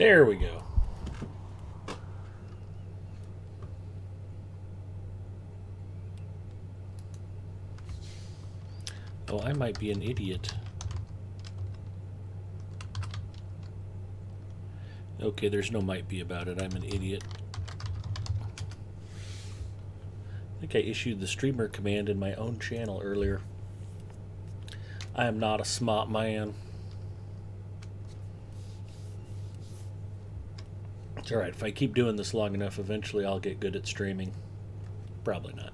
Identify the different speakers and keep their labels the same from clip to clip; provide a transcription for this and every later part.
Speaker 1: There we go. Oh, I might be an idiot. Okay, there's no might be about it. I'm an idiot. I think I issued the streamer command in my own channel earlier. I am not a smart man. It's alright, if I keep doing this long enough, eventually I'll get good at streaming. Probably not.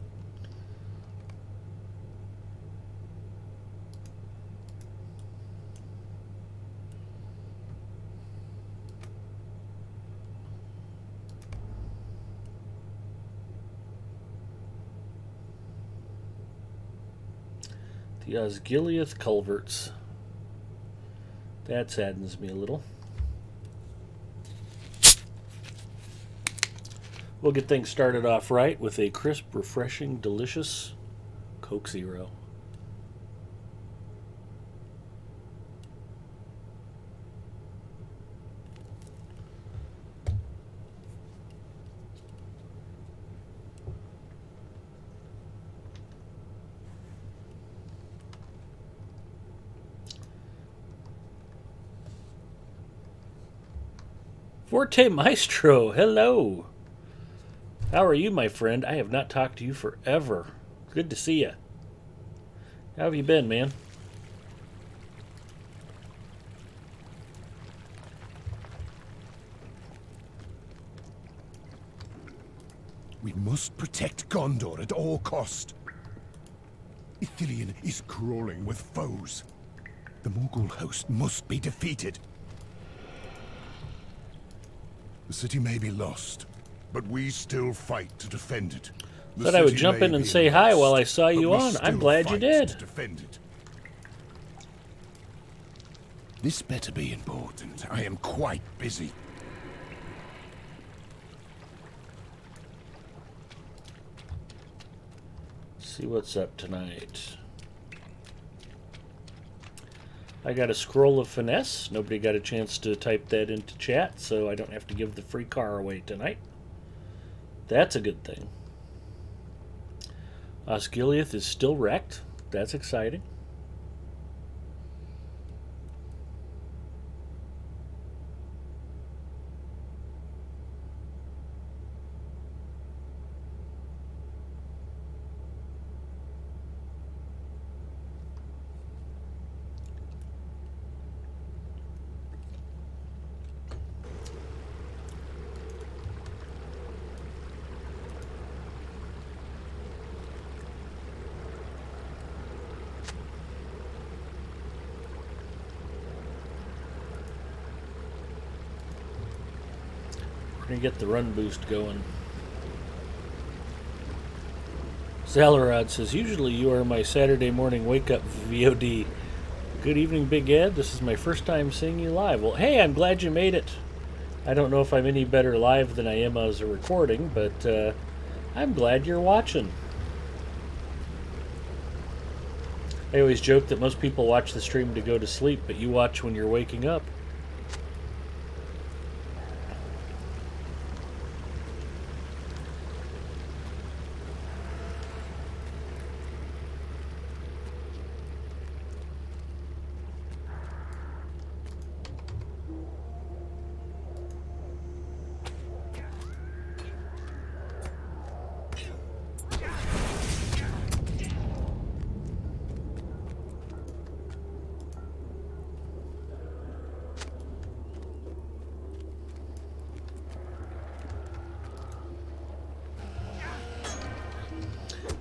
Speaker 1: The Osgiliath culverts. That saddens me a little. We'll get things started off right with a crisp, refreshing, delicious Coke Zero. Forte Maestro, hello. How are you, my friend? I have not talked to you forever. Good to see you. How have you been, man?
Speaker 2: We must protect Gondor at all cost. Ithilien is crawling with foes. The Mughal host must be defeated. The city may be lost, but we still fight to defend it.
Speaker 1: Thought I would jump in and say hi while I saw you on. I'm glad you did.
Speaker 2: Defend it. This better be important. I am quite busy.
Speaker 1: See what's up tonight. I got a scroll of finesse. Nobody got a chance to type that into chat, so I don't have to give the free car away tonight. That's a good thing. Osgiliath is still wrecked. That's exciting. We're gonna get the run boost going. Zalarod says, usually you are my Saturday morning wake-up VOD. Good evening, Big Ed. This is my first time seeing you live. Well, hey, I'm glad you made it. I don't know if I'm any better live than I am as a recording, but I'm glad you're watching. I always joke that most people watch the stream to go to sleep, but you watch when you're waking up.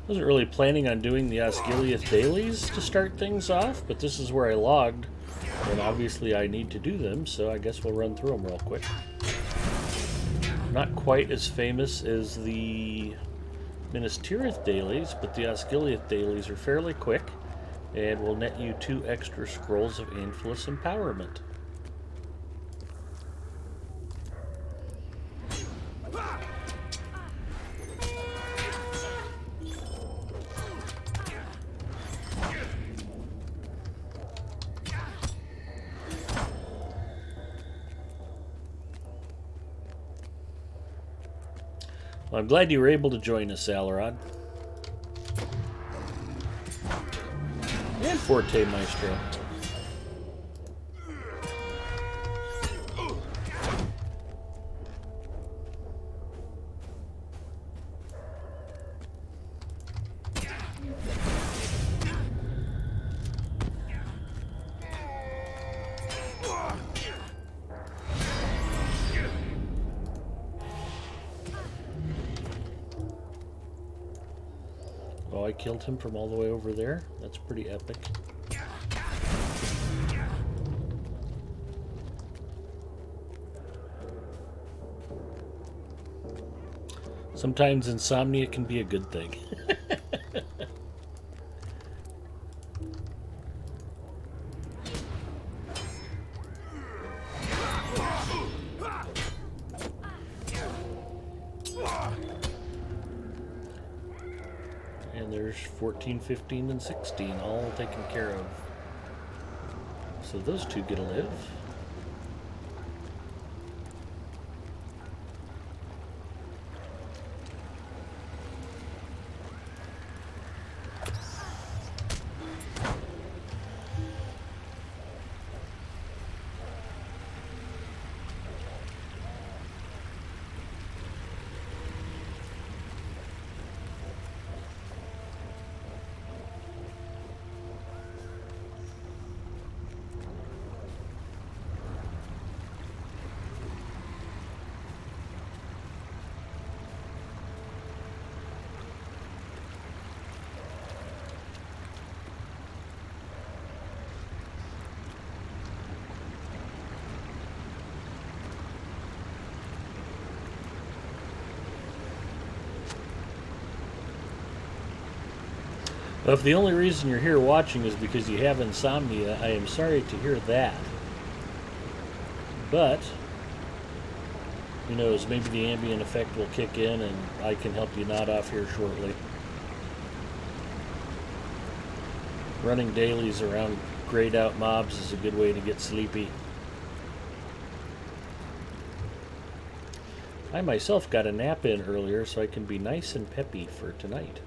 Speaker 1: Wasn't really planning on doing the Osgiliath dailies to start things off, but this is where I logged, and obviously I need to do them, so I guess we'll run through them real quick. Not quite as famous as the Minas Tirith dailies, but the Osgiliath dailies are fairly quick, and will net you 2 extra scrolls of Anfilis empowerment. Well, I'm glad you were able to join us, Alarod. And Forte Maestro. Oh, I killed him from all the way over there? That's pretty epic. Sometimes insomnia can be a good thing. And there's 14, 15, and 16 all taken care of. So those two get to live. Well, if the only reason you're here watching is because you have insomnia, I am sorry to hear that. But, who knows, maybe the ambient effect will kick in and I can help you nod off here shortly. Running dailies around grayed out mobs is a good way to get sleepy. I myself got a nap in earlier so I can be nice and peppy for tonight.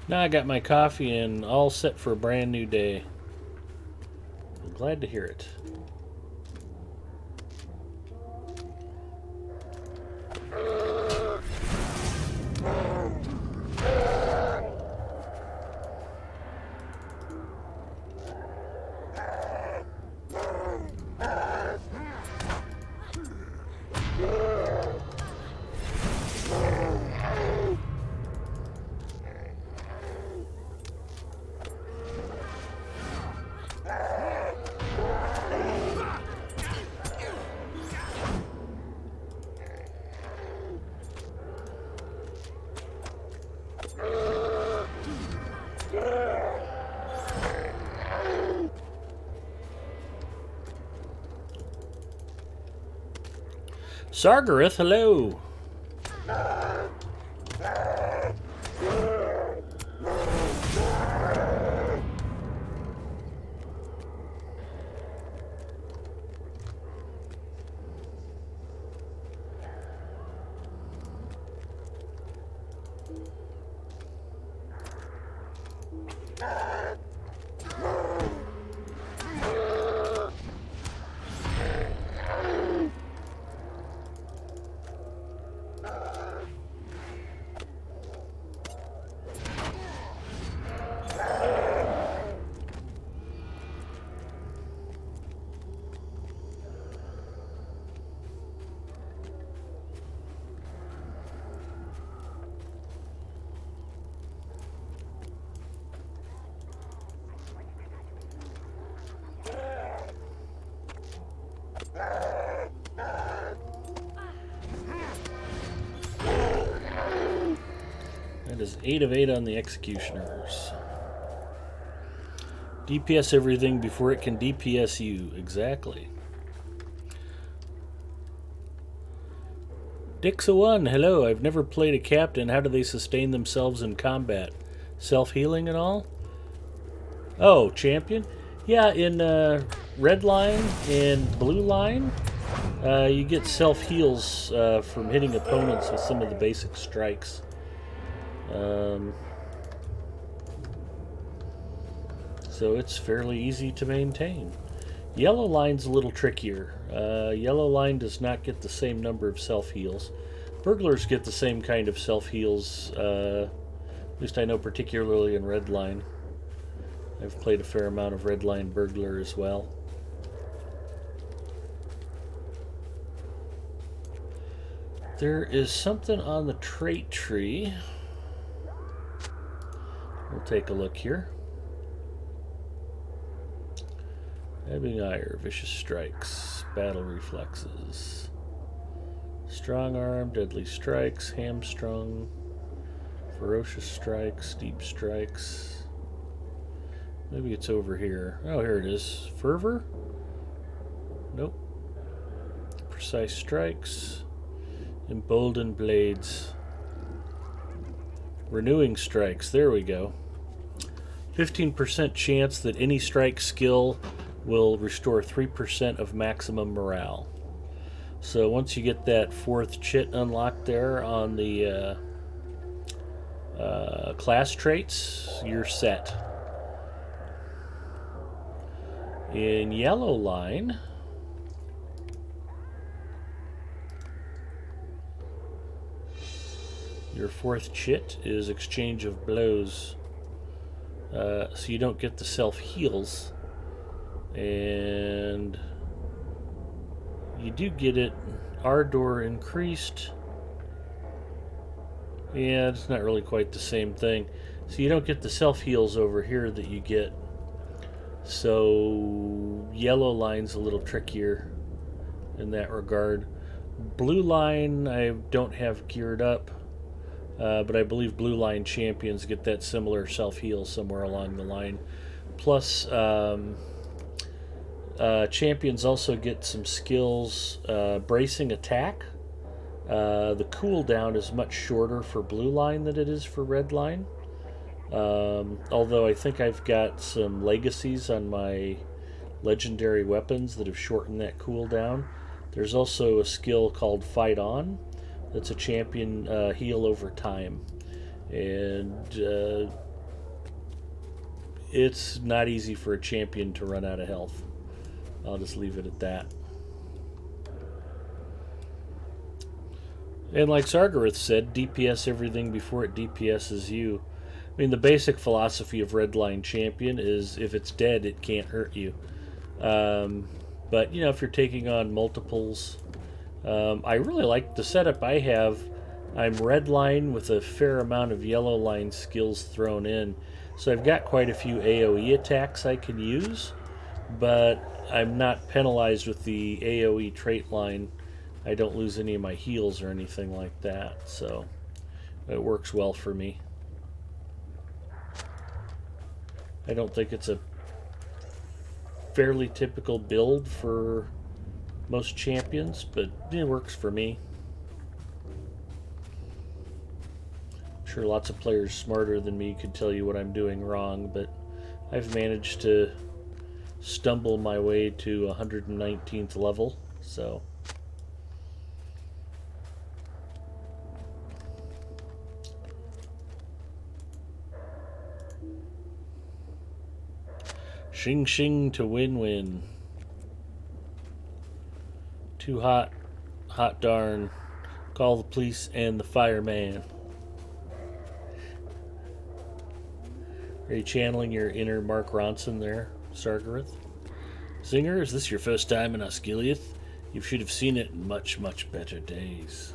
Speaker 1: Now I got my coffee and all set for a brand new day. I'm glad to hear it. Sargareth, hello. 8 of 8 on the Executioners. DPS everything before it can DPS you. Exactly. Dixa1, hello. I've never played a captain. How do they sustain themselves in combat? Self-healing and all? Oh, champion? Yeah, in red line and blue line, you get self-heals from hitting opponents with some of the basic strikes. So it's fairly easy to maintain. Yellow line's a little trickier. Yellow line does not get the same number of self-heals. Burglars get the same kind of self-heals, at least I know particularly in red line. I've played a fair amount of red line burglar as well. There is something on the trait tree. We'll take a look here. Ebbing Ire, Vicious Strikes, Battle Reflexes, Strong Arm, Deadly Strikes, Hamstrung, Ferocious Strikes, Deep Strikes. Maybe it's over here. Oh, here it is. Fervor? Nope. Precise Strikes, Emboldened Blades, Renewing Strikes. There we go. 15% chance that any strike skill will restore 3% of maximum morale. So once you get that 4th chit unlocked there on the class traits, you're set. In yellow line, your 4th chit is Exchange of Blows. So you don't get the self-heals. And you do get it Ardor increased. Yeah, it's not really quite the same thing. So you don't get the self-heals over here that you get. So yellow line's a little trickier in that regard. Blue line I don't have geared up, but I believe blue line champions get that similar self-heal somewhere along the line. Plus, champions also get some skills, bracing attack. The cooldown is much shorter for blue line than it is for red line. Although I think I've got some legacies on my legendary weapons that have shortened that cooldown. There's also a skill called Fight On that's a champion heal over time. And it's not easy for a champion to run out of health. I'll just leave it at that. And like Sargareth said, DPS everything before it DPSs you. I mean, the basic philosophy of Redline Champion is if it's dead, it can't hurt you. But, you know, if you're taking on multiples, I really like the setup I have. I'm Redline with a fair amount of Yellow Line skills thrown in. So I've got quite a few AoE attacks I can use, but I'm not penalized with the AoE trait line. I don't lose any of my heals or anything like that, so it works well for me. I don't think it's a fairly typical build for most champions, but it works for me. I'm sure lots of players smarter than me could tell you what I'm doing wrong, but I've managed to stumble my way to 119th level, so... Shing shing to win-win. Too hot, hot darn. Call the police and the fireman. Are you channeling your inner Mark Ronson there, Sargareth? Singer, is this your first time in Osgiliath? You should have seen it in much, much better days.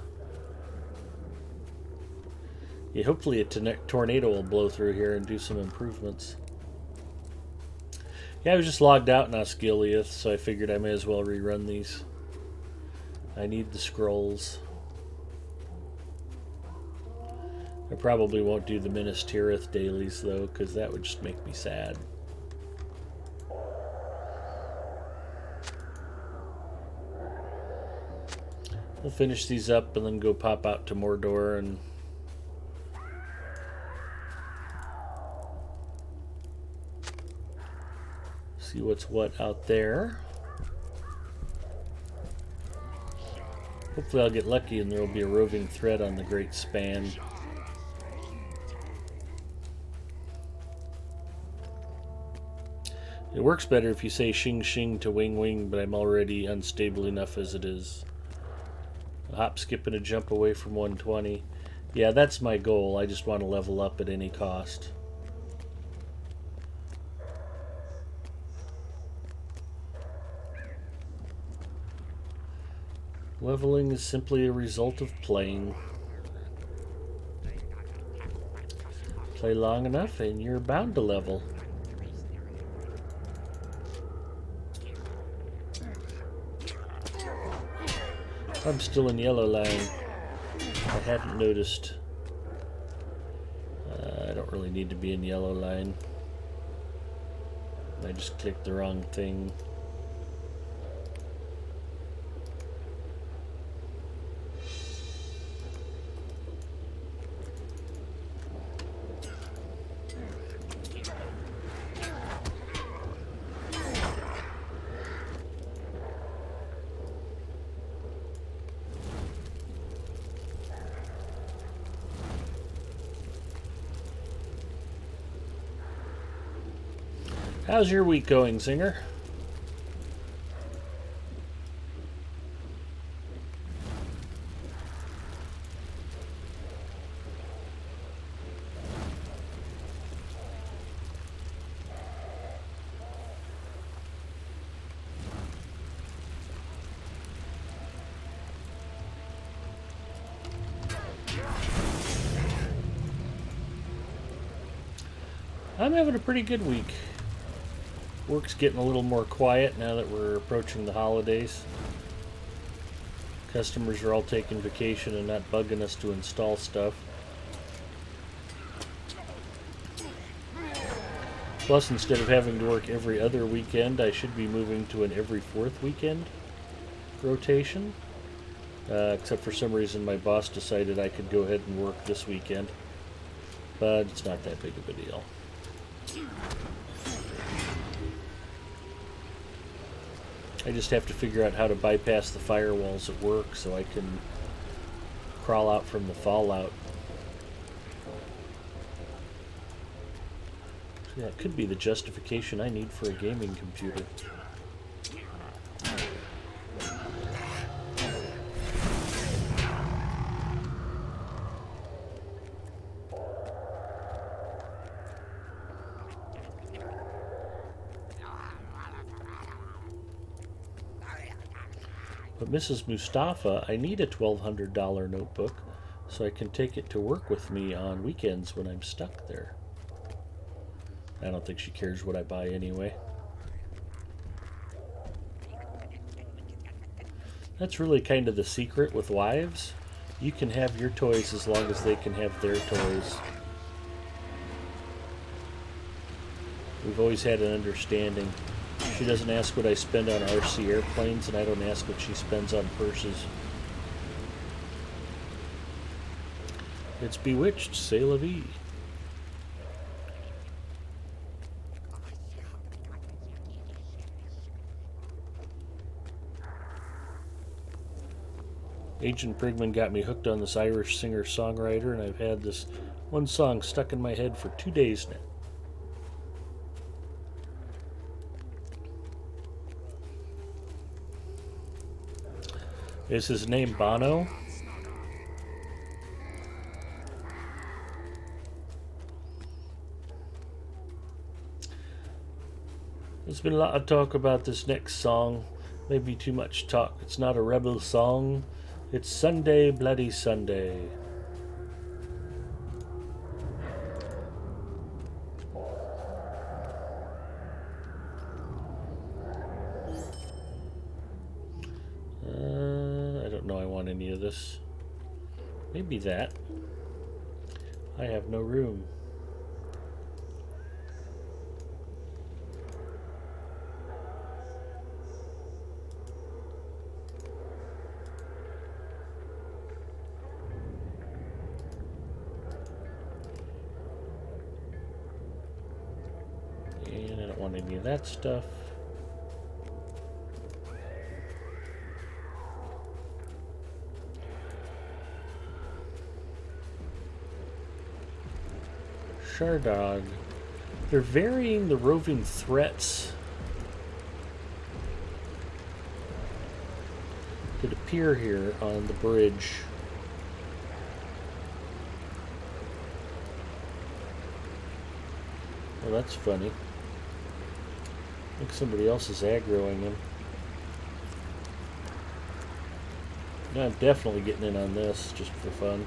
Speaker 1: Yeah, hopefully a tornado will blow through here and do some improvements. Yeah, I was just logged out in Osgiliath, so I figured I may as well rerun these. I need the scrolls. I probably won't do the Minas Tirith dailies though, because that would just make me sad. We'll finish these up and then go pop out to Mordor and see what's what out there. Hopefully I'll get lucky and there will be a roving thread on the Great Span. It works better if you say shing shing to wing wing, but I'm already unstable enough as it is. A hop, skip, and a jump away from 120. Yeah, that's my goal. I just want to level up at any cost. Leveling is simply a result of playing. Play long enough and you're bound to level. I'm still in yellow line. I hadn't noticed. I don't really need to be in yellow line. I just clicked the wrong thing. How's your week going, Singer? I'm having a pretty good week. Work's getting a little more quiet now that we're approaching the holidays. Customers are all taking vacation and not bugging us to install stuff. Plus, instead of having to work every other weekend, I should be moving to an every fourth weekend rotation. Except for some reason my boss decided I could go ahead and work this weekend. But it's not that big of a deal. I just have to figure out how to bypass the firewalls at work so I can crawl out from the fallout. Yeah, that could be the justification I need for a gaming computer. But Mrs. Mustafa, I need a $1,200 notebook so I can take it to work with me on weekends when I'm stuck there. I don't think she cares what I buy anyway. That's really kind of the secret with wives. You can have your toys as long as they can have their toys. We've always had an understanding. She doesn't ask what I spend on RC airplanes, and I don't ask what she spends on purses. It's bewitched, c'est la vie. Agent Brigman got me hooked on this Irish singer-songwriter, and I've had this one song stuck in my head for 2 days now. Is his name Bono? There's been a lot of talk about this next song. Maybe too much talk. It's not a rebel song. It's Sunday, Bloody Sunday. I don't know I want any of this. Maybe that. I have no room. And I don't want any of that stuff. Shardog. They're varying the roving threats that appear here on the bridge. Well, that's funny. I think somebody else is aggroing him. I'm definitely getting in on this just for fun.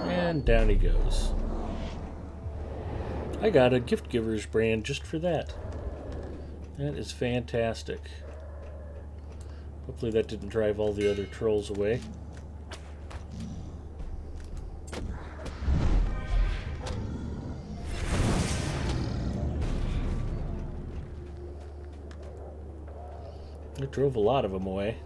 Speaker 1: And down he goes. I got a gift giver's brand just for that. That is fantastic. Hopefully that didn't drive all the other trolls away. It drove a lot of them away.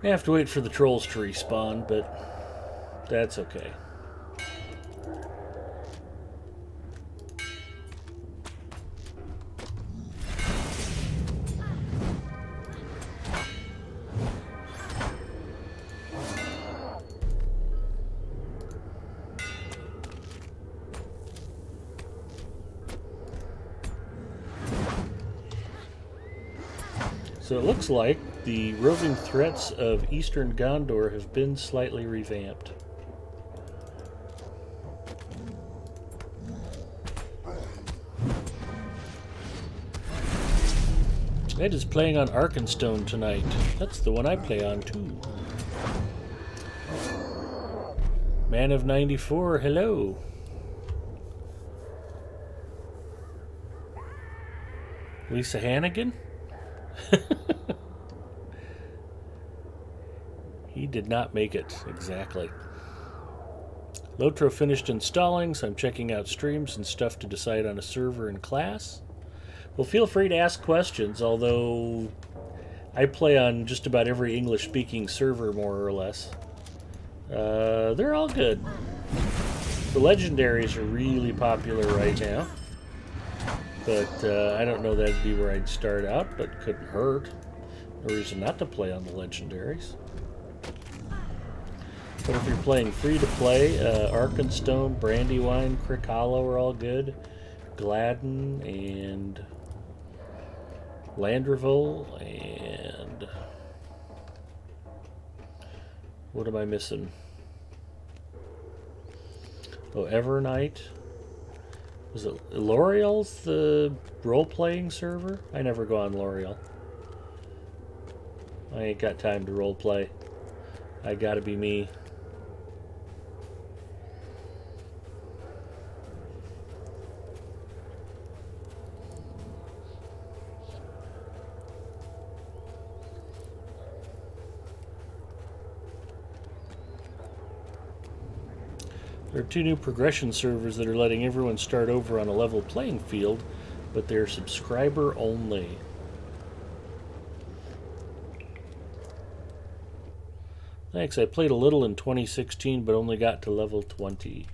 Speaker 1: I have to wait for the trolls to respawn, but that's okay. So it looks like the roving threats of Eastern Gondor have been slightly revamped. Ed is playing on Arkenstone tonight. That's the one I play on too. Man of 94, hello. Lisa Hannigan? He did not make it, exactly. Lotro finished installing, so I'm checking out streams and stuff to decide on a server and class. Well, feel free to ask questions, although I play on just about every English-speaking server, more or less. They're all good. The legendaries are really popular right now. But I don't know that'd be where I'd start out, but couldn't hurt. No reason not to play on the legendaries. But if you're playing free-to-play, Arkenstone, Brandywine, Crick Hollow are all good. Gladden and Landrevel and... what am I missing? Oh, Evernight. Was it L'Oreal's the role-playing server? I never go on L'Oreal. I ain't got time to roleplay. I gotta be me. There are 2 new progression servers that are letting everyone start over on a level playing field, but they're subscriber only. Thanks, I played a little in 2016, but only got to level 20.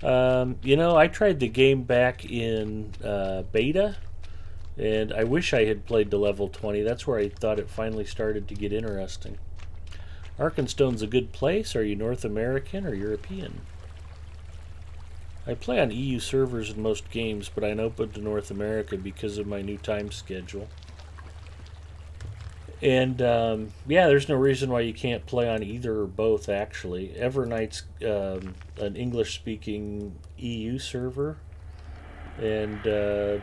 Speaker 1: You know, I tried the game back in beta, and I wish I had played to level 20. That's where I thought it finally started to get interesting. Arkenstone's a good place. Are you North American or European? I play on EU servers in most games, but I'm open to North America because of my new time schedule. And yeah, there's no reason why you can't play on either or both, actually. Evernight's an English-speaking EU server, and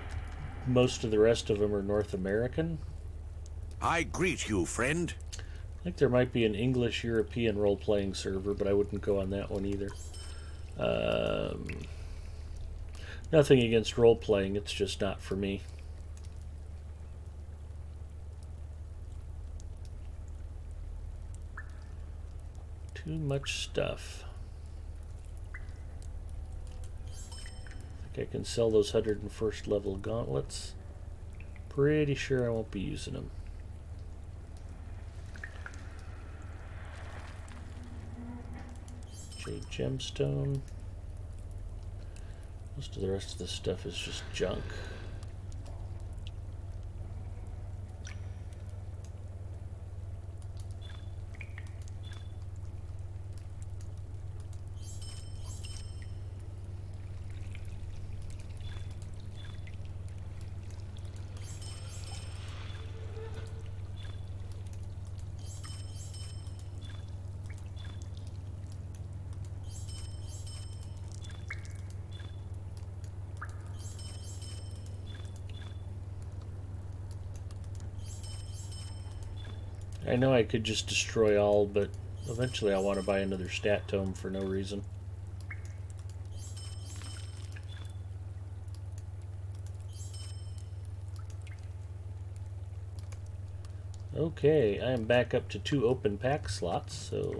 Speaker 1: most of the rest of them are North American.
Speaker 3: I greet you, friend.
Speaker 1: I think there might be an English-European role-playing server, but I wouldn't go on that one either. Nothing against role-playing, it's just not for me. Too much stuff. I think I can sell those 101st level gauntlets. Pretty sure I won't be using them. Jade gemstone. Most of the rest of this stuff is just junk. I know I could just destroy all, but eventually I want to buy another stat tome for no reason. Okay, I am back up to 2 open pack slots, so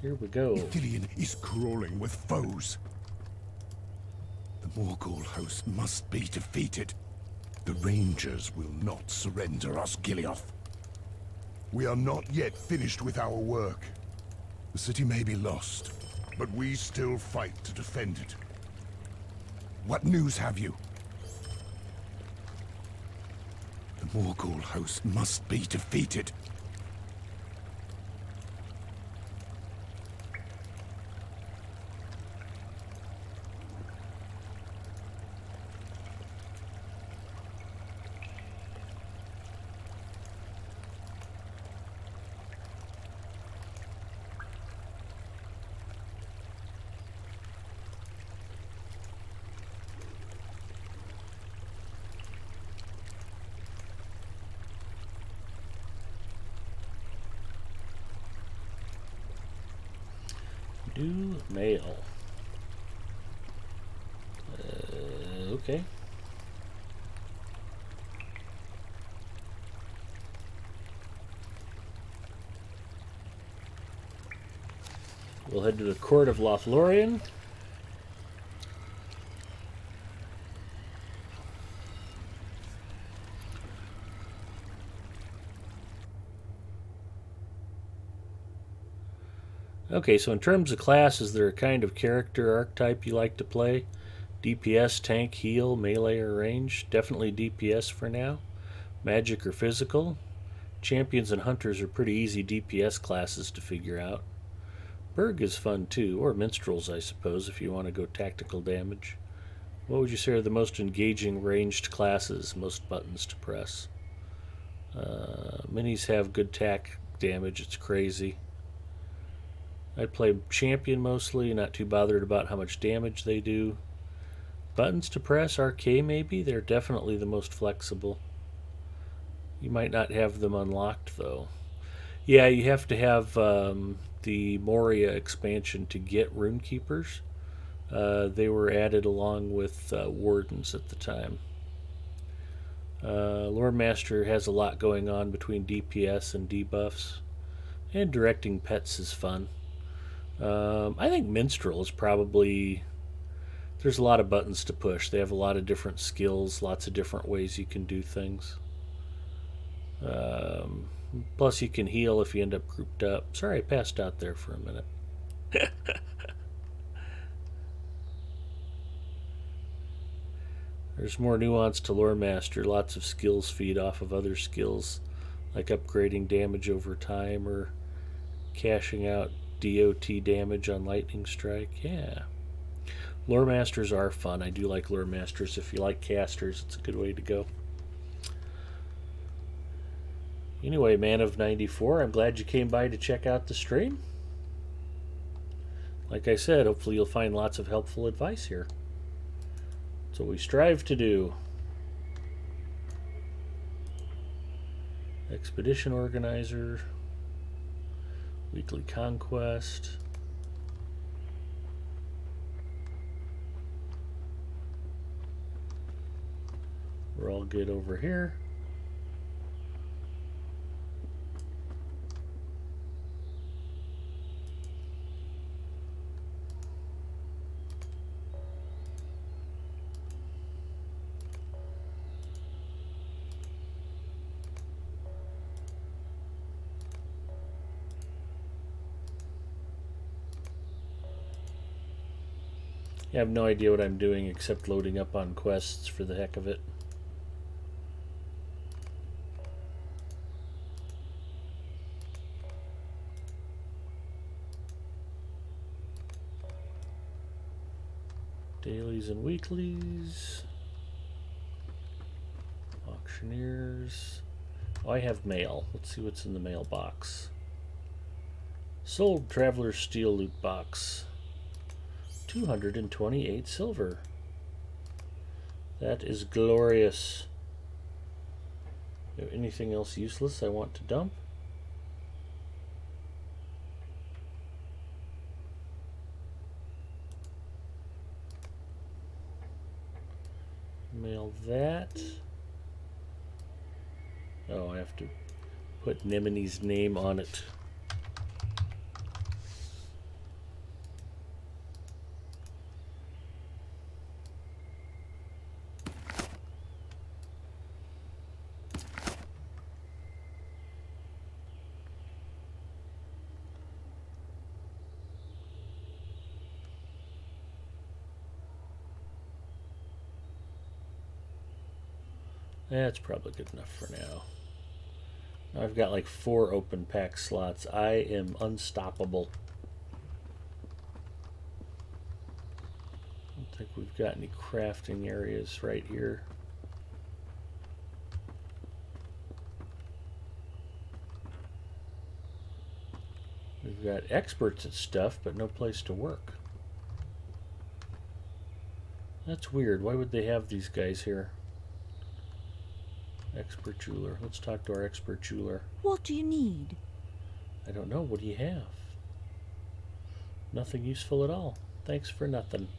Speaker 1: here we go.
Speaker 2: Ithilien is crawling with foes. The Morgul host must be defeated. The Rangers will not surrender us, Gilioth. We are not yet finished with our work. The city may be lost, but we still fight to defend it. What news have you? The Morgul host must be defeated.
Speaker 1: New mail. Okay. We'll head to the court of Lothlorien. Okay, so in terms of class, is there a kind of character archetype you like to play? DPS, tank, heal, melee, or range? Definitely DPS for now. Magic or physical? Champions and hunters are pretty easy DPS classes to figure out. Berg is fun too, or minstrels I suppose if you want to go tactical damage. What would you say are the most engaging ranged classes, most buttons to press? Minis have good tack damage, it's crazy. I play champion mostly, not too bothered about how much damage they do. Buttons to press, RK maybe? They're definitely the most flexible. You might not have them unlocked though. Yeah, you have to have the Moria expansion to get Rune Keepers. They were added along with Wardens at the time. Lore Master has a lot going on between DPS and debuffs. And directing pets is fun. I think Minstrel is probably... There's a lot of buttons to push. They have a lot of different skills, lots of different ways you can do things. Plus you can heal if you end up grouped up. Sorry, I passed out there for a minute. There's more nuance to Lore Master. Lots of skills feed off of other skills, like upgrading damage over time or cashing out DOT damage on Lightning Strike. Yeah. Lore Masters are fun. I do like Lore Masters. If you like casters, it's a good way to go. Anyway, Man of 94, I'm glad you came by to check out the stream. Like I said, hopefully you'll find lots of helpful advice here. That's what we strive to do. Expedition Organizer. Weekly Conquest. We're all good over here. I have no idea what I'm doing except loading up on quests for the heck of it. Dailies and weeklies. Auctioneers. Oh, I have mail. Let's see what's in the mailbox. Sold Traveler's Steel loot box. 228 silver. That is glorious. Anything else useless I want to dump? Mail that. Oh, I have to put Nemini's name on it. That's probably good enough for now. Now I've got like 4 open pack slots. I am unstoppable. I don't think we've got any crafting areas right here. We've got experts at stuff, but no place to work. That's weird. Why would they have these guys here? Expert jeweler. Let's talk to our expert jeweler.
Speaker 4: What do you need?
Speaker 1: I don't know. What do you have? Nothing useful at all. Thanks for nothing.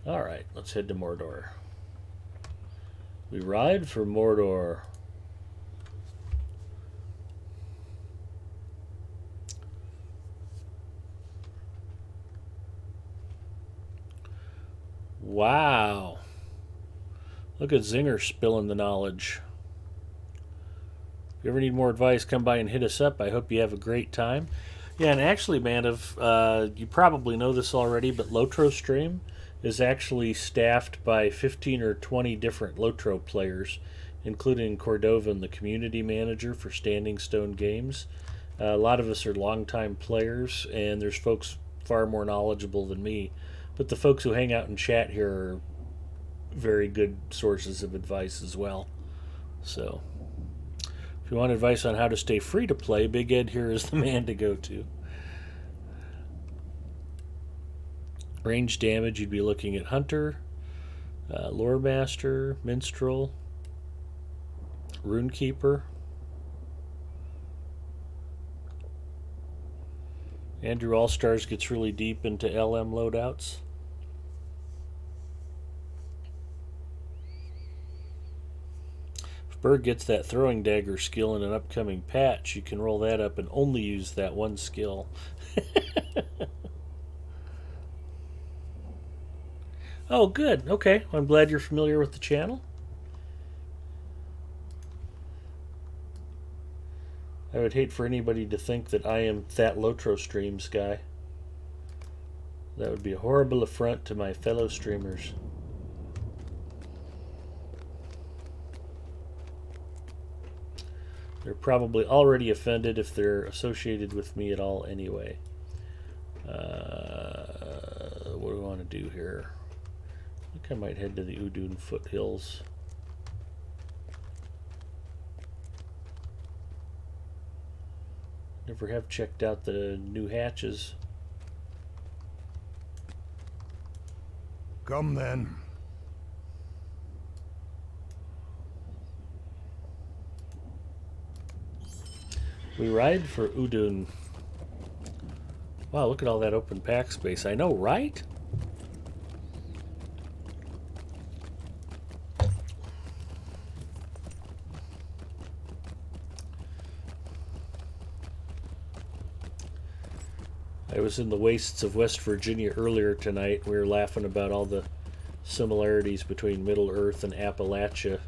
Speaker 1: Alright, let's head to Mordor. We ride for Mordor. Wow. Look at Zinger spilling the knowledge. If you ever need more advice, come by and hit us up. I hope you have a great time. Yeah, and actually, man, you probably know this already, but Lotro Stream is actually staffed by 15 or 20 different Lotro players, including Cordovan, the community manager for Standing Stone Games. A lot of us are longtime players, and there's folks far more knowledgeable than me. But the folks who hang out and chat here are very good sources of advice as well. So, if you want advice on how to stay free to play, Big Ed here is the man to go to. Range damage, you'd be looking at Hunter, Lore Master, Minstrel, Runekeeper. Andrew All-Stars gets really deep into LM loadouts. If Berg gets that throwing dagger skill in an upcoming patch, you can roll that up and only use that one skill. Oh, good. Okay. I'm glad you're familiar with the channel. I would hate for anybody to think that I am that Lotro Streams guy. That would be a horrible affront to my fellow streamers. They're probably already offended if they're associated with me at all anyway. What do we want to do here? I think I might head to the Udun foothills. Never have checked out the new hatches.
Speaker 2: Come then.
Speaker 1: We ride for Udun. Wow, look at all that open pack space. I know, right? I was in the wastes of West Virginia earlier tonight. We were laughing about all the similarities between Middle Earth and Appalachia.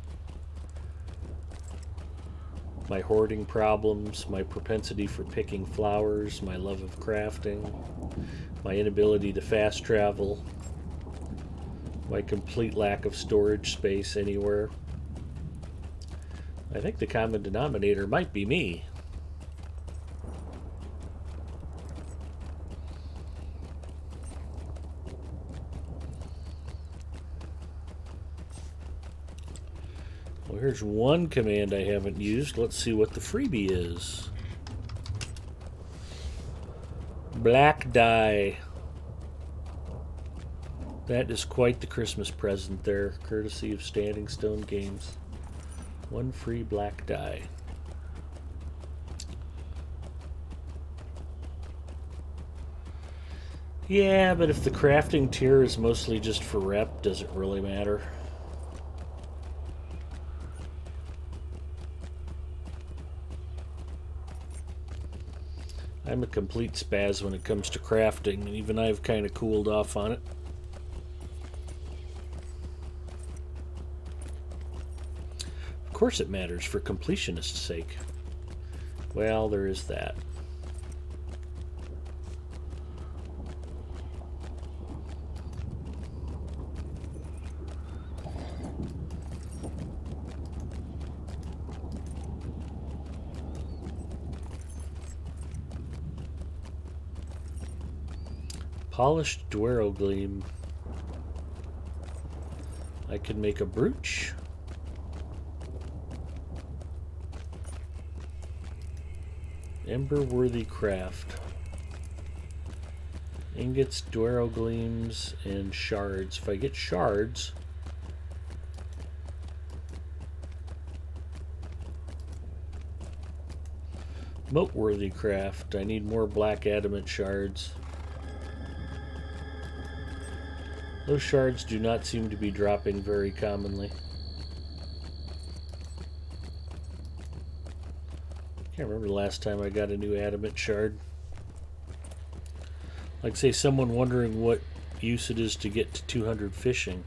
Speaker 1: My hoarding problems, my propensity for picking flowers, my love of crafting, my inability to fast travel, my complete lack of storage space anywhere. I think the common denominator might be me. Well, here's one command I haven't used. Let's see what the freebie is. Black die. That is quite the Christmas present there, courtesy of Standing Stone Games. One free black die. Yeah, but if the crafting tier is mostly just for rep, does it really matter? I'm a complete spaz when it comes to crafting, and even I've kind of cooled off on it. Of course it matters for completionist's sake. Well, there is that. Polished Duero Gleam. I could make a brooch. Ember-worthy craft. Ingots, Duero Gleams, and shards. If I get shards... Moat-worthy craft. I need more black adamant shards. Those shards do not seem to be dropping very commonly. Can't remember the last time I got a new adamant shard. Like, say, someone wondering what use it is to get to 200 fishing.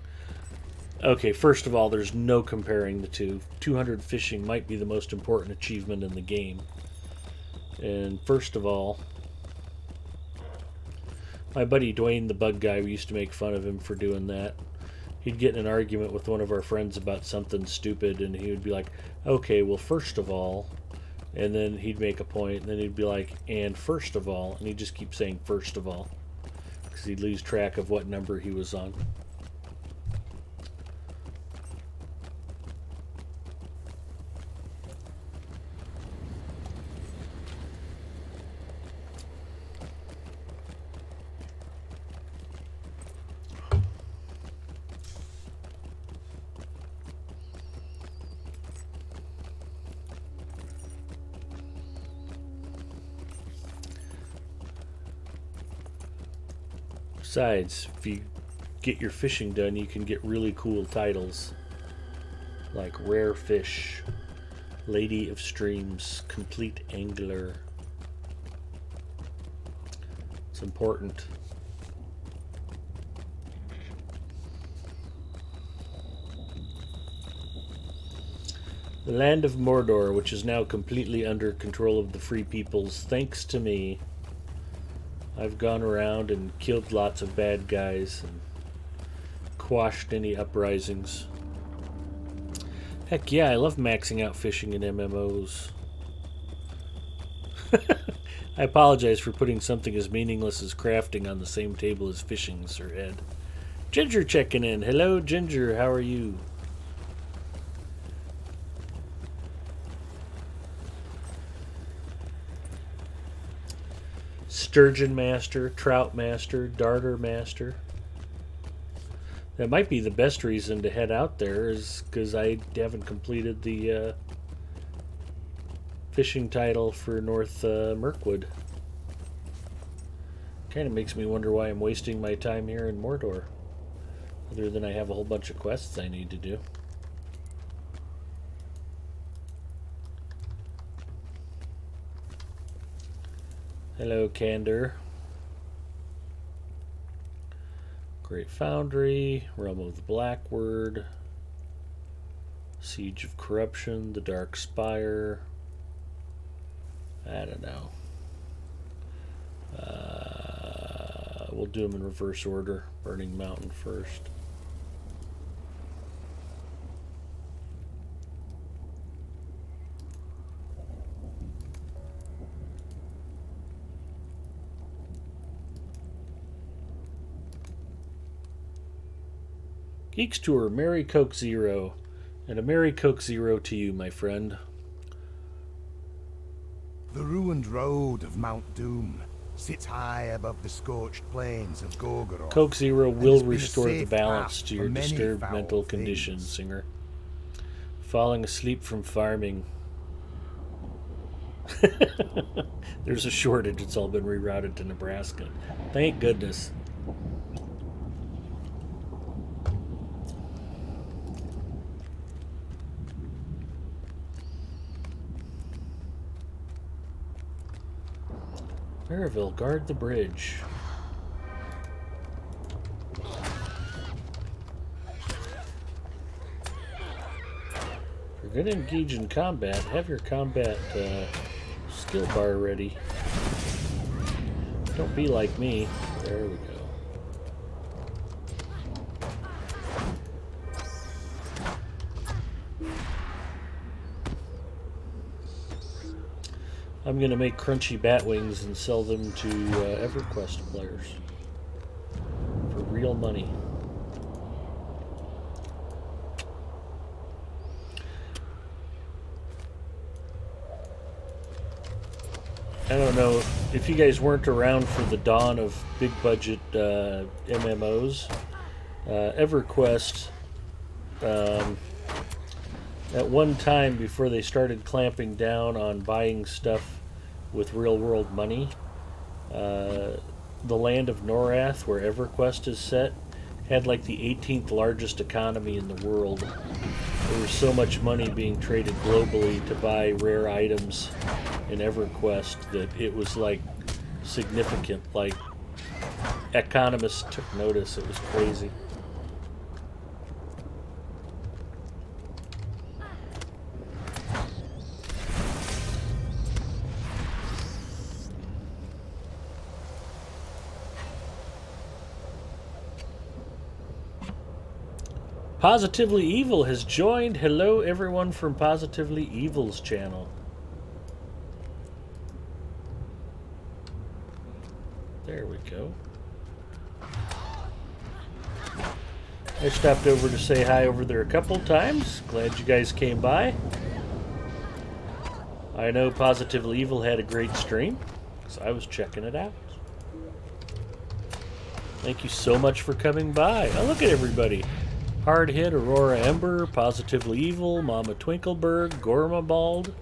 Speaker 1: Okay, first of all, there's no comparing the two. 200 fishing might be the most important achievement in the game. And first of all, my buddy Dwayne, the bug guy, we used to make fun of him for doing that. He'd get in an argument with one of our friends about something stupid, and he would be like, okay, well, first of all, and then he'd make a point, and then he'd be like, and first of all, and he'd just keep saying first of all, because he'd lose track of what number he was on. Besides, if you get your fishing done, you can get really cool titles. Like Rare Fish, Lady of Streams, Complete Angler. It's important. The land of Mordor, which is now completely under control of the Free Peoples, thanks to me. I've gone around and killed lots of bad guys and quashed any uprisings. Heck yeah, I love maxing out fishing in MMOs. I apologize for putting something as meaningless as crafting on the same table as fishing, Sir Ed. Ginger checking in. Hello, Ginger. How are you? Sturgeon Master, Trout Master, Darter Master. That might be the best reason to head out there, is because I haven't completed the fishing title for North Mirkwood. Kind of makes me wonder why I'm wasting my time here in Mordor, other than I have a whole bunch of quests I need to do. Hello, Candor. Great Foundry, Realm of the Blackword, Siege of Corruption, The Dark Spire. I don't know. We'll do them in reverse order. Burning Mountain first. Geeks Tour, Merry Coke Zero. And a Merry Coke Zero to you, my friend.
Speaker 2: The ruined road of Mount Doom sits high above the scorched plains of Gorgoroth.
Speaker 1: Coke Zero
Speaker 2: and
Speaker 1: will
Speaker 2: has been a
Speaker 1: restore the
Speaker 2: safe
Speaker 1: balance
Speaker 2: path
Speaker 1: to
Speaker 2: for
Speaker 1: your
Speaker 2: many
Speaker 1: disturbed
Speaker 2: foul
Speaker 1: mental
Speaker 2: things.
Speaker 1: condition, Singer. Falling asleep from farming. There's a shortage. It's all been rerouted to Nebraska. Thank goodness. Maryville, guard the bridge. If you're going to engage in combat, have your combat skill bar ready. Don't be like me. There we go. I'm going to make crunchy bat wings and sell them to EverQuest players for real money. I don't know if you guys weren't around for the dawn of big budget MMOs. EverQuest, at one time before they started clamping down on buying stuff with real world money, the land of Norath, where EverQuest is set, had like the 18th largest economy in the world. There was so much money being traded globally to buy rare items in EverQuest that it was like significant. Like, economists took notice. It was crazy. Positively Evil has joined. Hello, everyone from Positively Evil's channel. There we go. I stopped over to say hi over there a couple times. Glad you guys came by. I know Positively Evil had a great stream, so I was checking it out. Thank you so much for coming by. Oh, look at everybody. Hard Hit, Aurora Ember, Positively Evil, Mama Twinkleberg, Gormabald.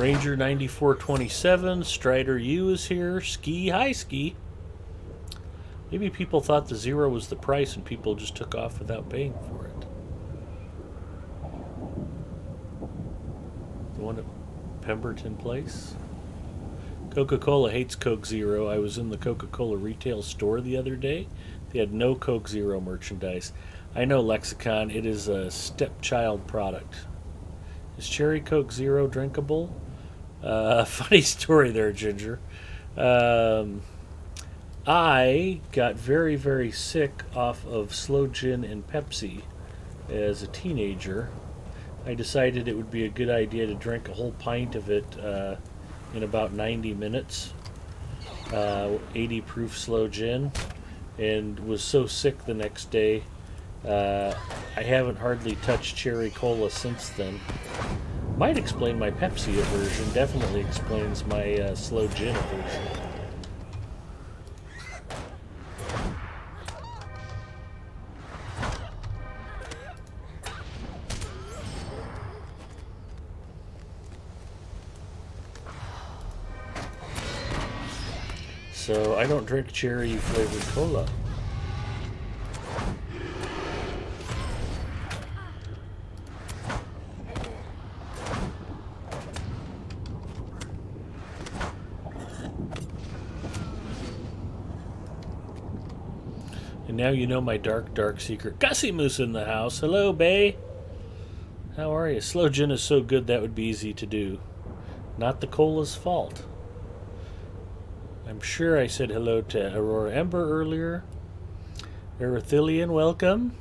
Speaker 1: Ranger 9427, Strider U is here. Ski, hi Ski. Maybe people thought the 0 was the price and people just took off without paying for it. The one at Pemberton Place. Coca-Cola hates Coke Zero. I was in the Coca-Cola retail store the other day. They had no Coke Zero merchandise. I know, Lexicon, it is a stepchild product. Is Cherry Coke Zero drinkable? Funny story there, Ginger. I got very, very sick off of sloe gin and Pepsi as a teenager. I decided it would be a good idea to drink a whole pint of it in about 90 minutes. 80 proof sloe gin, and was so sick the next day. I haven't hardly touched cherry cola since then. Might explain my Pepsi aversion. Definitely explains my sloe gin aversion. So I don't drink cherry flavored cola. And now you know my dark, dark secret. Gussie Moose in the house. Hello, Bay. How are you? Slow gin is so good that would be easy to do. Not the cola's fault. I'm sure I said hello to Aurora Ember earlier. Erythilian, welcome.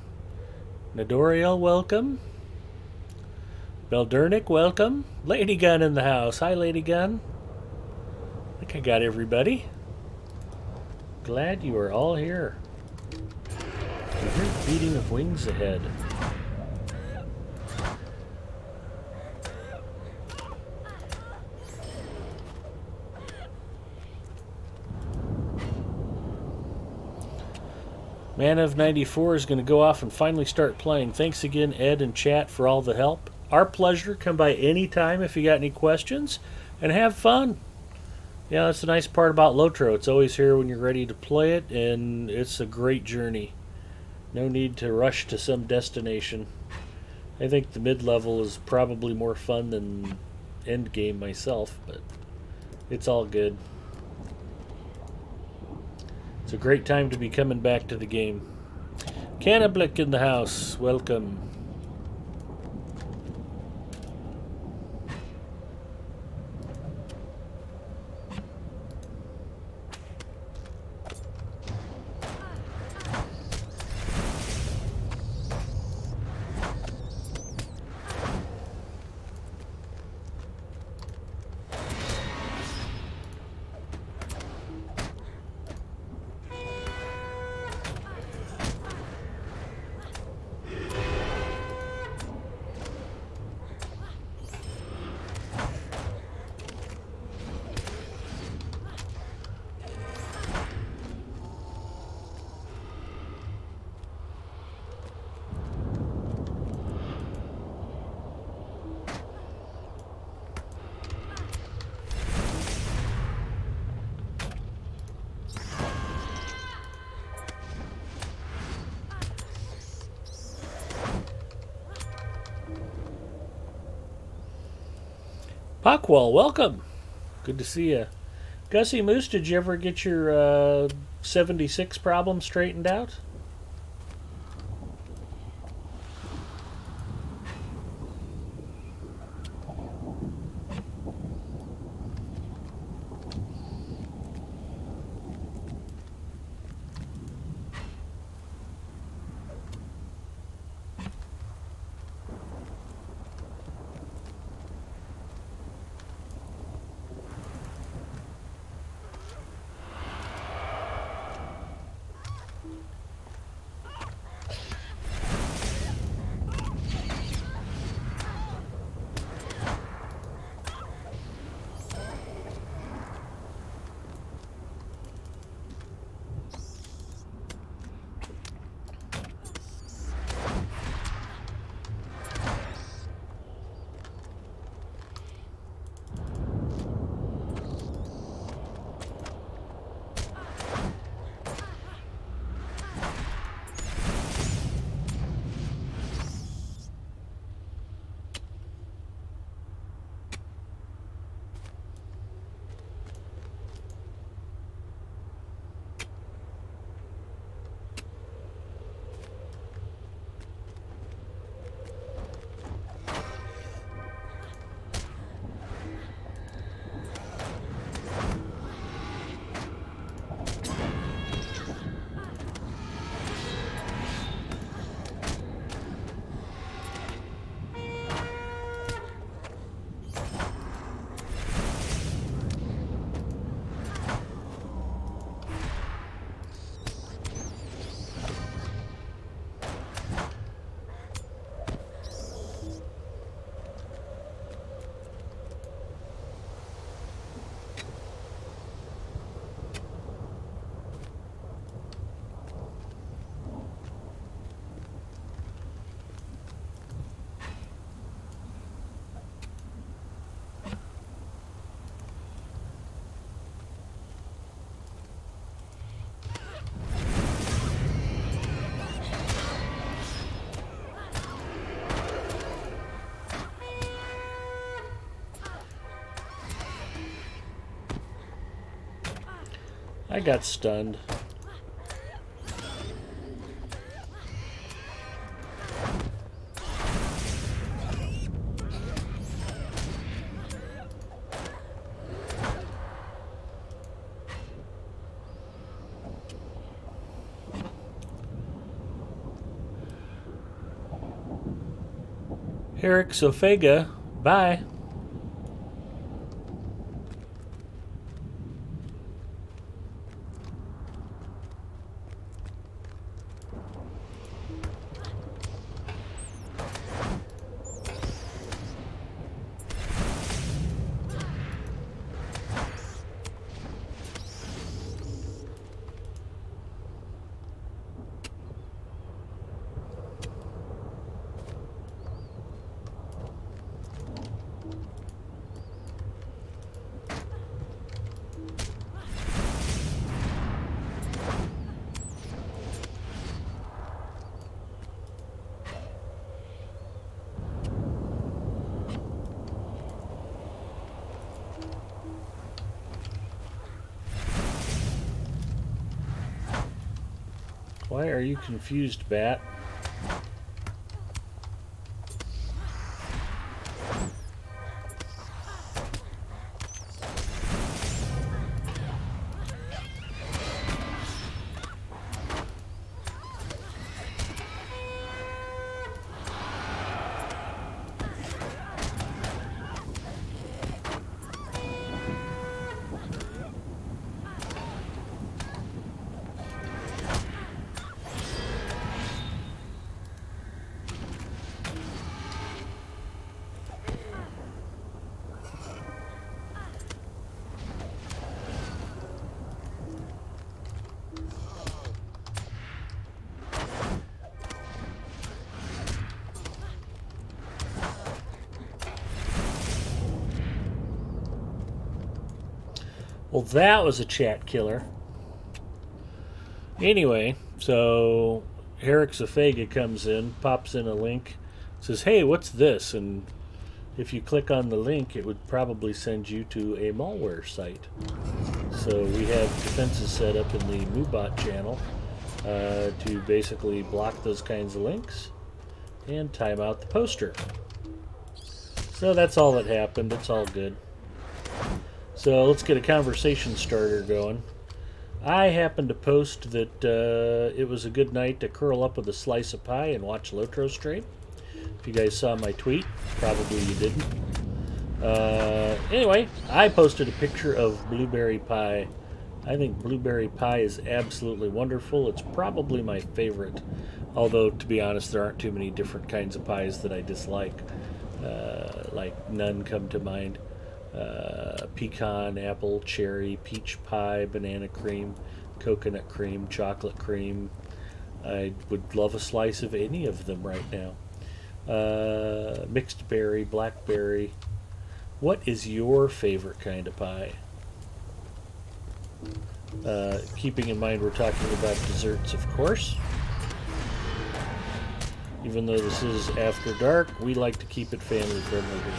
Speaker 1: Nadoriel, welcome. Beldernick, welcome. Lady Gun in the house. Hi, Lady Gun. I think I got everybody. Glad you are all here. I hear the beating of wings ahead. Man of 94 is going to go off and finally start playing. Thanks again, Ed and chat, for all the help. Our pleasure. Come by anytime if you got any questions. And have fun. Yeah, that's the nice part about Lotro. It's always here when you're ready to play it, and it's a great journey. No need to rush to some destination. I think the mid-level is probably more fun than endgame myself, but it's all good. It's a great time to be coming back to the game. Cannablick in the house. Welcome. Pockwall, welcome. Good to see you. Gussie Moose, did you ever get your 76 problem straightened out? I got stunned. Herrick Sophega, bye. Why are you confused, Bat? Well, that was a chat killer. Anyway, so Herrick Sophega comes in, pops in a link, says, "Hey, what's this?" And if you click on the link, it would probably send you to a malware site. So we have defenses set up in the MooBot channel to basically block those kinds of links and time out the poster. So that's all that happened. It's all good. So let's get a conversation starter going. I happened to post that it was a good night to curl up with a slice of pie and watch Lotro stream. If you guys saw my tweet, probably you didn't. Anyway, I posted a picture of blueberry pie. I think blueberry pie is absolutely wonderful. It's probably my favorite. Although, to be honest, there aren't too many different kinds of pies that I dislike. Like none come to mind. Pecan, apple, cherry, peach pie, banana cream, coconut cream, chocolate cream. I would love a slice of any of them right now. Mixed berry, blackberry. What is your favorite kind of pie? Keeping in mind we're talking about desserts, of course. Even though this is after dark, we like to keep it family friendly here.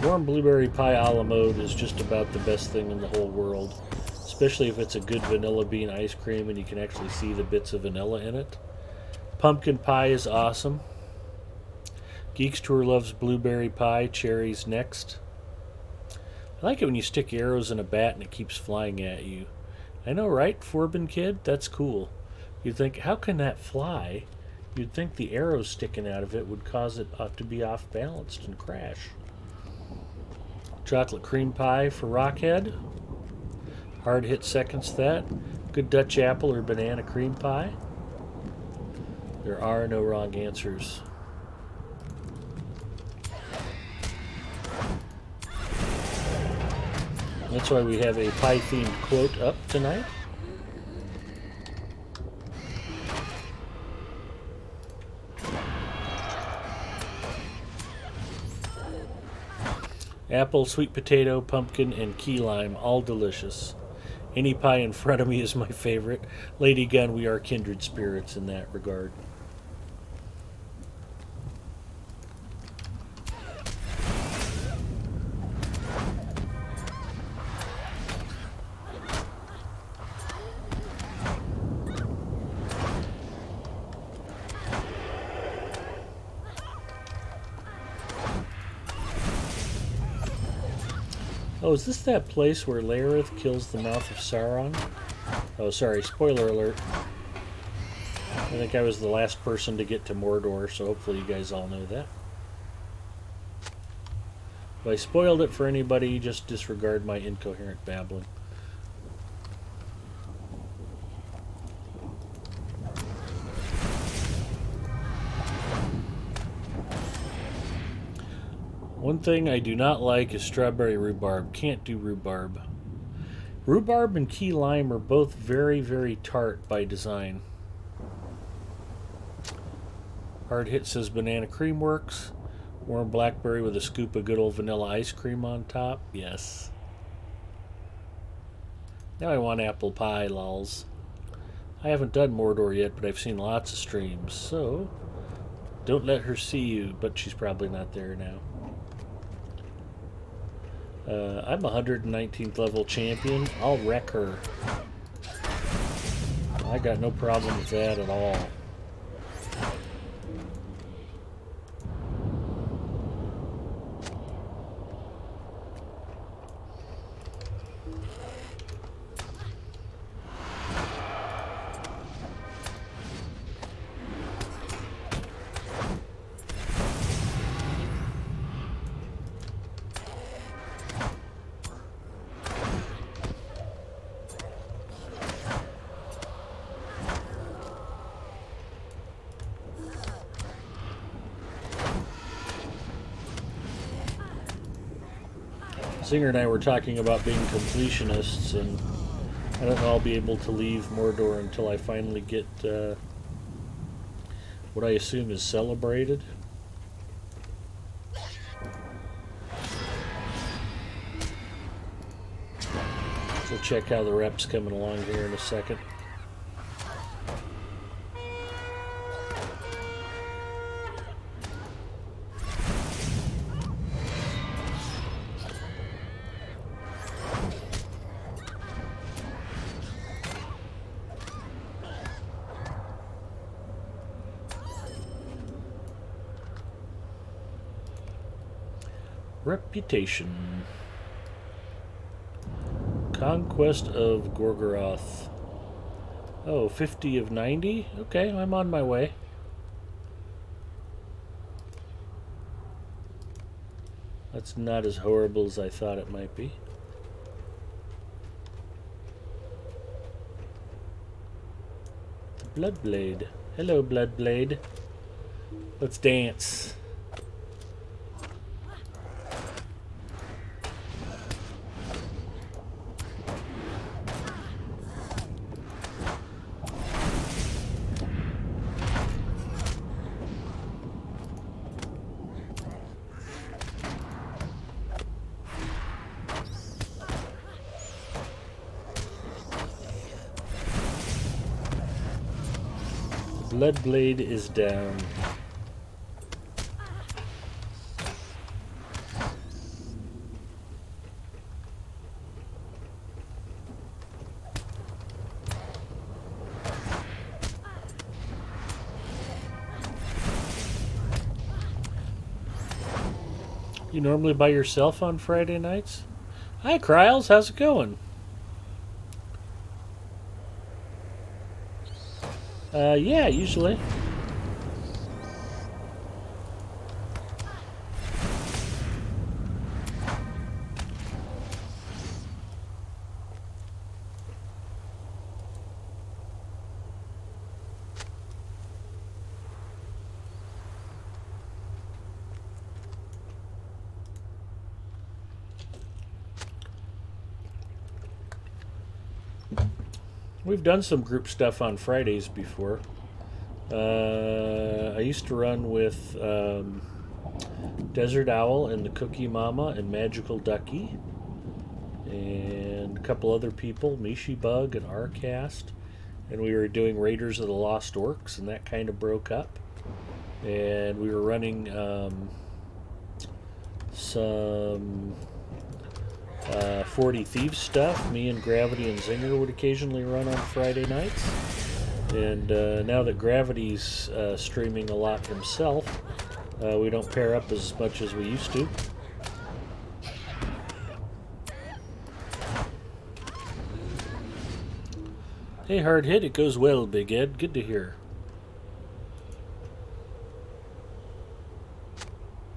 Speaker 1: Warm blueberry pie a la mode is just about the best thing in the whole world, especially if it's a good vanilla bean ice cream and you can actually see the bits of vanilla in it. Pumpkin pie is awesome. Geeks Tour loves blueberry pie, cherries next. I like it when you stick arrows in a bat and it keeps flying at you. I know, right, Forbin kid? That's cool. You'd think, how can that fly? You'd think the arrows sticking out of it would cause it to be off balanced and crash. Chocolate cream pie for Rockhead. Hard hit seconds that. Good Dutch apple or banana cream pie. There are no wrong answers. That's why we have a pie-themed quote up tonight. Apple, sweet potato, pumpkin, and key lime, all delicious. Any pie in front of me is my favorite. Lady Gun, we are kindred spirits in that regard. Oh, is this that place where Laerith kills the mouth of Sauron? Oh, sorry, spoiler alert. I think I was the last person to get to Mordor, so hopefully you guys all know that. If I spoiled it for anybody, just disregard my incoherent babbling. One thing I do not like is strawberry rhubarb. Can't do rhubarb. Rhubarb and key lime are both very, very tart by design. Hard Hit says banana cream works. Warm blackberry with a scoop of good old vanilla ice cream on top. Yes. Now I want apple pie, lols. I haven't done Mordor yet, but I've seen lots of streams, so don't let her see you, but she's probably not there now. I'm a 119th level champion. I'll wreck her. I got no problem with that at all. Singer and I were talking about being completionists, and I don't know I'll be able to leave Mordor until I finally get what I assume is celebrated. We'll check how the rep's coming along here in a second. Reputation. Conquest of Gorgoroth. Oh, 50 of 90? Okay, I'm on my way. That's not as horrible as I thought it might be. Bloodblade. Hello, Bloodblade. Let's dance. Bloodblade is down. You normally by yourself on Friday nights? Hi, Kryles. How's it going? Yeah, usually. We've done some group stuff on Fridays before. I used to run with Desert Owl and the Cookie Mama and Magical Ducky and a couple other people, Mishi Bug and Rcast, and we were doing Raiders of the Lost Orcs, and that kind of broke up. And we were running some 40 Thieves stuff. Me and Gravity and Zinger would occasionally run on Friday nights. And now that Gravity's streaming a lot himself, we don't pair up as much as we used to. Hey, hard hit. It goes well, Big Ed. Good to hear.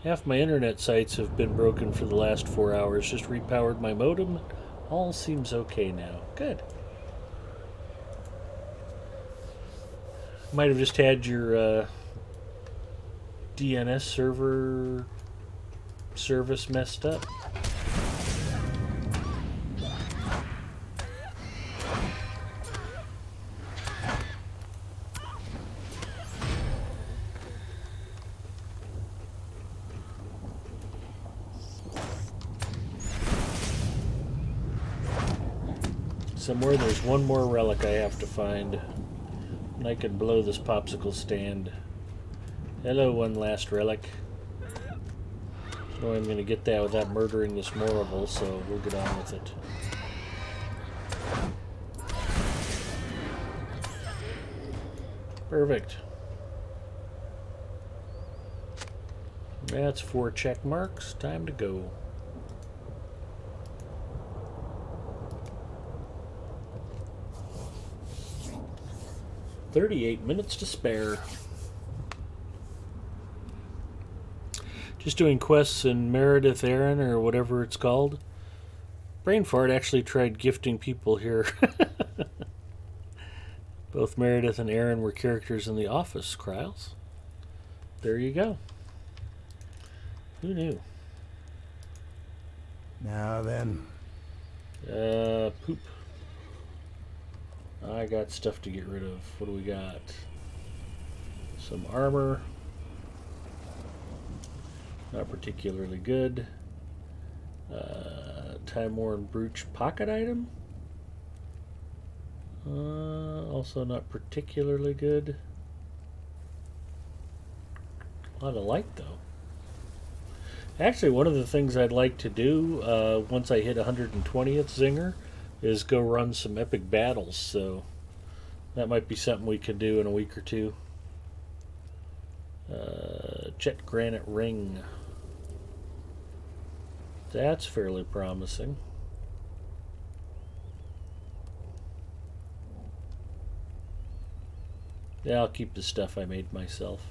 Speaker 1: Half my internet sites have been broken for the last 4 hours. Just repowered my modem. All seems okay now. Good. Might have just had your DNS server service messed up. Somewhere there's one more relic I have to find. And I can blow this popsicle stand. Hello, one last relic. No, I'm going to get that without murdering this Morrible, so we'll get on with it. Perfect. That's 4 check marks. Time to go. "38 minutes to spare." Just doing quests in Meredith Aaron, or whatever it's called. Brain Fart actually tried gifting people here. Both Meredith and Aaron were characters in The Office, Kryles. There you go. Who knew?
Speaker 2: Now then.
Speaker 1: Poop. I got stuff to get rid of. What do we got? Some armor. Not particularly good. Time-worn brooch pocket item. Also not particularly good. A lot of light, though. Actually, one of the things I'd like to do once I hit 120th Zinger is go run some epic battles, so that might be something we can do in a week or two. Jet Granite Ring. That's fairly promising. Yeah, I'll keep the stuff I made myself.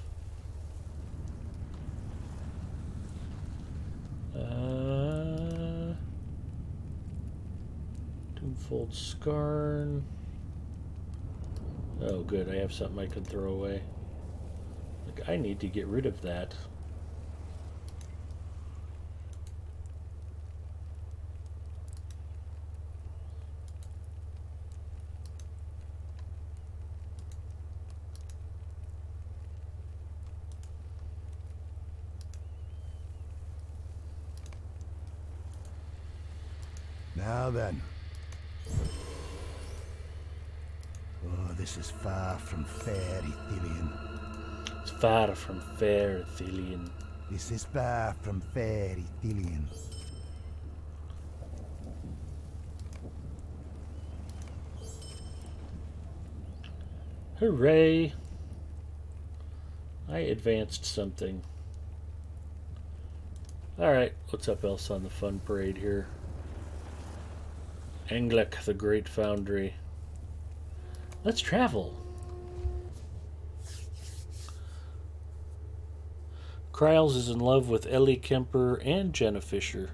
Speaker 1: Doomfold Scarn. Oh, good. I have something I can throw away. Like, I need to get rid of that.
Speaker 2: Now then. Oh, this is far from fair, Ithilien.
Speaker 1: It's far from fair, Ithilien.
Speaker 2: This is far from fair, Ithilien.
Speaker 1: Hooray! I advanced something. Alright, what's up else on the fun parade here? Anglek, the Great Foundry. Let's travel. Kryles is in love with Ellie Kemper and Jenna Fisher.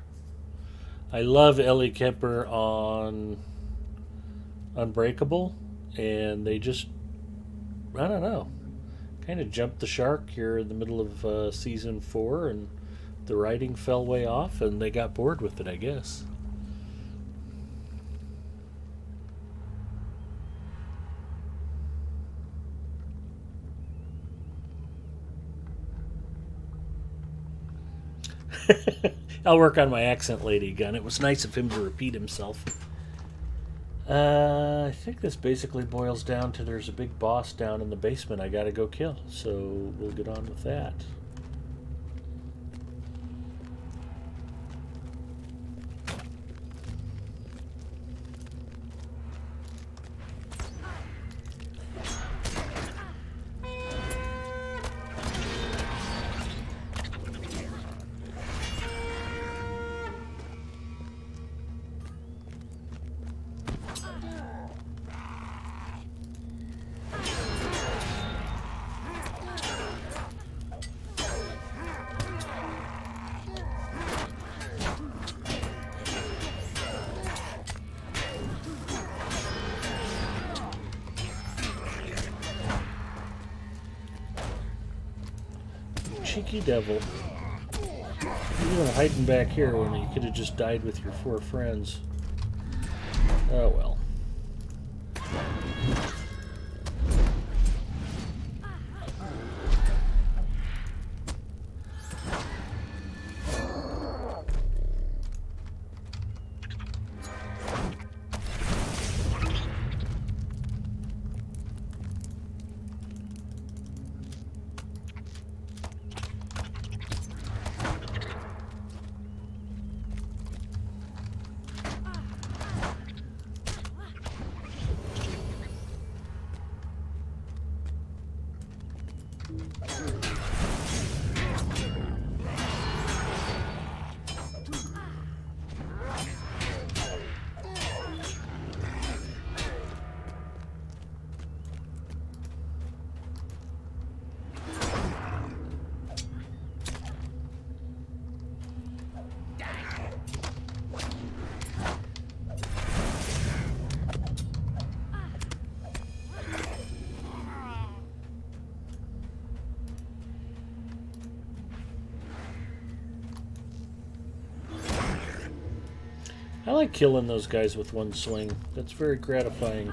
Speaker 1: I love Ellie Kemper on Unbreakable, and they just, I don't know, kind of jumped the shark here in the middle of season 4, and the writing fell way off, and they got bored with it, I guess. I'll work on my accent, Lady Gun. It was nice of him to repeat himself. I think this basically boils down to there's a big boss down in the basement I gotta go kill, so we'll get on with that. cheeky devil. You were hiding back here when you could have just died with your 4 friends. Oh well. I like killing those guys with one swing. That's very gratifying.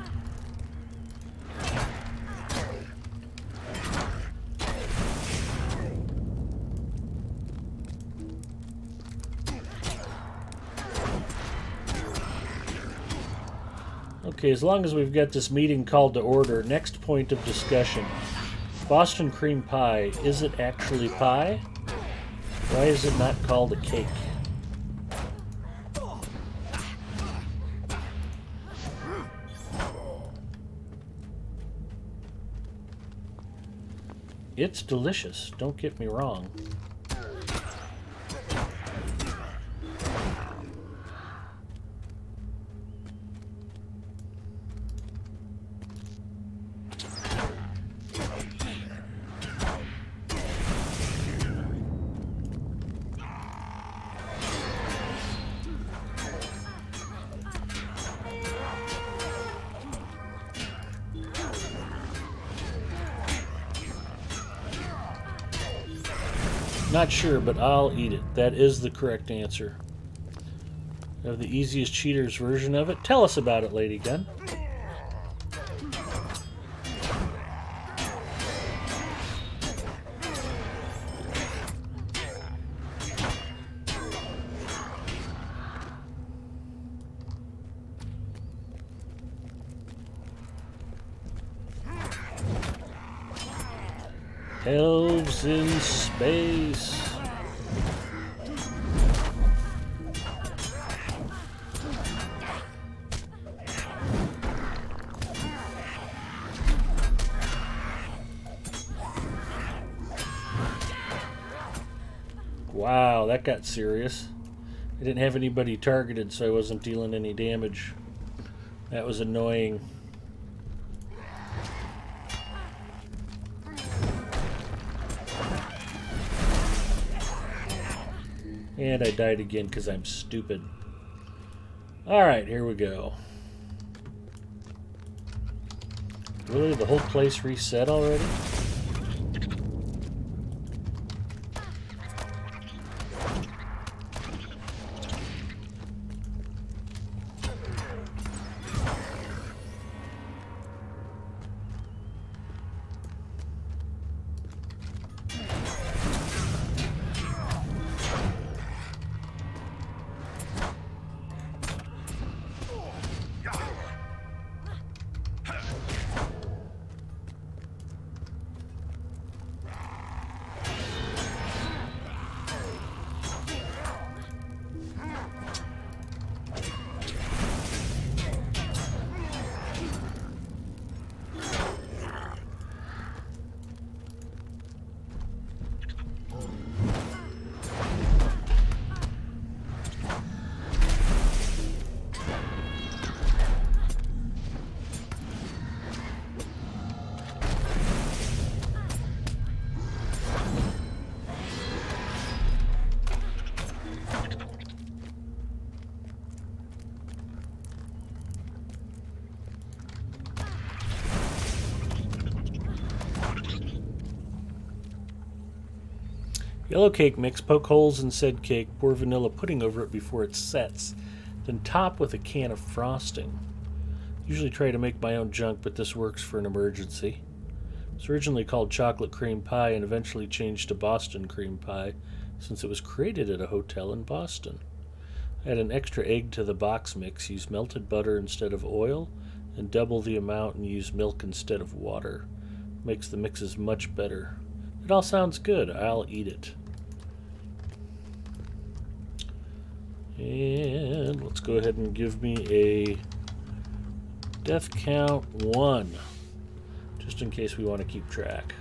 Speaker 1: Okay, as long as we've got this meeting called to order, next point of discussion. Boston cream pie, is it actually pie? Why is it not called a cake? It's delicious, don't get me wrong. Not sure, but I'll eat it. That is the correct answer. I have the easiest cheaters version of it. Tell us about it, Lady Gun. Elves in space. Wow, that got serious. I didn't have anybody targeted, so I wasn't dealing any damage. That was annoying. And I died again because I'm stupid. Alright, here we go. Really? The whole place reset already? Yellow cake mix, poke holes in said cake, pour vanilla pudding over it before it sets, then top with a can of frosting. Usually try to make my own junk, but this works for an emergency. It was originally called chocolate cream pie and eventually changed to Boston cream pie since it was created at a hotel in Boston. Add an extra egg to the box mix, use melted butter instead of oil, and double the amount and use milk instead of water. Makes the mixes much better. It all sounds good. I'll eat it. And let's go ahead and give me a death count 1, just in case we want to keep track.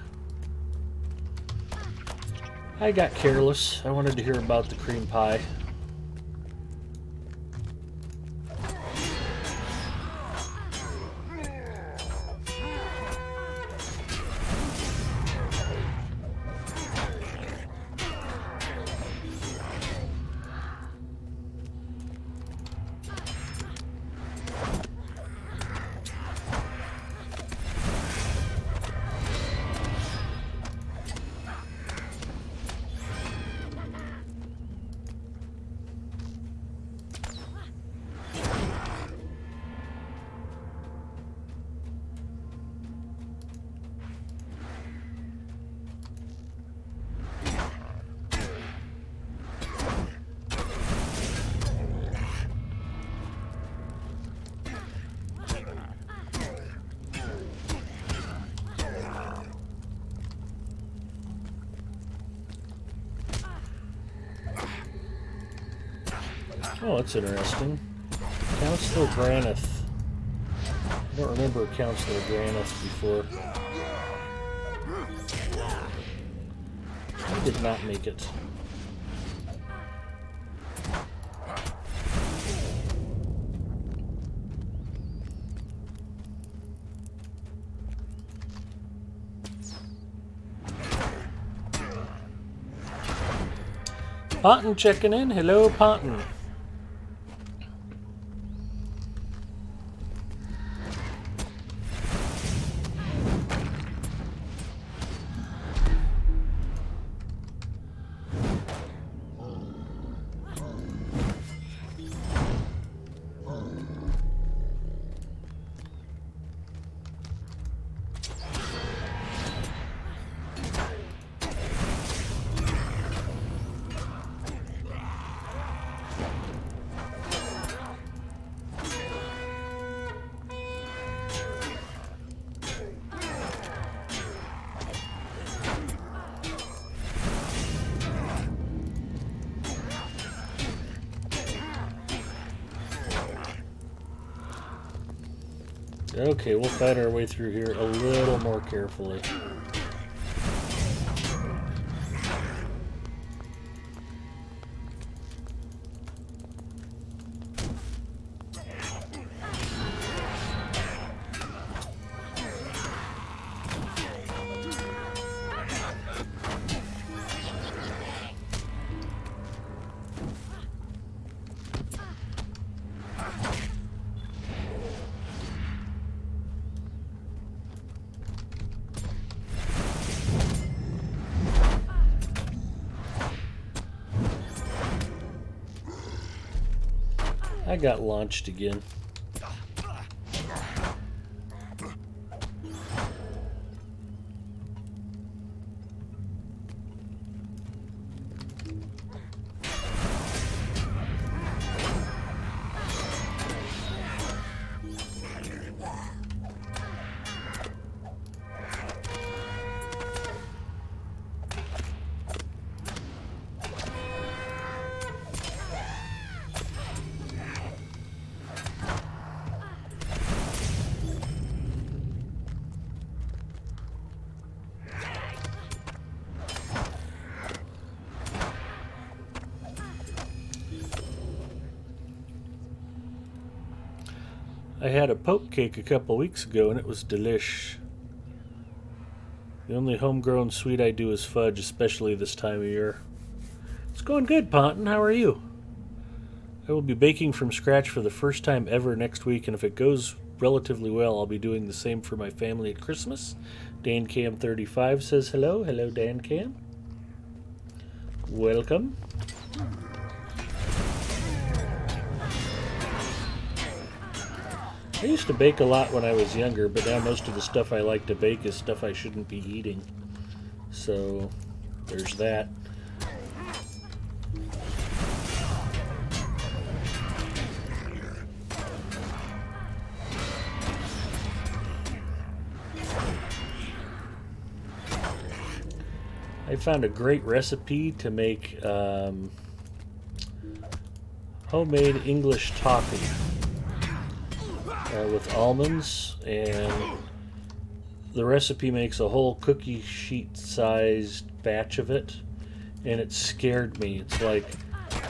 Speaker 1: I got careless. I wanted to hear about the cream pie. Oh, that's interesting. Counselor Granith. I don't remember Counselor Granith before. I did not make it. Ponton checking in. Hello, Ponton. Okay, we'll fight our way through here a little more carefully. I got launched again. I had a poke cake a couple weeks ago and it was delish. The only homegrown sweet I do is fudge, especially this time of year. It's going good, Ponton. How are you? I will be baking from scratch for the first time ever next week, and if it goes relatively well, I'll be doing the same for my family at Christmas. DanCam35 says hello. Hello, DanCam. Welcome. I used to bake a lot when I was younger, but now most of the stuff I like to bake is stuff I shouldn't be eating. So, there's that. I found a great recipe to make homemade English toffee with almonds, and the recipe makes a whole cookie sheet sized batch of it, and it scared me. It's like,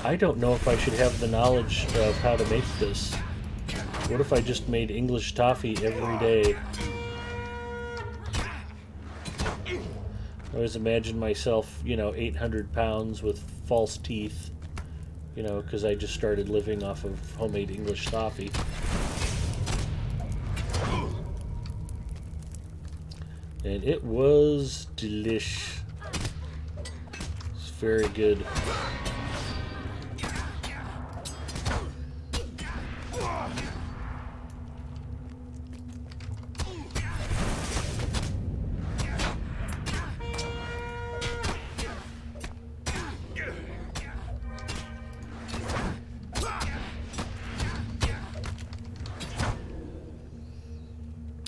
Speaker 1: I don't know if I should have the knowledge of how to make this. What if I just made English toffee every day? I always imagine myself, you know, 800 pounds with false teeth, you know, because I just started living off of homemade English toffee. And it was delish. It's very good.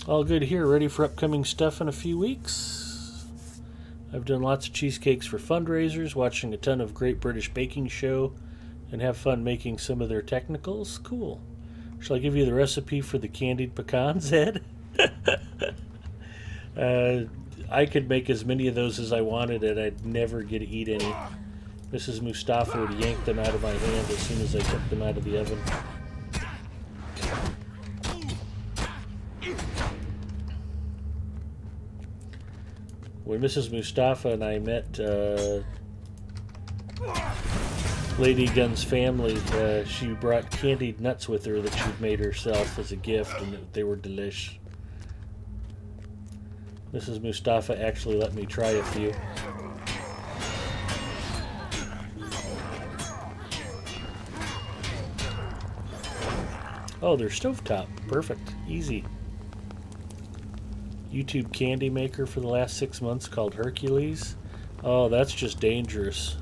Speaker 1: All good here, ready for upcoming stuff in a few weeks. I've done lots of cheesecakes for fundraisers, watching a ton of Great British Baking Show, and have fun making some of their technicals. Cool. Shall I give you the recipe for the candied pecans, Ed? I could make as many of those as I wanted, and I'd never get to eat any. Mrs. Mustafa would yank them out of my hand as soon as I took them out of the oven. When Mrs. Mustafa and I met Lady Gun's family, she brought candied nuts with her that she'd made herself as a gift, and they were delish. Mrs. Mustafa actually let me try a few. Oh, they're stovetop. Perfect. Easy. YouTube candy maker for the last 6 months called Hercules. Oh, that's just dangerous.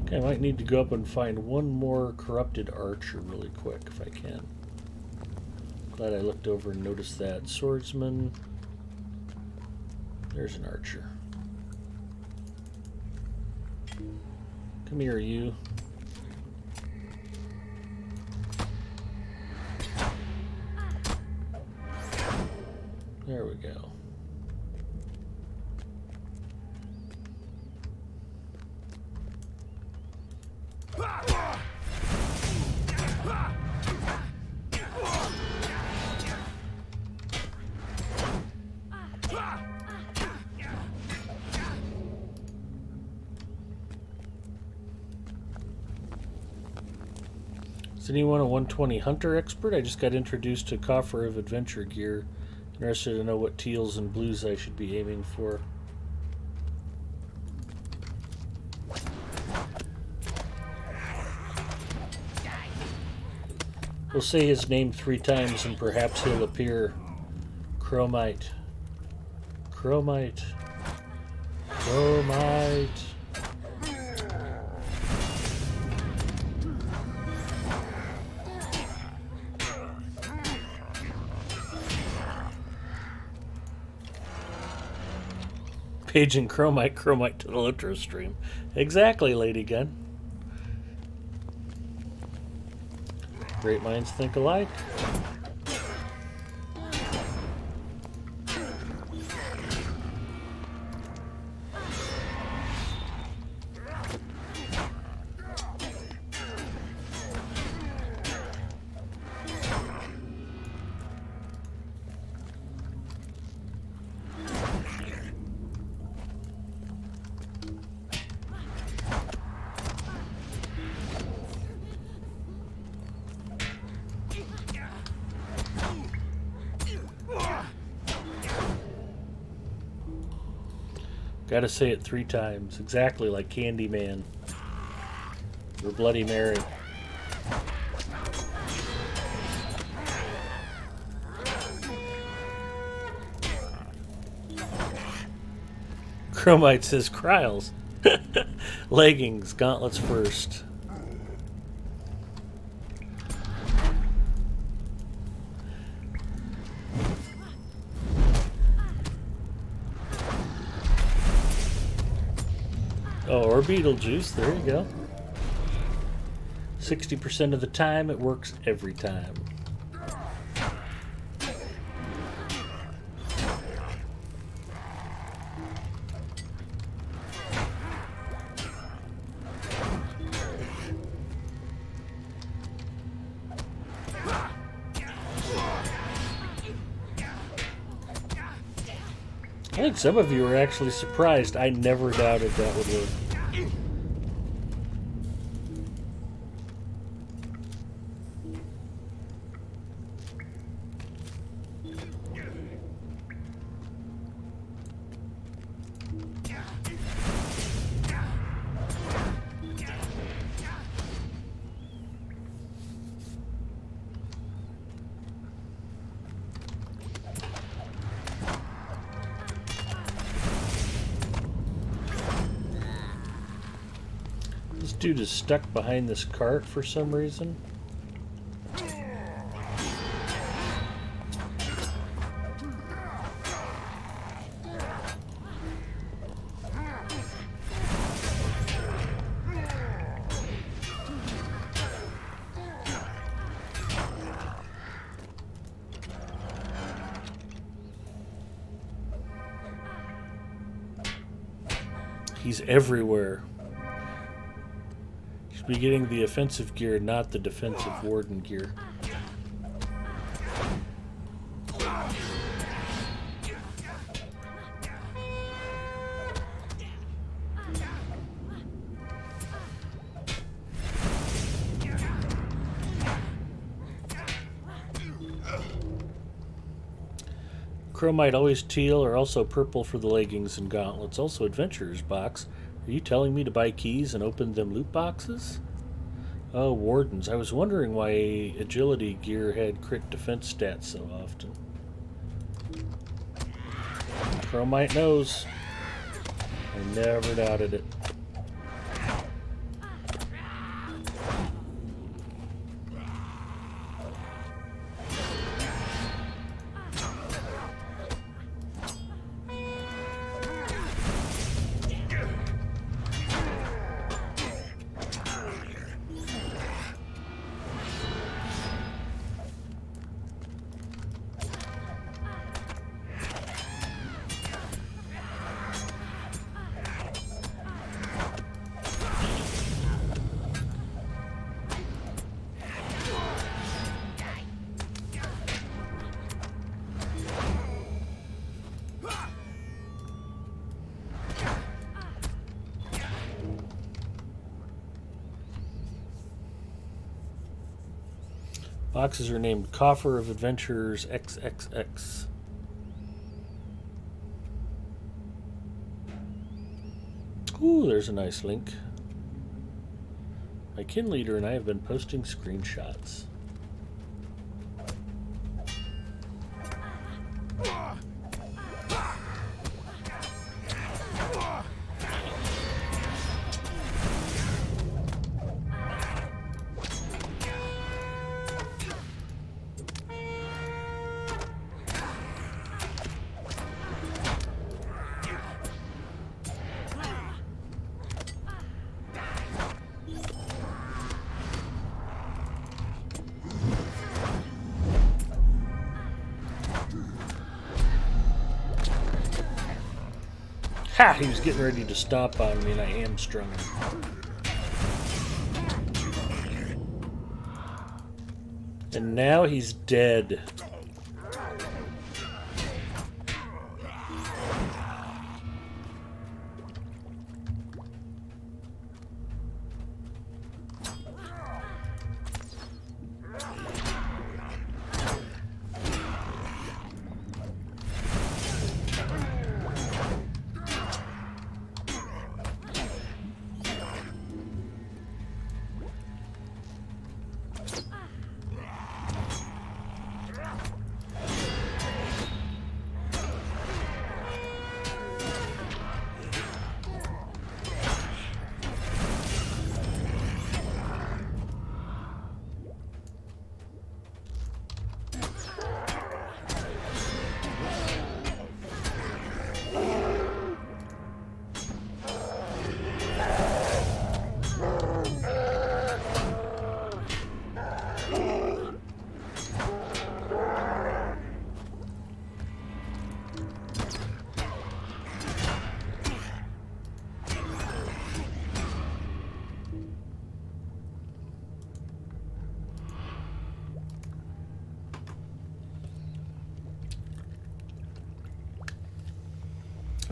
Speaker 1: Okay, I might need to go up and find one more corrupted archer really quick if I can. Glad I looked over and noticed that. Swordsman. There's an archer. Come here, you. There we go. Is anyone a 120 hunter expert? I just got introduced to coffer of adventure gear. Interested to know what teals and blues I should be aiming for. We'll say his name 3 times and perhaps he'll appear. Chromite. Chromite. Chromite. Paging Chromite to the Litro stream. Exactly, Lady Gun. Great minds think alike. Gotta say it 3 times, exactly like Candyman or Bloody Mary. Chromite says Kryles. Leggings, gauntlets first. Oh, or Beetlejuice, there you go. 60% of the time, it works every time. I think some of you are actually surprised. I never doubted that would work. Dude is stuck behind this cart for some reason. He's everywhere. Be getting the offensive gear, not the defensive warden gear. Chromite always teal or also purple for the leggings and gauntlets. Also adventurer's box. Are you telling me to buy keys and open them loot boxes? Oh, wardens. I was wondering why agility gear had crit defense stats so often. Chromite knows. I never doubted it. Boxes are named Coffer of Adventurers XXX. Ooh, there's a nice link. My kin leader and I have been posting screenshots. Ha! He was getting ready to stomp on me and I hamstrung him. And now he's dead.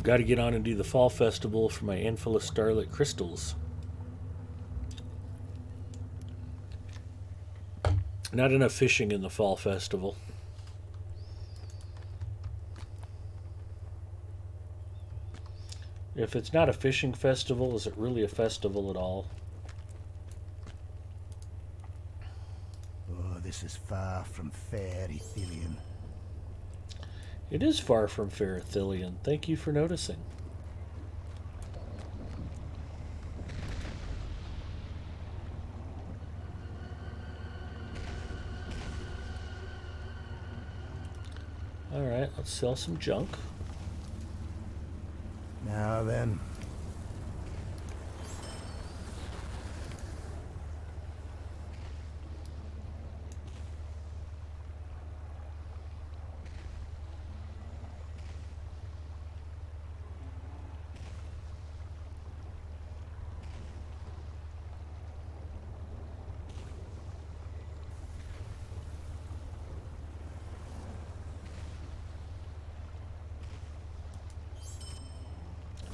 Speaker 1: Got to get on and do the fall festival for my Anphila Starlit crystals. Not enough fishing in the fall festival. If it's not a fishing festival, is it really a festival at all?
Speaker 2: Oh, this is far from fair, Ithilien.
Speaker 1: It is far from fair, Ithilien. Thank you for noticing. Alright, let's sell some junk.
Speaker 2: Now then.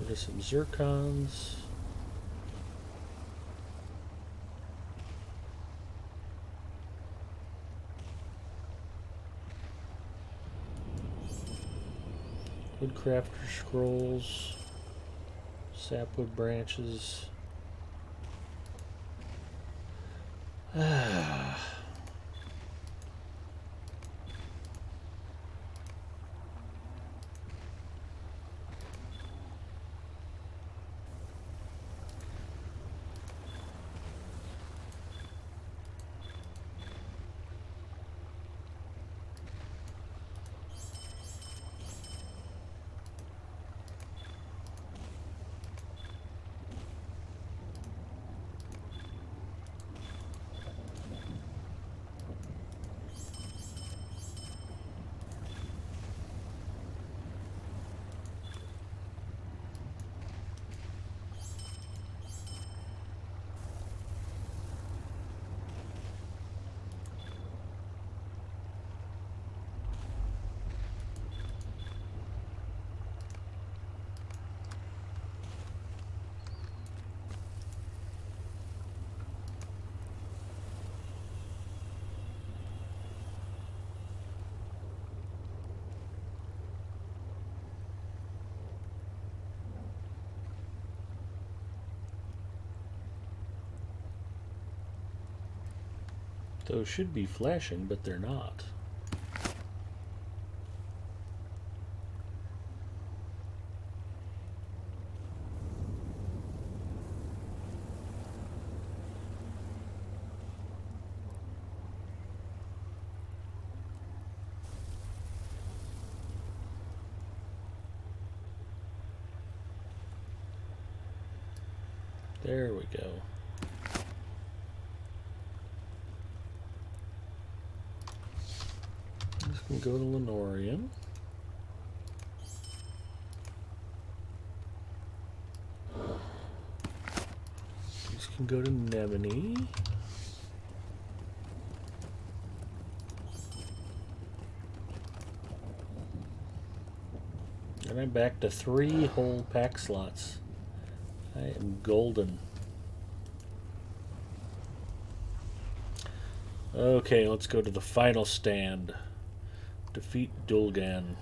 Speaker 1: There's some zircons. Woodcrafter scrolls. Sapwood branches. Those should be flashing, but they're not. There we go. Just gonna go to Lenorian. can go to Nemini. And I'm back to 3 whole pack slots. I am golden. Okay, let's go to the final stand. Defeat Dulgan.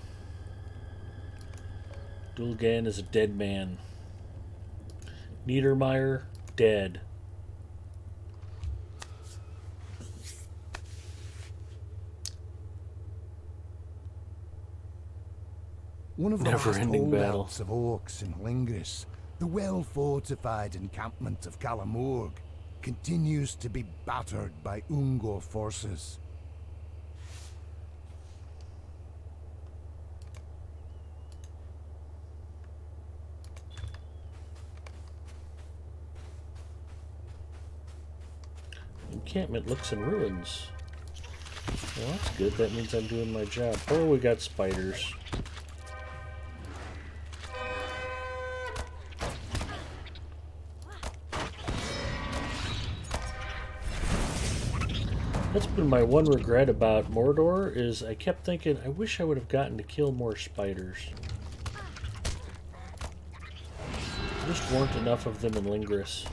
Speaker 1: Dulgan is a dead man. Niedermeyer, dead.
Speaker 2: One of the
Speaker 1: Never-ending battle.
Speaker 2: holdouts of orcs in Lingris, the well-fortified encampment of Kalamurg, continues to be battered by Ungor forces.
Speaker 1: Encampment looks in ruins. Well, that's good. That means I'm doing my job. Oh, we got spiders. That's been my one regret about Mordor, is I kept thinking, I wish I would have gotten to kill more spiders. There just weren't enough of them in Lingris.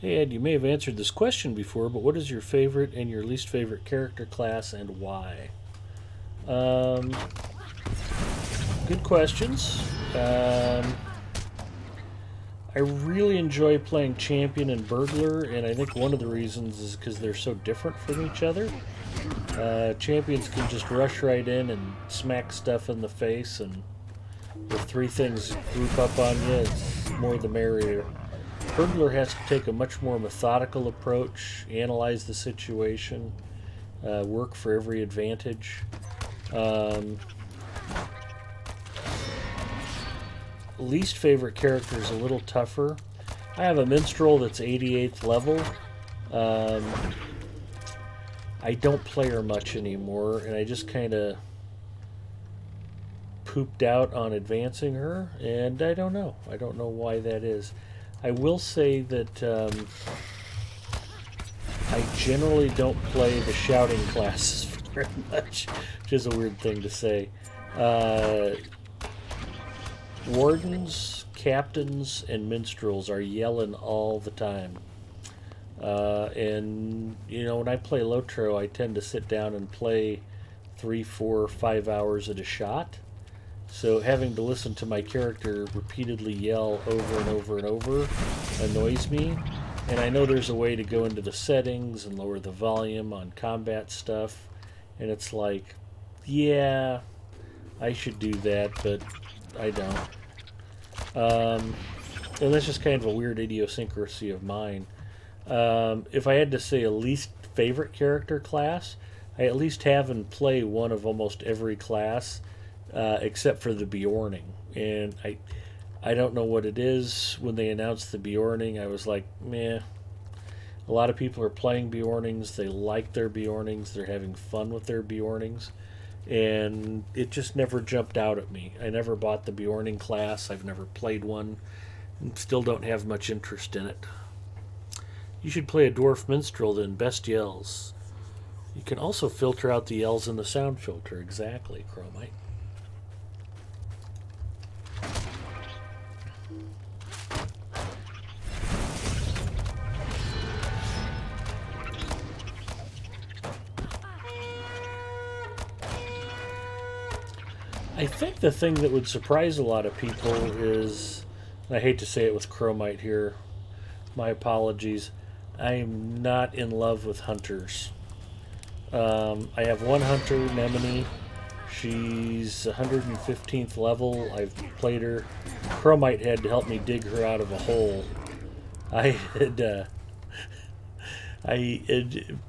Speaker 1: Hey Ed, you may have answered this question before, but what is your favorite and your least favorite character class and why? Good questions. I really enjoy playing Champion and Burglar, and I think one of the reasons is because they're so different from each other. Champions can just rush right in and smack stuff in the face, and if 3 things group up on you, it's more the merrier. Burglar has to take a much more methodical approach, analyze the situation, work for every advantage. Least favorite character is a little tougher. I have a minstrel that's 88th level. I don't play her much anymore, and I just kind of pooped out on advancing her, and I don't know. I don't know why that is. I will say that I generally don't play the shouting classes very much, which is a weird thing to say. Wardens, captains, and minstrels are yelling all the time. And, you know, when I play Lotro, I tend to sit down and play 3, 4, 5 hours at a shot. So having to listen to my character repeatedly yell over and over and over annoys me. And I know there's a way to go into the settings and lower the volume on combat stuff. And it's like, yeah, I should do that, but I don't. And that's just kind of a weird idiosyncrasy of mine. If I had to say a least favorite character class, I at least have and play one of almost every class. Except for the Bjorning, and I don't know what it is. When they announced the Bjorning, I was like, meh. A lot of people are playing Bjornings. They like their Bjornings. They're having fun with their Bjornings, and it just never jumped out at me. I never bought the Bjorning class. I've never played one, and still don't have much interest in it. You should play a Dwarf Minstrel then. Best yells. You can also filter out the yells in the sound filter. Exactly, Chromite. I think the thing that would surprise a lot of people is I hate to say it with Chromite here. My apologies. I am not in love with hunters. I have one hunter, Nemini. She's 115th level. I've played her. Chromite had to help me dig her out of a hole.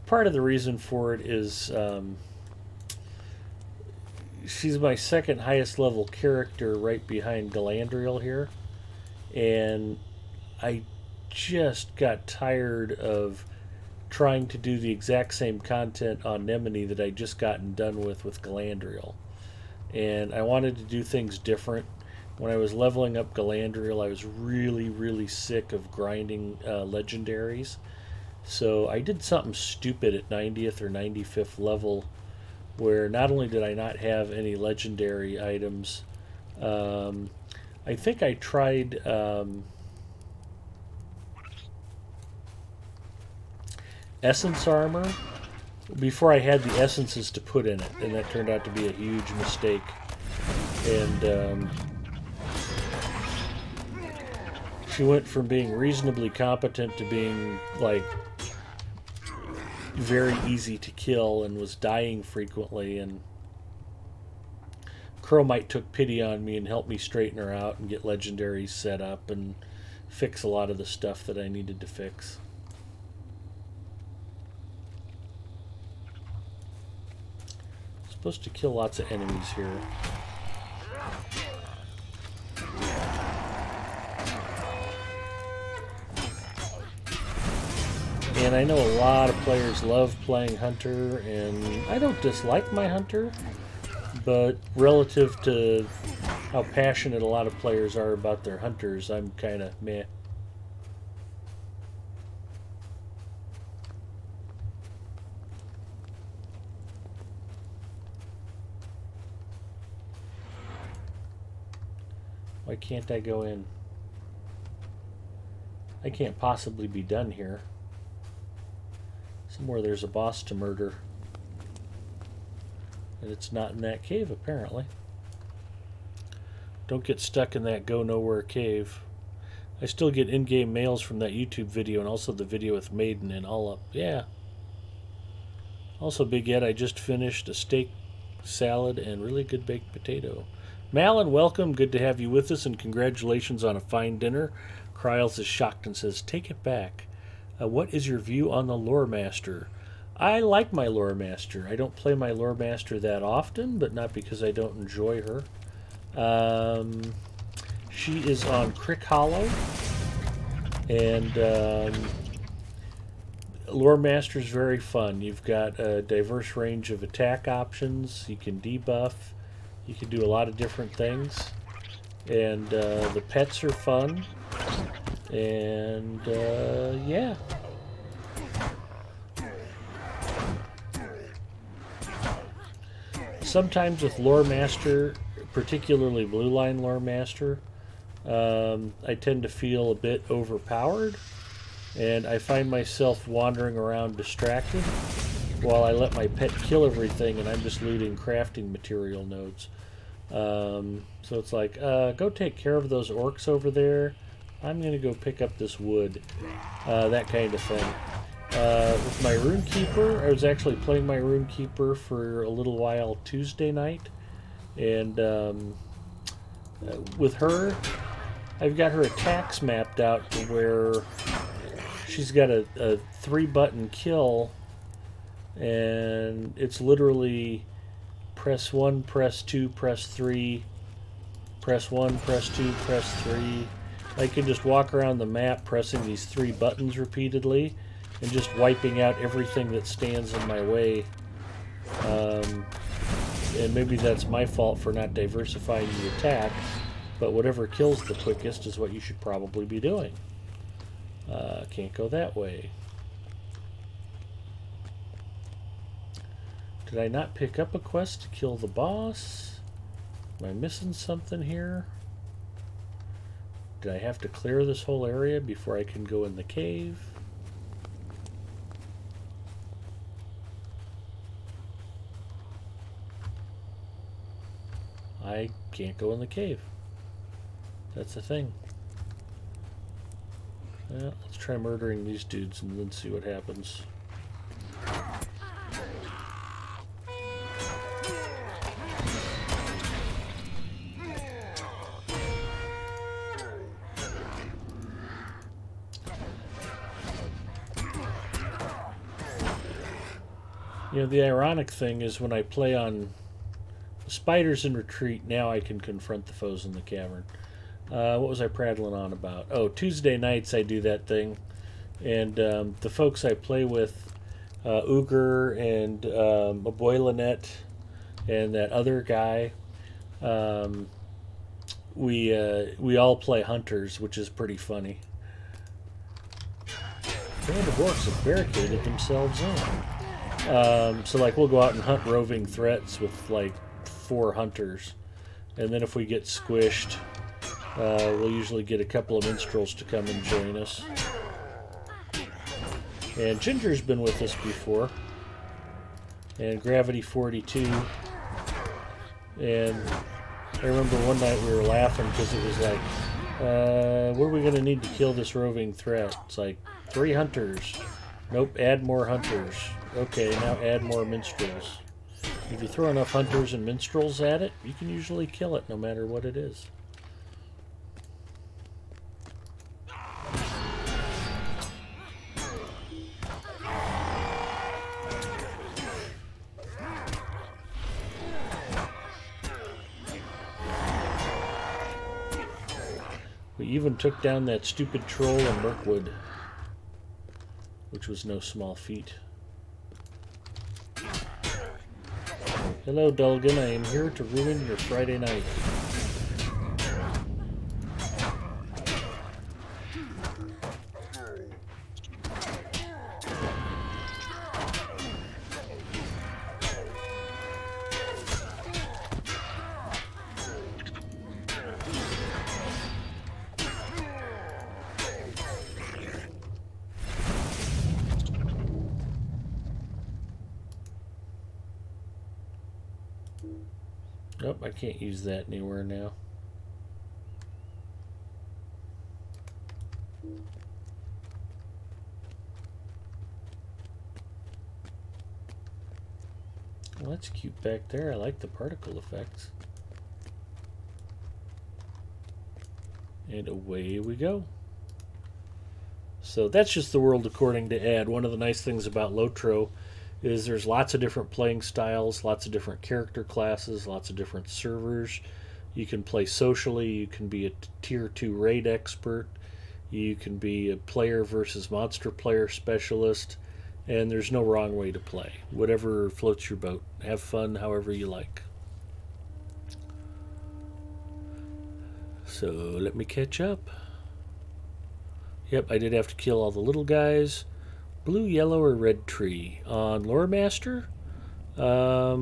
Speaker 1: Part of the reason for it is she's my second highest level character right behind Galandriel here. And I just got tired of trying to do the exact same content on Nemini that I just gotten done with Galandriel. And I wanted to do things different. When I was leveling up Galandriel, I was really, really sick of grinding legendaries. So I did something stupid at 90th or 95th level where not only did I not have any legendary items, I think I tried essence armor before I had the essences to put in it, and that turned out to be a huge mistake. And she went from being reasonably competent to being like very easy to kill and was dying frequently, and Chromite took pity on me and helped me straighten her out and get legendaries set up and fix a lot of the stuff that I needed to fix. Supposed to kill lots of enemies here. And I know a lot of players love playing Hunter, and I don't dislike my Hunter, but relative to how passionate a lot of players are about their Hunters, I'm kind of meh. Why can't I go in? I can't possibly be done here. Somewhere there's a boss to murder. And it's not in that cave, apparently. Don't get stuck in that go nowhere cave. I still get in-game mails from that YouTube video and also the video with Maiden and all up. Yeah. Also, Big Ed, I just finished a steak salad and really good baked potato. Malin, welcome. Good to have you with us, and congratulations on a fine dinner. Kryles is shocked and says, take it back. What is your view on the Lore Master? I like my Lore Master. I don't play my Lore Master that often, but not because I don't enjoy her. She is on Crick Hollow, and Lore Master is very fun. You've got a diverse range of attack options. You can debuff. You can do a lot of different things. And the pets are fun. And yeah. Sometimes with Lore Master, particularly Blue Line Lore Master, I tend to feel a bit overpowered, and I find myself wandering around distracted while I let my pet kill everything and I'm just looting crafting material nodes. So it's like, go take care of those orcs over there. I'm going to go pick up this wood. That kind of thing. With my Runekeeper, I was actually playing my Runekeeper for a little while Tuesday night. And with her, I've got her attacks mapped out to where she's got a 3-button kill. And it's literally press 1, press 2, press 3, press 1, press 2, press 3. I can just walk around the map pressing these 3 buttons repeatedly and just wiping out everything that stands in my way. And maybe that's my fault for not diversifying the attack, but whatever kills the quickest is what you should probably be doing. Can't go that way. Did I not pick up a quest to kill the boss? Am I missing something here? Did I have to clear this whole area before I can go in the cave? I can't go in the cave. That's the thing. try murdering these dudes and then see what happens. You know, the ironic thing is when I play on the spiders in retreat, now I can confront the foes in the cavern. What was I prattling on about? Oh, Tuesday nights I do that thing. And the folks I play with, Uger and Aboylanet and that other guy, we all play hunters, which is pretty funny. And the orcs have barricaded themselves in. So like we'll go out and hunt roving threats with like 4 hunters, and then if we get squished, we'll usually get a couple of minstrels to come and join us. And Ginger's been with us before, and Gravity 42. And I remember one night we were laughing because it was like, what are we going to need to kill this roving threat? It's like 3 hunters. Nope, add more hunters. Okay, now add more minstrels. If you throw enough hunters and minstrels at it, you can usually kill it no matter what it is. We even took down that stupid troll in Mirkwood, which was no small feat. Hello, Dulgan. I am here to ruin your Friday night. Nope, I can't use that anywhere now. Well, that's cute back there. I like the particle effects. And away we go. So that's just the world according to Ed. One of the nice things about Lotro is there's lots of different playing styles, lots of different character classes, lots of different servers. You can play socially, you can be a tier 2 raid expert, you can be a player versus monster player specialist, and there's no wrong way to play. Whatever floats your boat. Have fun however you like. So let me catch up. Yep, I did have to kill all the little guys. Blue, yellow, or red tree? On Lore Master? I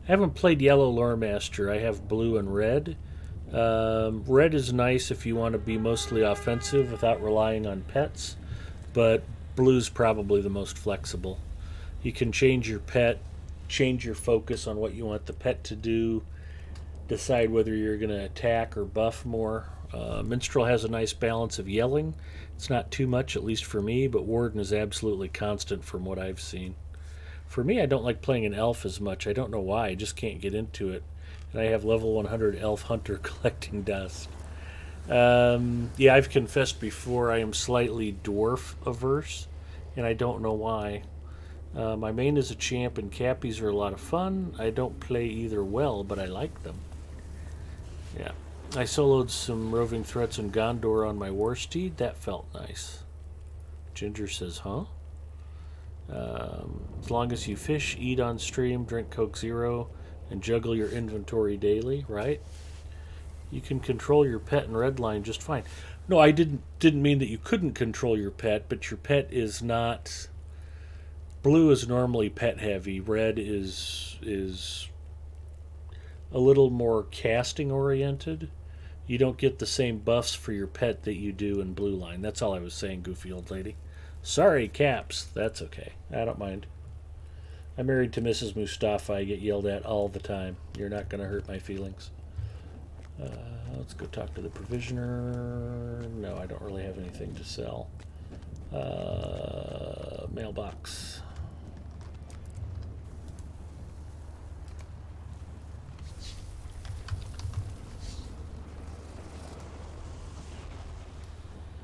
Speaker 1: haven't played yellow Lore Master. I have blue and red. Red is nice if you want to be mostly offensive without relying on pets, but blue's probably the most flexible. You can change your pet, change your focus on what you want the pet to do, decide whether you're going to attack or buff more. Minstrel has a nice balance of yelling. It's not too much, at least for me, but Warden is absolutely constant from what I've seen. For me, I don't like playing an elf as much. I don't know why. I just can't get into it. And I have level 100 elf hunter collecting dust. Yeah, I've confessed before I am slightly dwarf averse, and I don't know why. My main is a champ, and cappies are a lot of fun. I don't play either well, but I like them. Yeah. I soloed some roving threats in Gondor on my war steed. That felt nice. Ginger says, huh? As long as you fish, eat on stream, drink Coke Zero, and juggle your inventory daily, right? You can control your pet in Redline just fine. No, I didn't mean that you couldn't control your pet, but your pet is not... Blue is normally pet heavy. Red is a little more casting oriented. You don't get the same buffs for your pet that you do in Blue Line. That's all I was saying, goofy old lady. Sorry, Caps. That's okay. I don't mind. I'm married to Mrs. Mustafa. I get yelled at all the time. You're not going to hurt my feelings. Let's go talk to the provisioner. No, I don't really have anything to sell. Mailbox.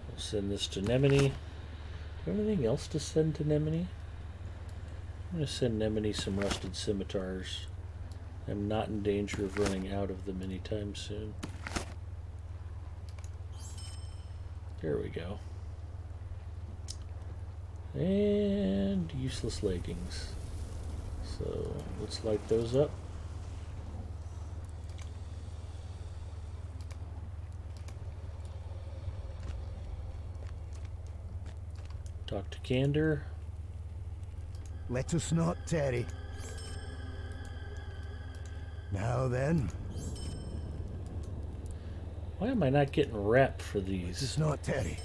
Speaker 1: We'll send this to Nemini. Anything else to send to Nemini? I'm going to send Nemini some rusted scimitars. I'm not in danger of running out of them anytime soon. There we go. And useless leggings. So let's light those up. Talk to Candor.
Speaker 2: Let us not tarry. Now then.
Speaker 1: Why am I not getting rep for these?
Speaker 2: Let us not tarry.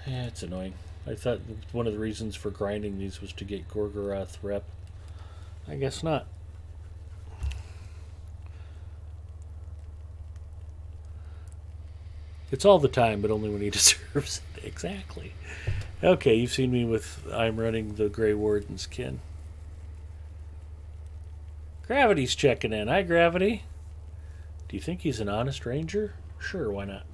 Speaker 1: Yeah, it's annoying. I thought one of the reasons for grinding these was to get Gorgoroth rep. I guess not. It's all the time, but only when he deserves it. Exactly. Okay, you've seen me with I'm running the Grey Warden's kin. Gravity's checking in. Hi, Gravity. Do you think he's an honest ranger? Sure, why not?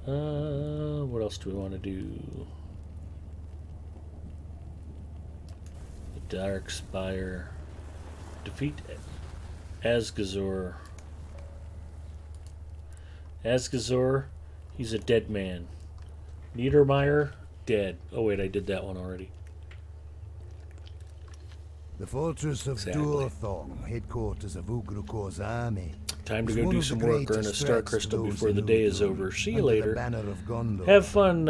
Speaker 1: What else do we want to do? The Dark Spire. Defeat Asgazor. Asgazor, he's a dead man. Niedermeyer, dead. Oh wait, I did that one already.
Speaker 2: The fortress of
Speaker 1: Exactly.
Speaker 2: Durthong, headquarters of Ugrukor's army.
Speaker 1: Time to
Speaker 2: was
Speaker 1: go
Speaker 2: one
Speaker 1: do
Speaker 2: of the
Speaker 1: some work, earn a
Speaker 2: greatest
Speaker 1: star
Speaker 2: threats to
Speaker 1: crystal
Speaker 2: those
Speaker 1: before
Speaker 2: in
Speaker 1: the day is
Speaker 2: Uldor,
Speaker 1: over. See you
Speaker 2: under the
Speaker 1: later.
Speaker 2: banner of Gondor.
Speaker 1: Have fun,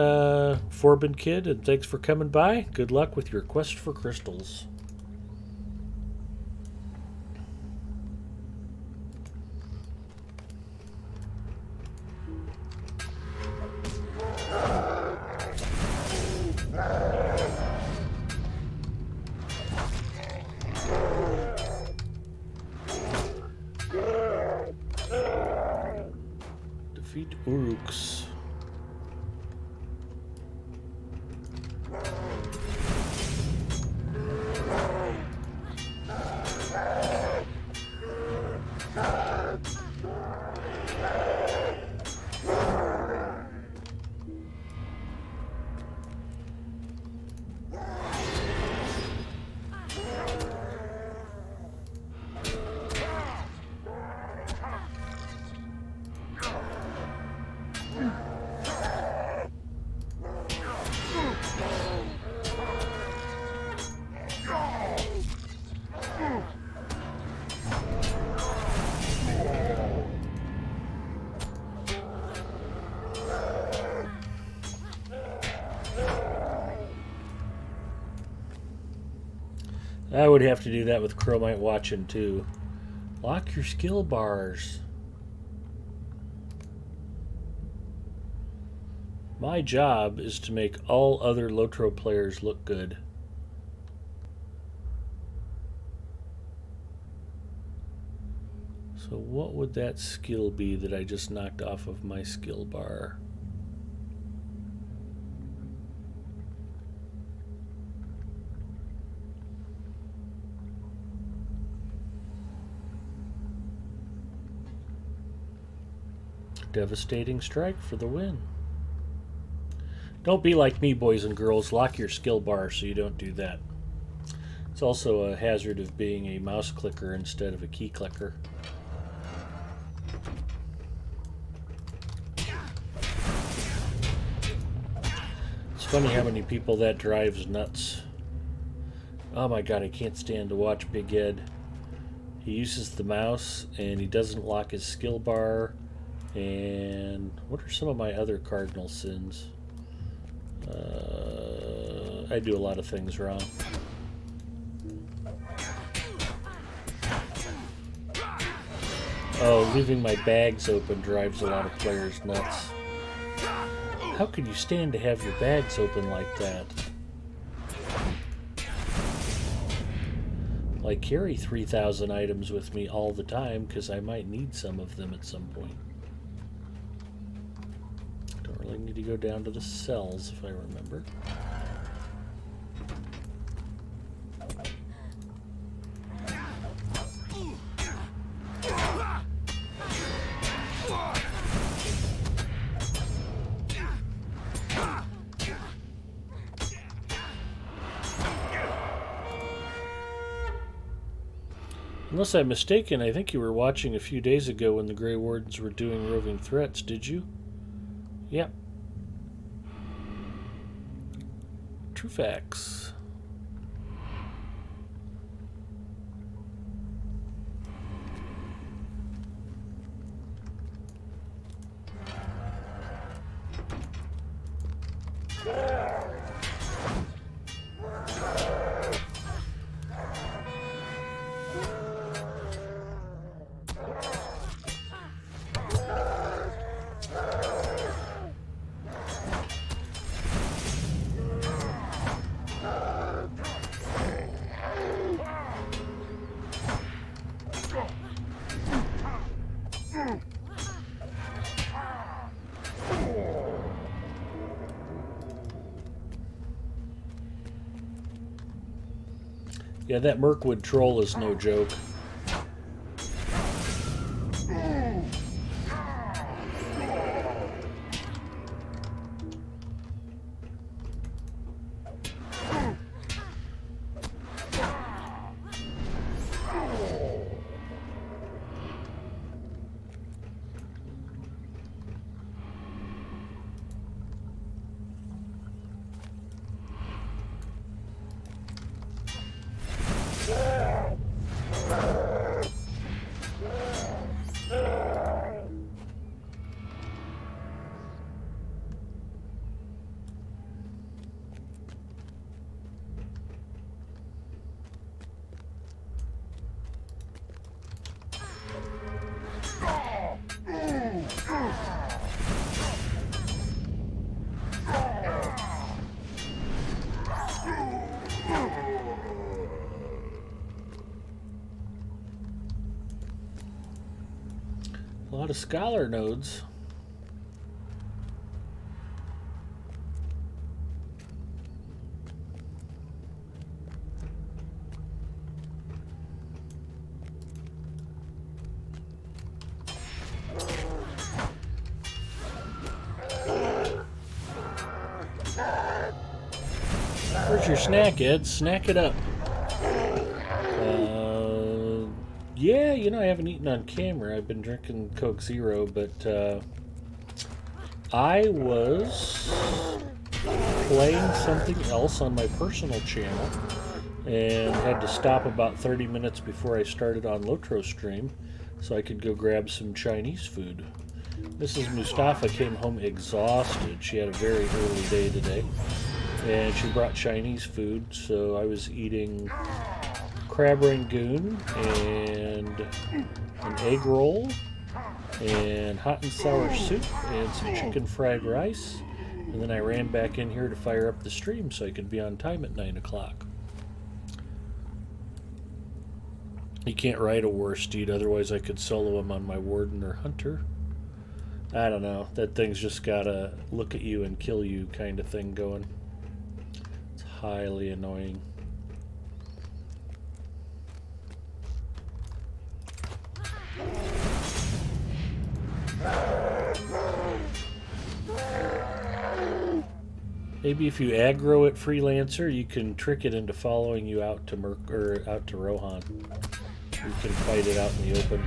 Speaker 1: Forbin Kid, and thanks for coming by. Good luck with your quest for crystals. Defeat Uruks. I would have to do that with Chromite watching too. Lock your skill bars. My job is to make all other Lotro players look good. So what would that skill be that I just knocked off of my skill bar? Devastating strike for the win. Don't be like me, boys and girls. Lock your skill bar so you don't do that. It's also a hazard of being a mouse clicker instead of a key clicker. It's funny how many people that drives nuts. Oh my god, I can't stand to watch Big Ed. He uses the mouse and he doesn't lock his skill bar. And what are some of my other cardinal sins? I do a lot of things wrong. Oh, leaving my bags open drives a lot of players nuts. How could you stand to have your bags open like that? like carry 3,000 items with me all the time because I might need some of them at some point. Don't really need to go down to the cells if I remember. Unless I'm mistaken, I think you were watching a few days ago when the Grey Wardens were doing roving threats, did you? Yep. True facts. Yeah, that Mirkwood troll is no joke. A lot of scholar nodes. Where's your snack, Ed? Snack it up. Yeah, you know, I haven't eaten on camera. I've been drinking Coke Zero, but I was playing something else on my personal channel and had to stop about 30 minutes before I started on Lotro stream so I could go grab some Chinese food. Mrs. Mustafa came home exhausted. She had a very early day today, and she brought Chinese food, so I was eating crab rangoon and an egg roll and hot and sour soup and some chicken fried rice, and then I ran back in here to fire up the stream so I could be on time at 9 o'clock. You can't ride a war steed, otherwise I could solo him on my warden or hunter. I don't know, that thing's just got a look at you and kill you kind of thing going. It's highly annoying. Maybe if you aggro it, Freelancer, you can trick it into following you out to out to Rohan. You can fight it out in the open.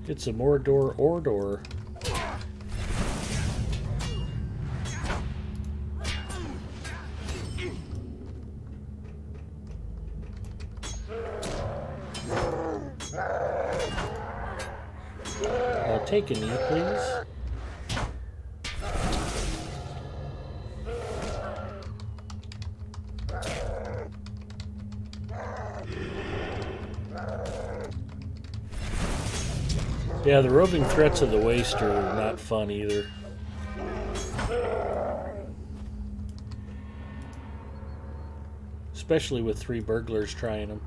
Speaker 1: It's a Mordor Ordor. I'll take a knee, please. Yeah, the roving threats of the waste are not fun either. Especially with 3 burglars trying them.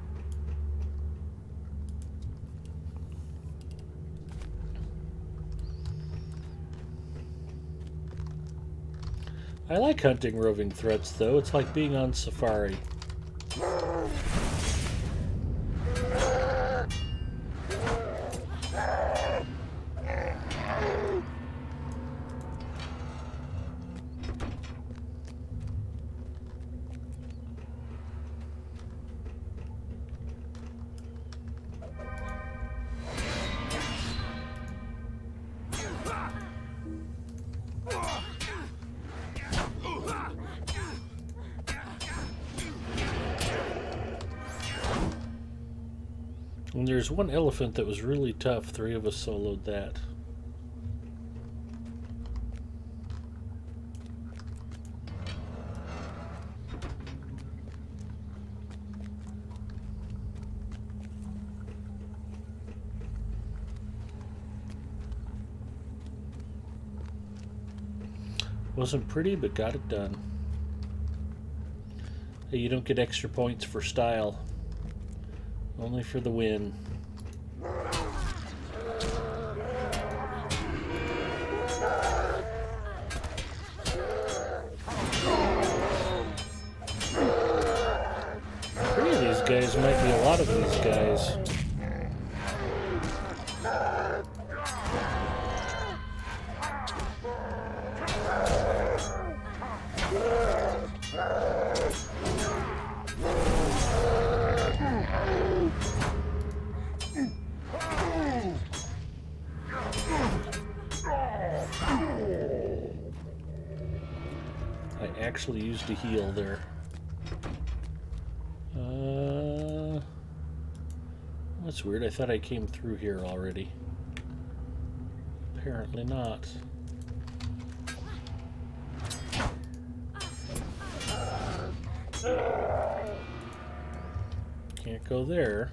Speaker 1: I like hunting roving threats, though. It's like being on safari. And there's one elephant that was really tough. 3 of us soloed that. Wasn't pretty, but got it done. Hey, you don't get extra points for style. Only for the win. Three of these guys might be a lot of these guys. I actually used a heal there. That's weird. I thought I came through here already. Apparently not. Can't go there.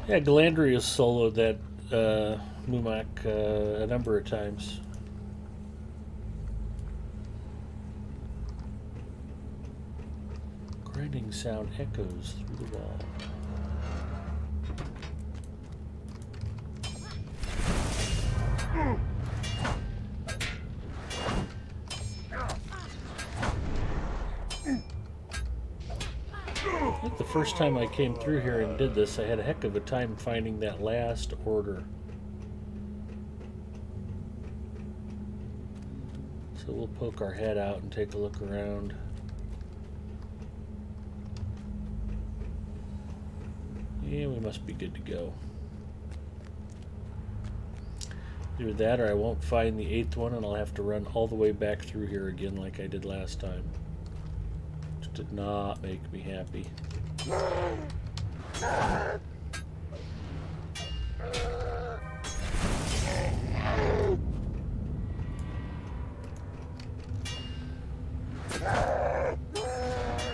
Speaker 1: Yeah, Galandri has soloed that Mumak a number of times. Grinding sound echoes through the wall. I think the first time I came through here and did this, I had a heck of a time finding that last order. So we'll poke our head out and take a look around. Yeah, we must be good to go. Either that or I won't find the 8th one and I'll have to run all the way back through here again like I did last time. Which did not make me happy.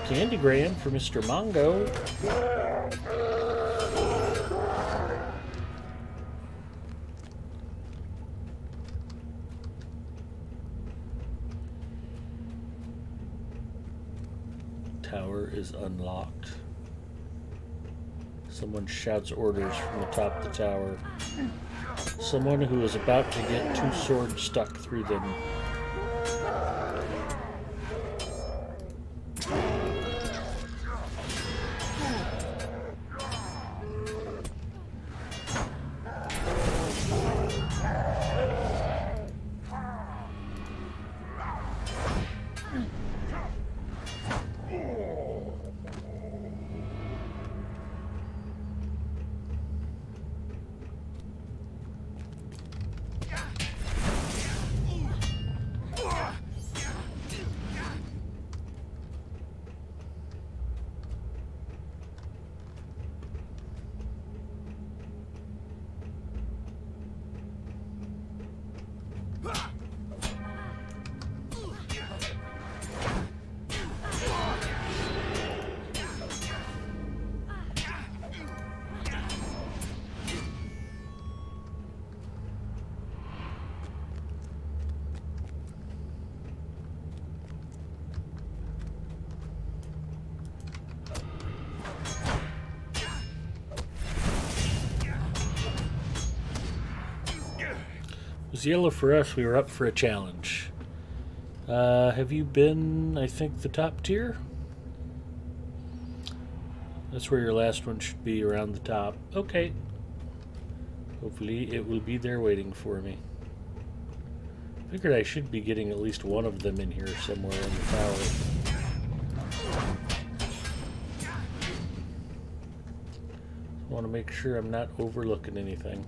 Speaker 1: Candygram for Mr. Mongo. Tower is unlocked. Someone shouts orders from the top of the tower. Someone who is about to get 2 swords stuck through them. was yellow for us. We were up for a challenge. Have you been, I think, the top tier? That's where your last one should be, around the top. Okay. Hopefully it will be there waiting for me. Figured I should be getting at least one of them in here somewhere in the tower. I want to make sure I'm not overlooking anything.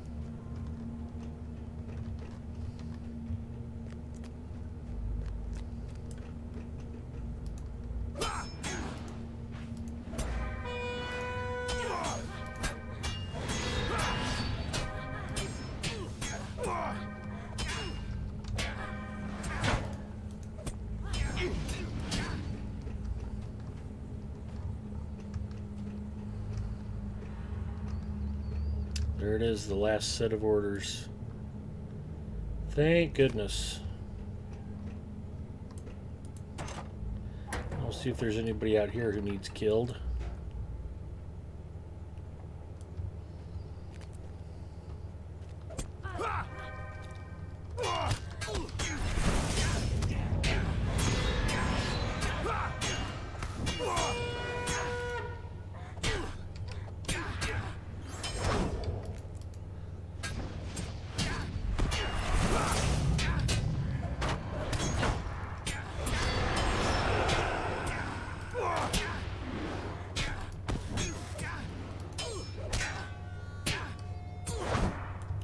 Speaker 1: There it is, the last set of orders. Thank goodness. I'll see if there's anybody out here who needs killed.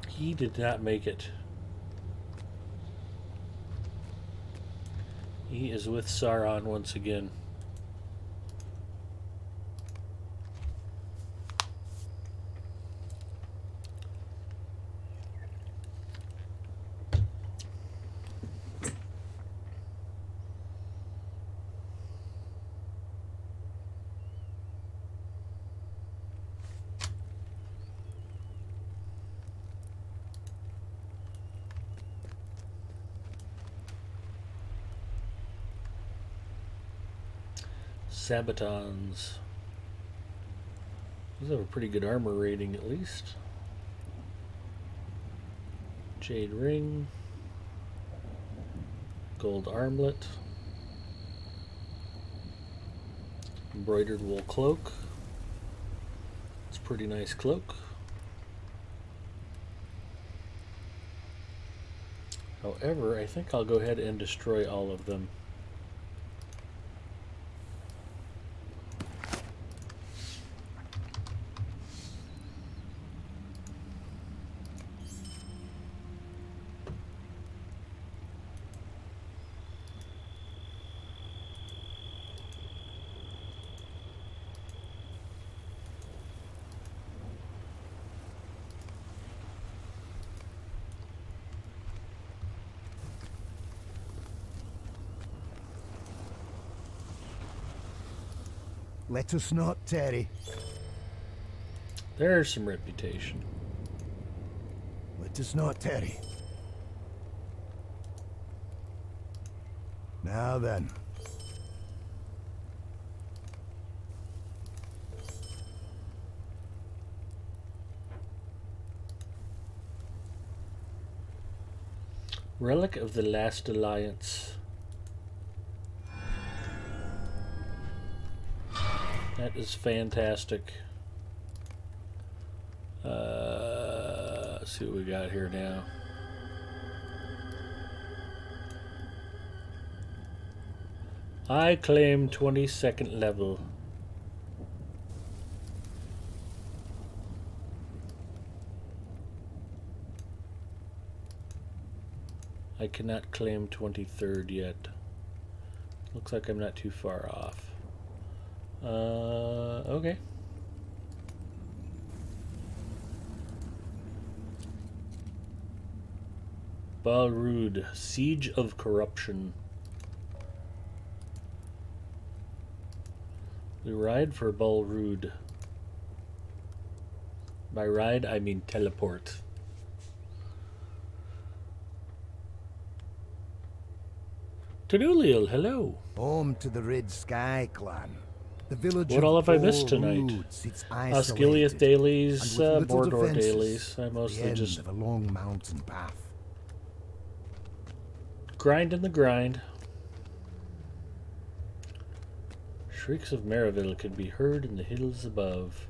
Speaker 1: He did not make it. He is with Sauron once again. Sabatons. These have a pretty good armor rating at least. Jade ring. Gold armlet. Embroidered wool cloak. It's a pretty nice cloak. However, I think I'll go ahead and destroy all of them.
Speaker 2: Let us not tarry.
Speaker 1: There's some reputation.
Speaker 2: Let us not tarry. Now then.
Speaker 1: Relic of the Last Alliance. That is fantastic. Let's see what we got here now. I claim 22nd level. I cannot claim 23rd yet. Looks like I'm not too far off. Okay. Balrud, Siege of Corruption. We ride for Balrud. By ride, I mean teleport. Tenuliel, hello.
Speaker 2: Home to the Red Sky clan. The village
Speaker 1: What all
Speaker 2: of
Speaker 1: have I missed
Speaker 2: Bal
Speaker 1: tonight?
Speaker 2: Rood sits
Speaker 1: Osgiliath
Speaker 2: isolated,
Speaker 1: dailies,
Speaker 2: and with little
Speaker 1: Mordor
Speaker 2: defenses
Speaker 1: dailies. I
Speaker 2: at the
Speaker 1: mostly
Speaker 2: end
Speaker 1: just
Speaker 2: of a long mountain path.
Speaker 1: grinding the grind. Shrieks of Maryville can be heard in the hills above.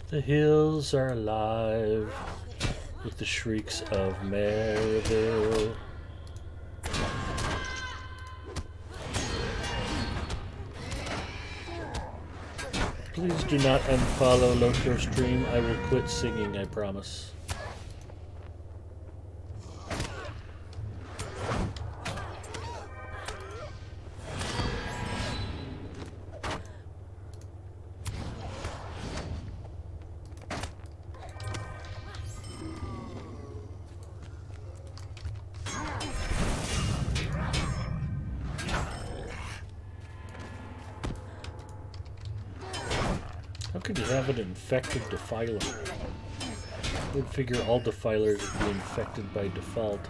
Speaker 1: The hills are alive with the shrieks of Maryville. Please do not unfollow Loco Stream. I will quit singing, I promise. How could you have an infected defiler? I would figure all defilers would be infected by default.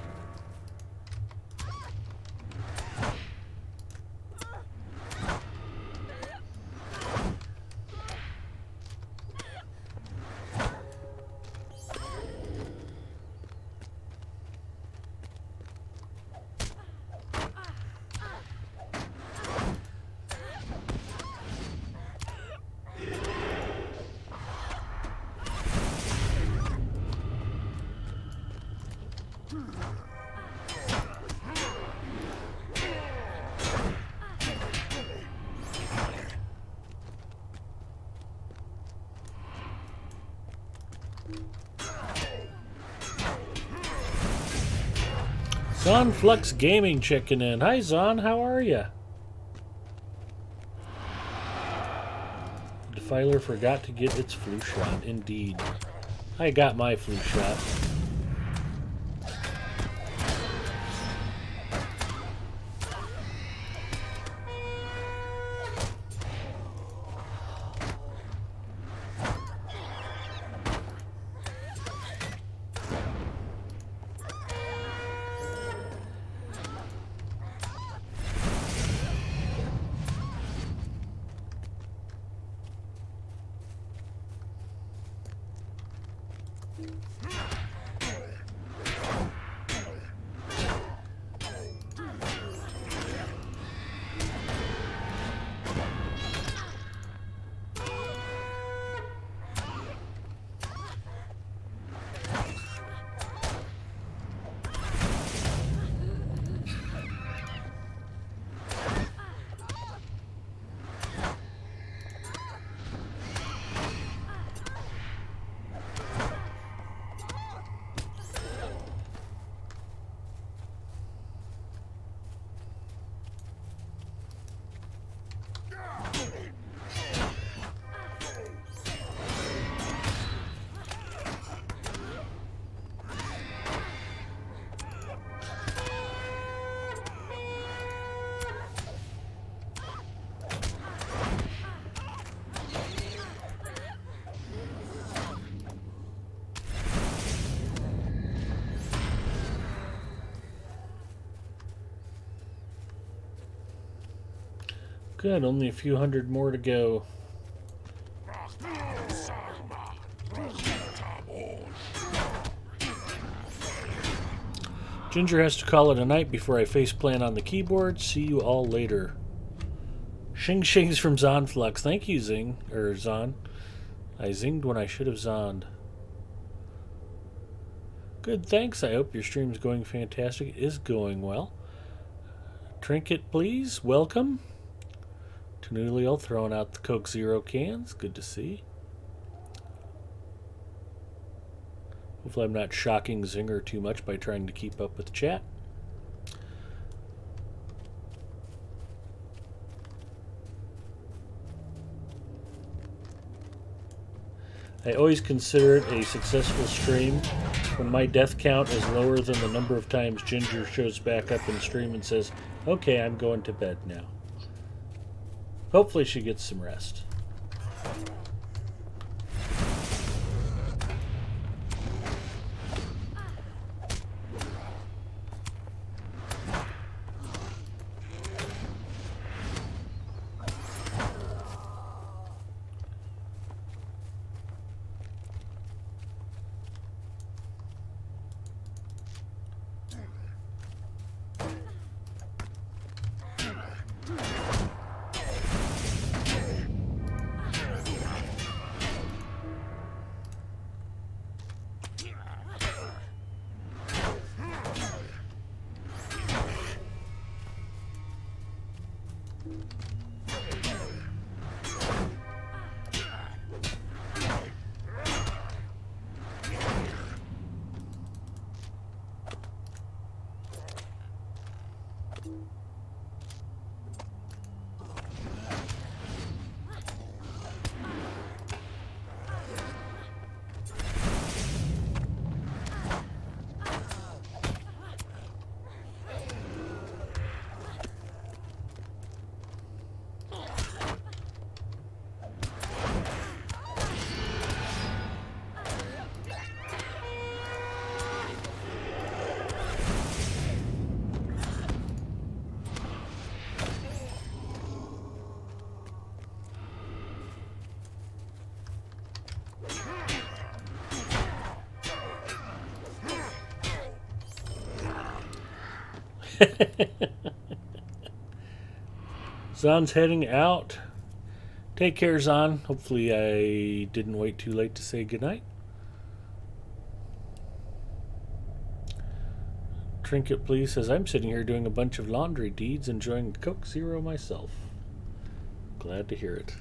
Speaker 1: Zon Flux Gaming checking in. Hi Zon, how are ya? Defiler forgot to get its flu shot. Indeed. I got my flu shot. Good, only a few hundred more to go. Ginger has to call it a night before I faceplant on the keyboard. See you all later. Shing shings from Zonflux. Thank you, Zing. Or Zon. I zinged when I should have zoned. Good, thanks. I hope your stream's going fantastic. It is going well. Trinket, please. Welcome. Tanulio throwing out the Coke Zero cans. Good to see. Hopefully I'm not shocking Zinger too much by trying to keep up with the chat. I always consider it a successful stream when my death count is lower than the number of times Ginger shows back up in stream and says, okay, I'm going to bed now. Hopefully she gets some rest. Zon's heading out. Take care, Zon. Hopefully I didn't wait too late to say goodnight. Trinket Please says, I'm sitting here doing a bunch of laundry deeds, enjoying Coke Zero myself. Glad to hear it.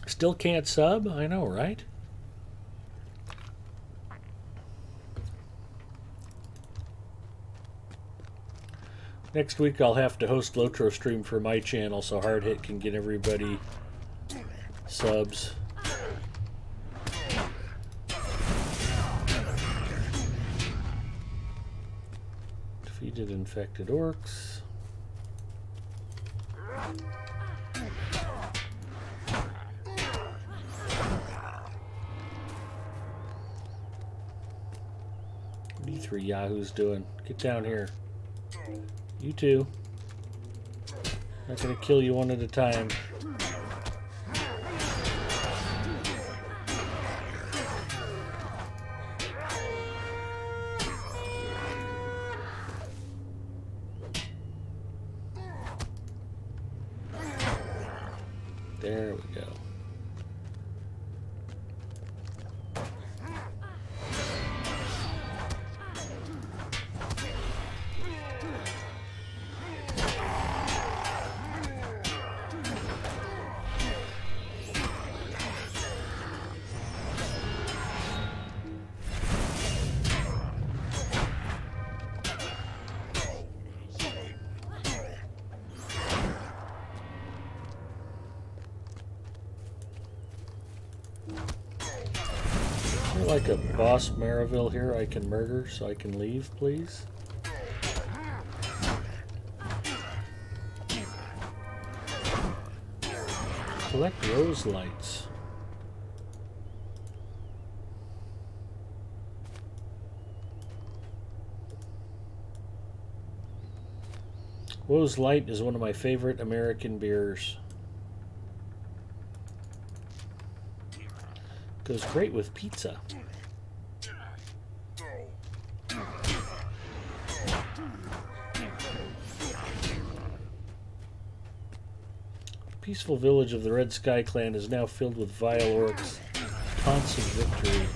Speaker 1: Still can't sub? I know, right? Next week I'll have to host Lotro stream for my channel so Hard Hit can get everybody subs. Defeated infected orcs. What are you three yahoos doing? Get down here. You too. Not gonna kill you one at a time. There we go. Like a boss Maraville here I can murder so I can leave, please. Collect rose lights. Rose Light is one of my favorite American beers. Goes great with pizza. Peaceful village of the Red Sky Clan is now filled with vile orcs. Taunts of victory.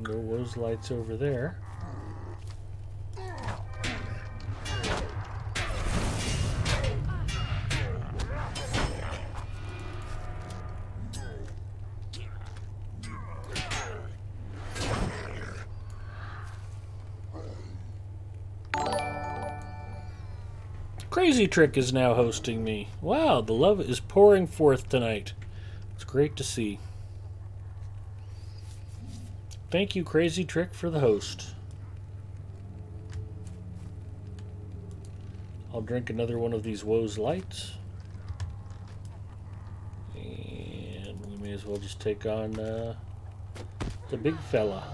Speaker 1: No rose lights over there. Crazy Trick is now hosting me. Wow, the love is pouring forth tonight. It's great to see. Thank you, Crazy Trick, for the host. I'll drink another one of these Woes Lights. And we may as well just take on the big fella.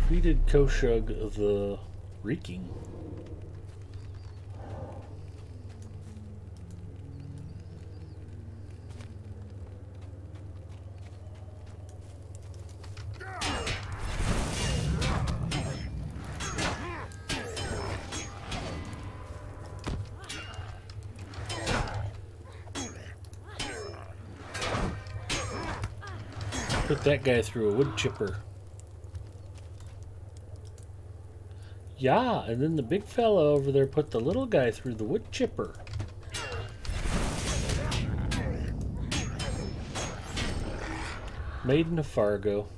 Speaker 1: Defeated Koshug the Reeking. Put that guy through a wood chipper. Yeah, and then the big fella over there put the little guy through the wood chipper. Maiden of Fargo.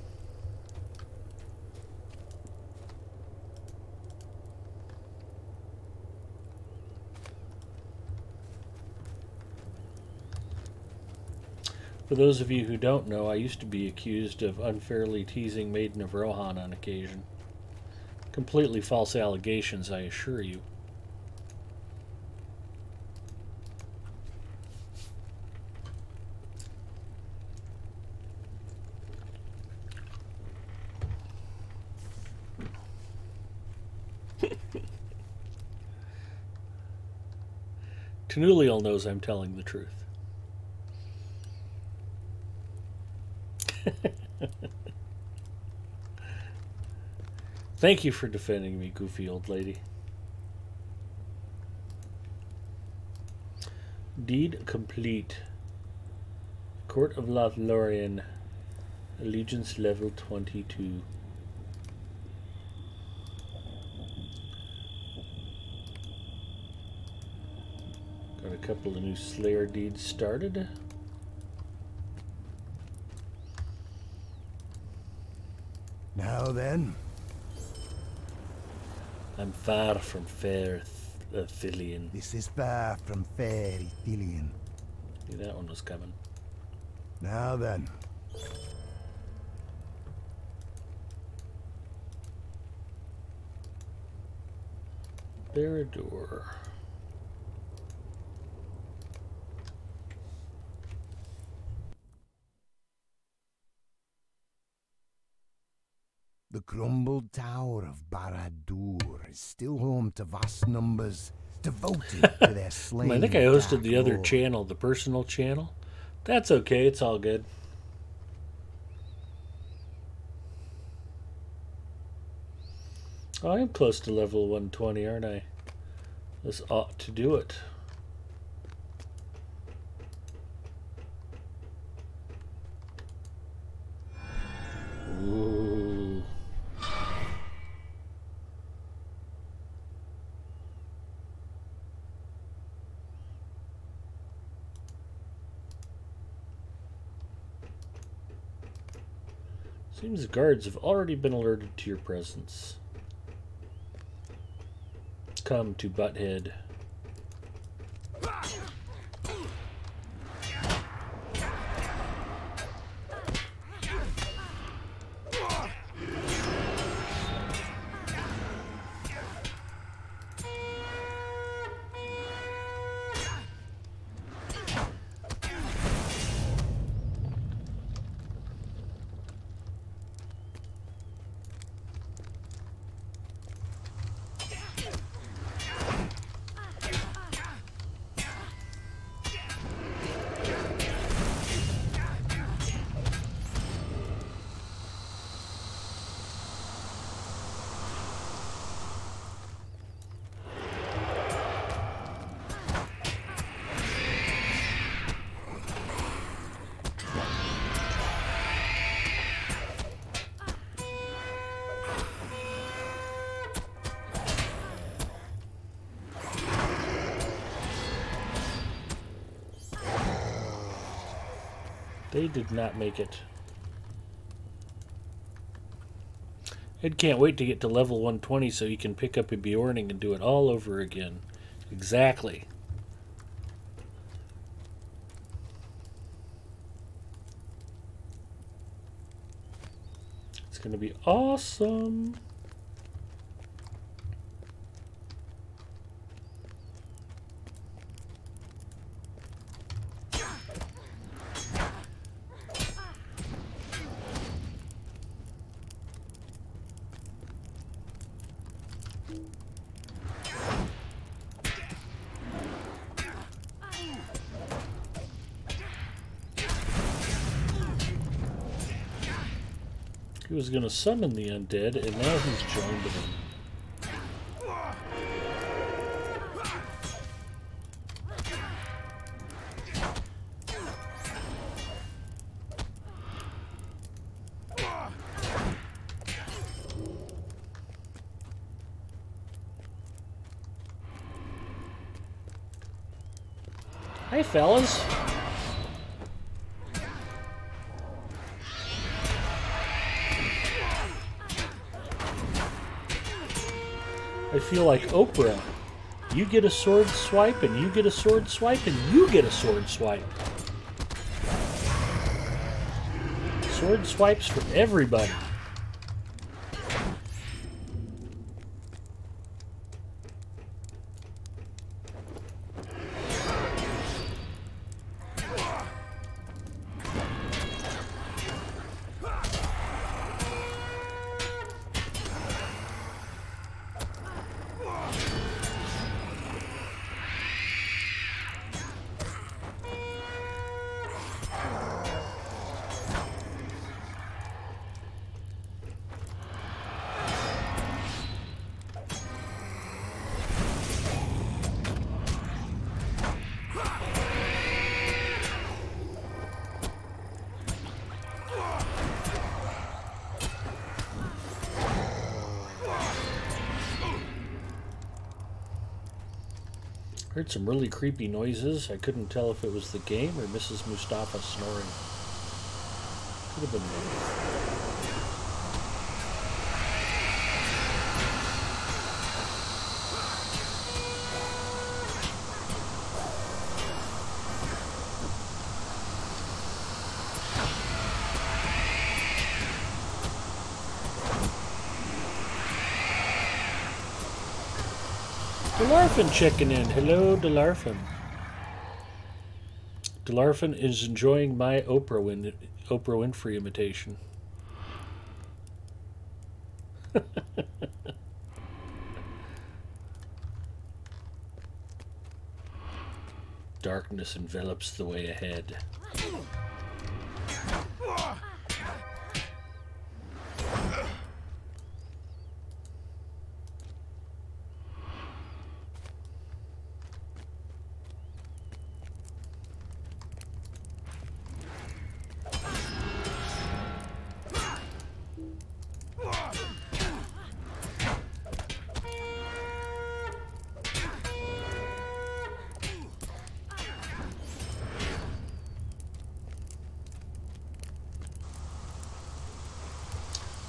Speaker 1: For those of you who don't know, I used to be accused of unfairly teasing Maiden of Rohan on occasion. Completely false allegations, I assure you. Tanuliel knows I'm telling the truth. Thank you for defending me, goofy old lady. Deed complete. Court of Lothlorien. Allegiance level 22. Got a couple of new Slayer deeds started.
Speaker 2: Now then.
Speaker 1: I'm far from fair Thillian.
Speaker 2: This is far from fair Thillian.
Speaker 1: Knew that one was coming.
Speaker 2: Now then.
Speaker 1: Barad-dûr.
Speaker 2: The crumbled tower of Barad-dûr is still home to vast numbers devoted to their slain.
Speaker 1: I think I hosted the other
Speaker 2: Lord.
Speaker 1: channel, the personal channel. That's okay, it's all good. Oh, I am close to level 120, aren't I? This ought to do it. Ooh. Seems the guards have already been alerted to your presence. Come to Butthead. They did not make it. Ed can't wait to get to level 120 so he can pick up a Bjorning and do it all over again. Exactly. It's going to be awesome. He was going to summon the undead, and now he's joined them. Hey, fellas. I feel like Oprah. You get a sword swipe, and you get a sword swipe, and you get a sword swipe. Sword swipes for everybody. Heard some really creepy noises. I couldn't tell if it was the game or Mrs. Mustafa snoring. Could have been both. Delarfin checking in. Hello, Delarfin. Delarfin is enjoying my Oprah Winfrey imitation. Darkness envelops the way ahead.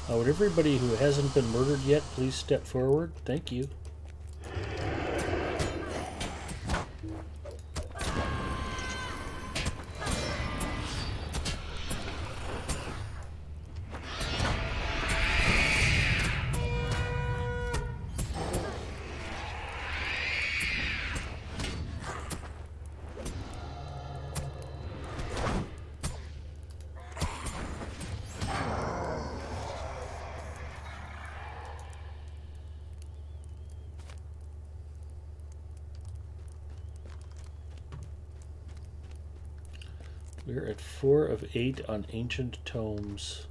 Speaker 1: Would everybody who hasn't been murdered yet please step forward? Thank you. We're at 4 of 8 on ancient tomes.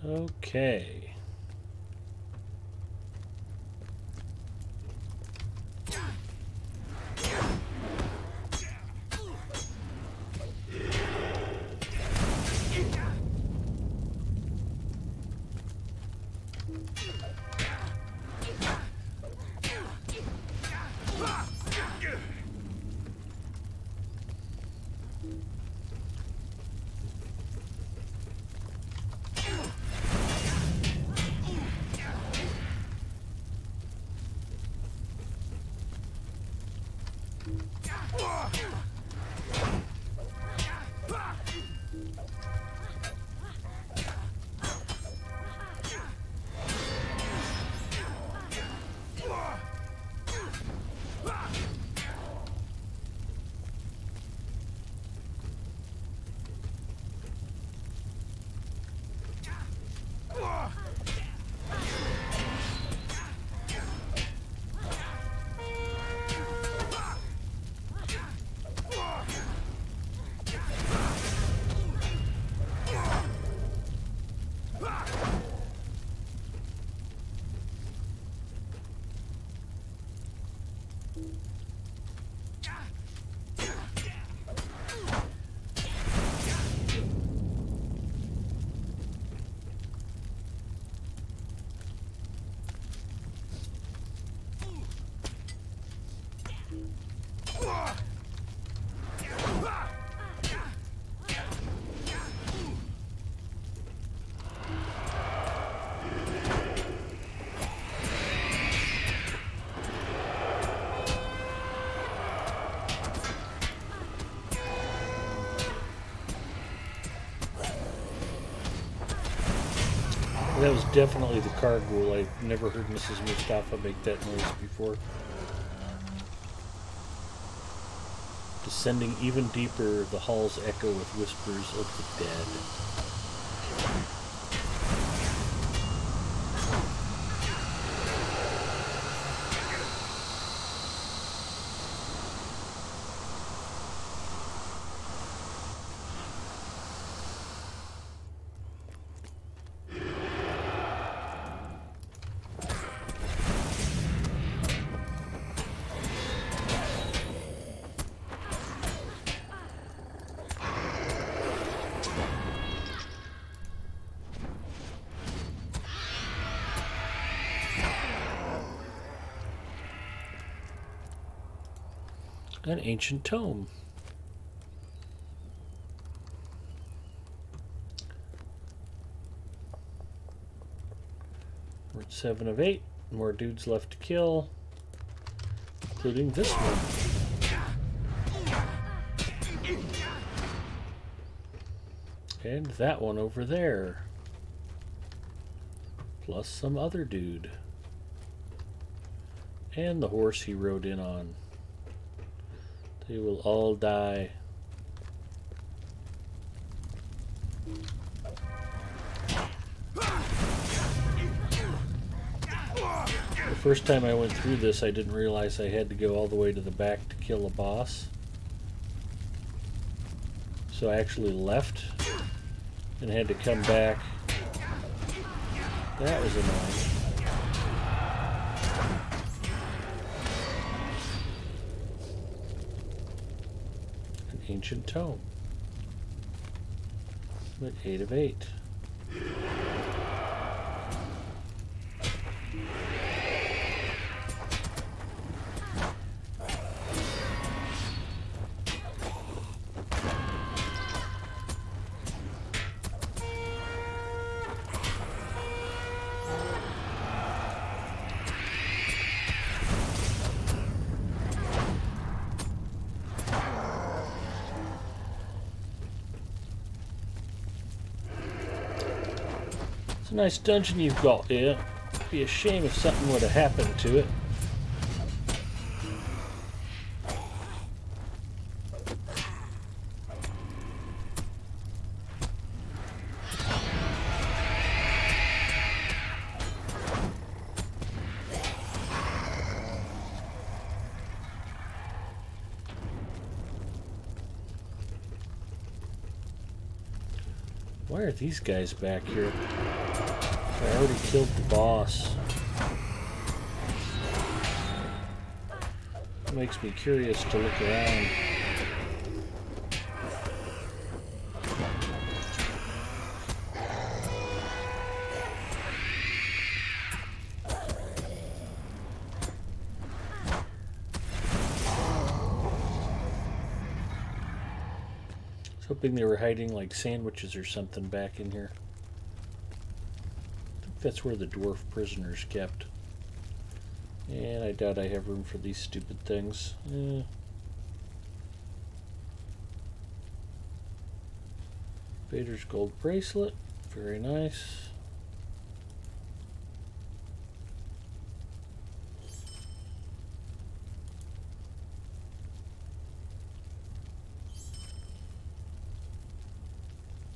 Speaker 1: Okay. That was definitely the gargoyle. I've never heard Mrs. Mustafa make that noise before. Descending even deeper, the halls echo with whispers of the dead. An ancient tome. We're at 7 of 8. More dudes left to kill, including this one. And that one over there. Plus some other dude. And the horse he rode in on. They will all die. The first time I went through this, I didn't realize I had to go all the way to the back to kill a boss. So I actually left and had to come back. That was annoying. Ancient tome. But 8 of 8. Nice dungeon you've got here. Be a shame if something would have happened to it. Why are these guys back here? I already killed the boss. It makes me curious to look around. I was hoping they were hiding like sandwiches or something back in here. I think that's where the dwarf prisoners kept. And I doubt I have room for these stupid things. Vader's gold bracelet. Very nice.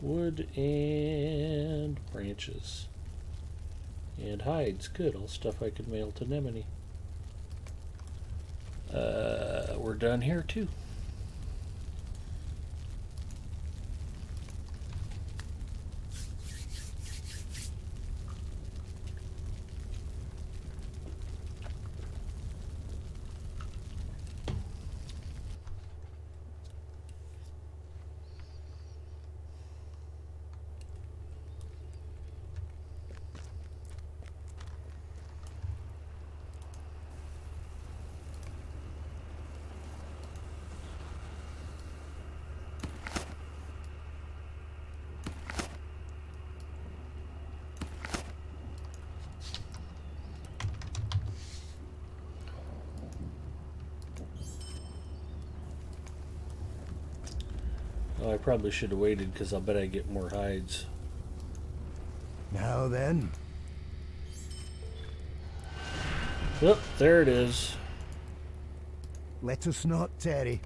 Speaker 1: Wood and branches. And hides. Good. All stuff I could mail to Nemini. We're done here too. Oh, I probably should have waited because I'll bet I get more hides.
Speaker 2: Now then.
Speaker 1: Yep, there it is.
Speaker 2: Let us not tarry.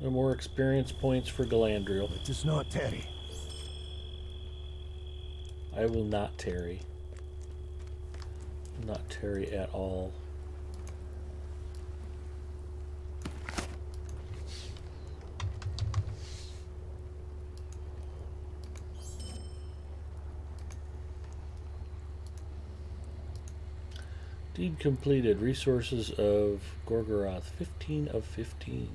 Speaker 1: No more experience points for Galadriel.
Speaker 2: Let us not tarry.
Speaker 1: I will not tarry. Not tarry at all. Deed completed. Resources of Gorgoroth. 15 of 15.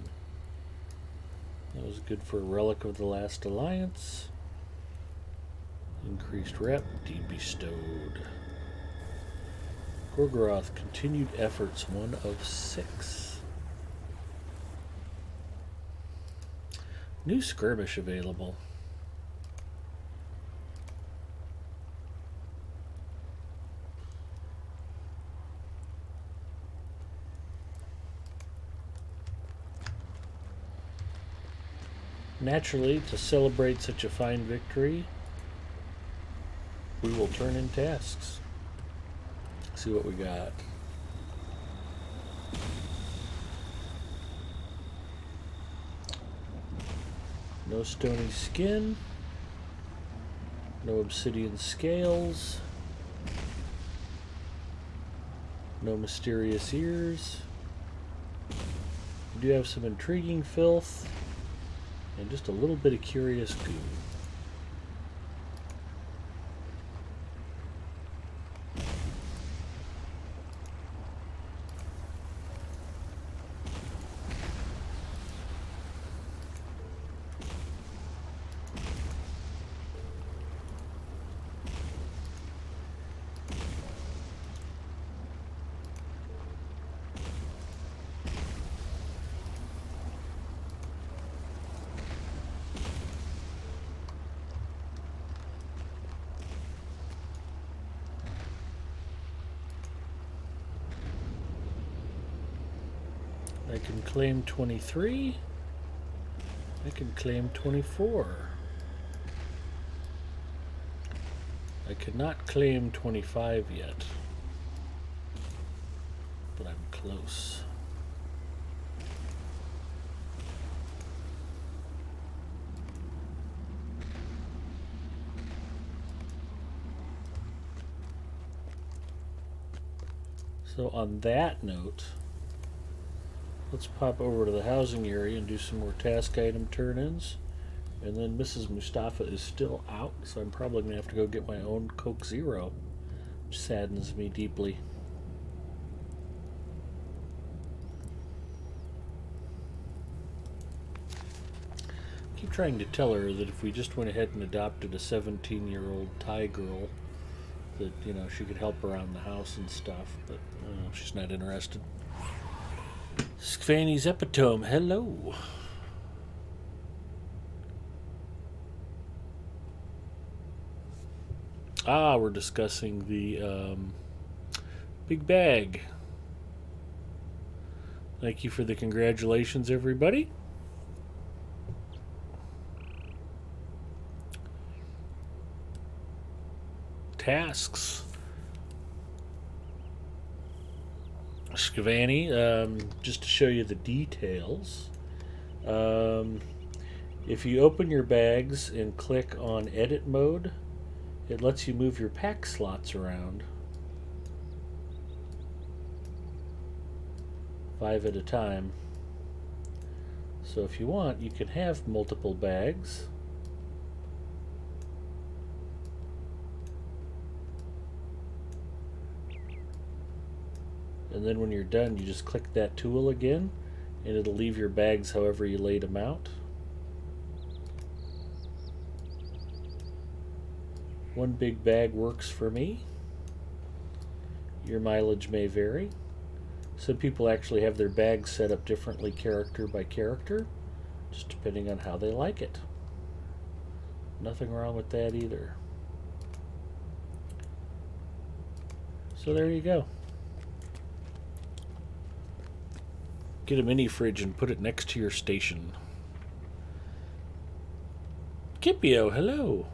Speaker 1: That was good for a relic of the last alliance. Increased rep. Deed bestowed. Gorgoroth. Continued efforts. 1 of 6. New skirmish available. Naturally, to celebrate such a fine victory, we will turn in tasks. See what we got. No stony skin. No obsidian scales. No mysterious ears. We do have some intriguing filth. And just a little bit of curious goo. I can claim 23. I can claim 24. I could not claim 25 yet, but I'm close. So on that note, let's pop over to the housing area and do some more task item turn-ins. And then Mrs. Mustafa is still out, so I'm probably going to have to go get my own Coke Zero, which saddens me deeply. I keep trying to tell her that if we just went ahead and adopted a 17-year-old Thai girl, that, you know, she could help around the house and stuff, but she's not interested. Skvanny's Epitome, hello. Ah, we're discussing the big bag. Thank you for the congratulations, everybody. Tasks. Skvanny, just to show you the details. If you open your bags and click on edit mode, it lets you move your pack slots around 5 at a time. So if you want, you can have multiple bags. And then when you're done, you just click that tool again, and it'll leave your bags however you laid them out. One big bag works for me. Your mileage may vary. Some people actually have their bags set up differently character by character, just depending on how they like it. Nothing wrong with that either. So there you go. Get a mini fridge and put it next to your station. Kipio, hello.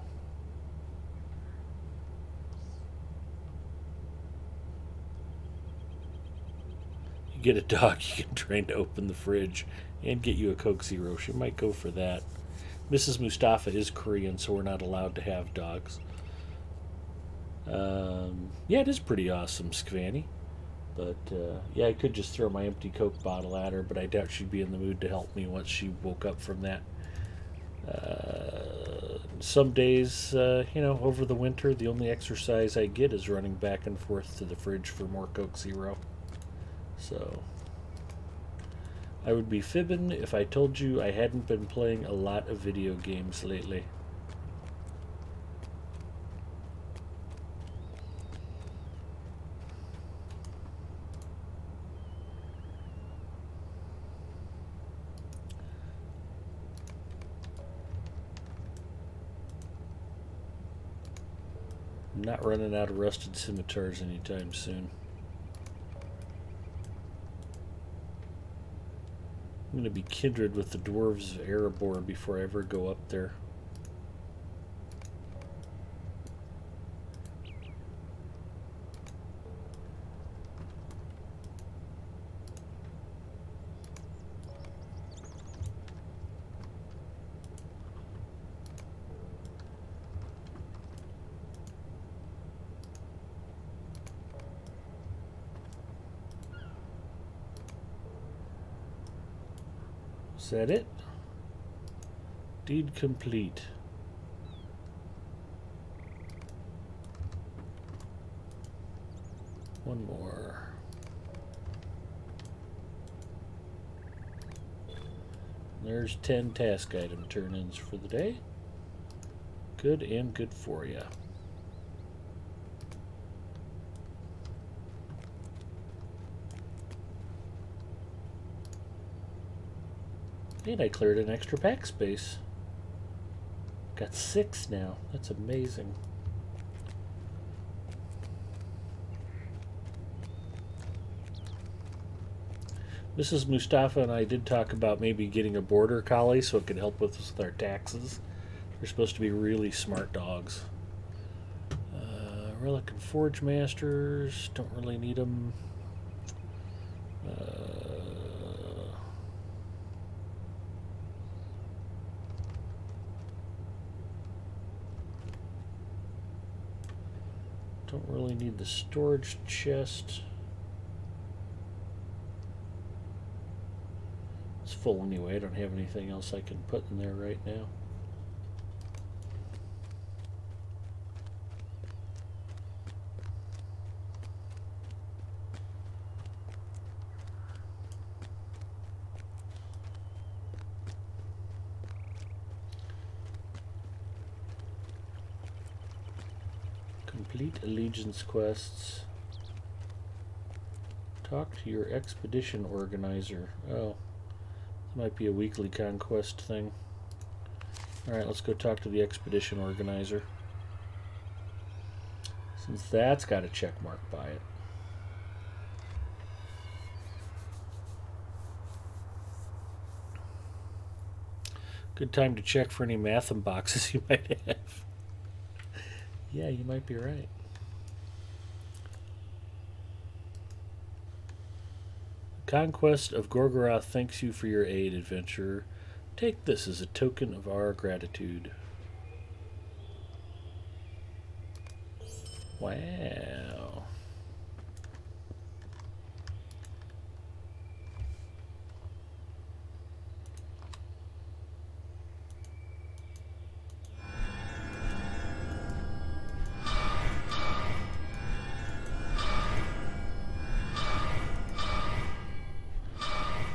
Speaker 1: Get a dog you can train to open the fridge and get you a Coke Zero. She might go for that. Mrs. Mustafa is Korean, so we're not allowed to have dogs. Yeah, it is pretty awesome, Skvanny. But, yeah, I could just throw my empty Coke bottle at her, but I doubt she'd be in the mood to help me once she woke up from that. Some days, you know, over the winter, the only exercise I get is running back and forth to the fridge for more Coke Zero. So, I would be fibbing if I told you I hadn't been playing a lot of video games lately. I'm not running out of rusted scimitars anytime soon. I'm going to be kindred with the dwarves of Erebor before I ever go up there. Is that it? Deed complete. One more. There's 10 task item turn-ins for the day. Good and good for ya. And I cleared an extra pack space. Got 6 now. That's amazing. Mrs. Mustafa and I did talk about maybe getting a border collie so it could help us with our taxes. They're supposed to be really smart dogs. Relic and Forge Masters, don't really need them. Don't really need the storage chest. It's full anyway. I don't have anything else I can put in there right now. Complete allegiance quests. Talk to your expedition organizer. Oh, this might be a weekly conquest thing. Alright, let's go talk to the expedition organizer. Since that's got a check mark by it. Good time to check for any Matham boxes you might have. Yeah, you might be right. The Conquest of Gorgoroth thanks you for your aid, adventurer. Take this as a token of our gratitude. Wow.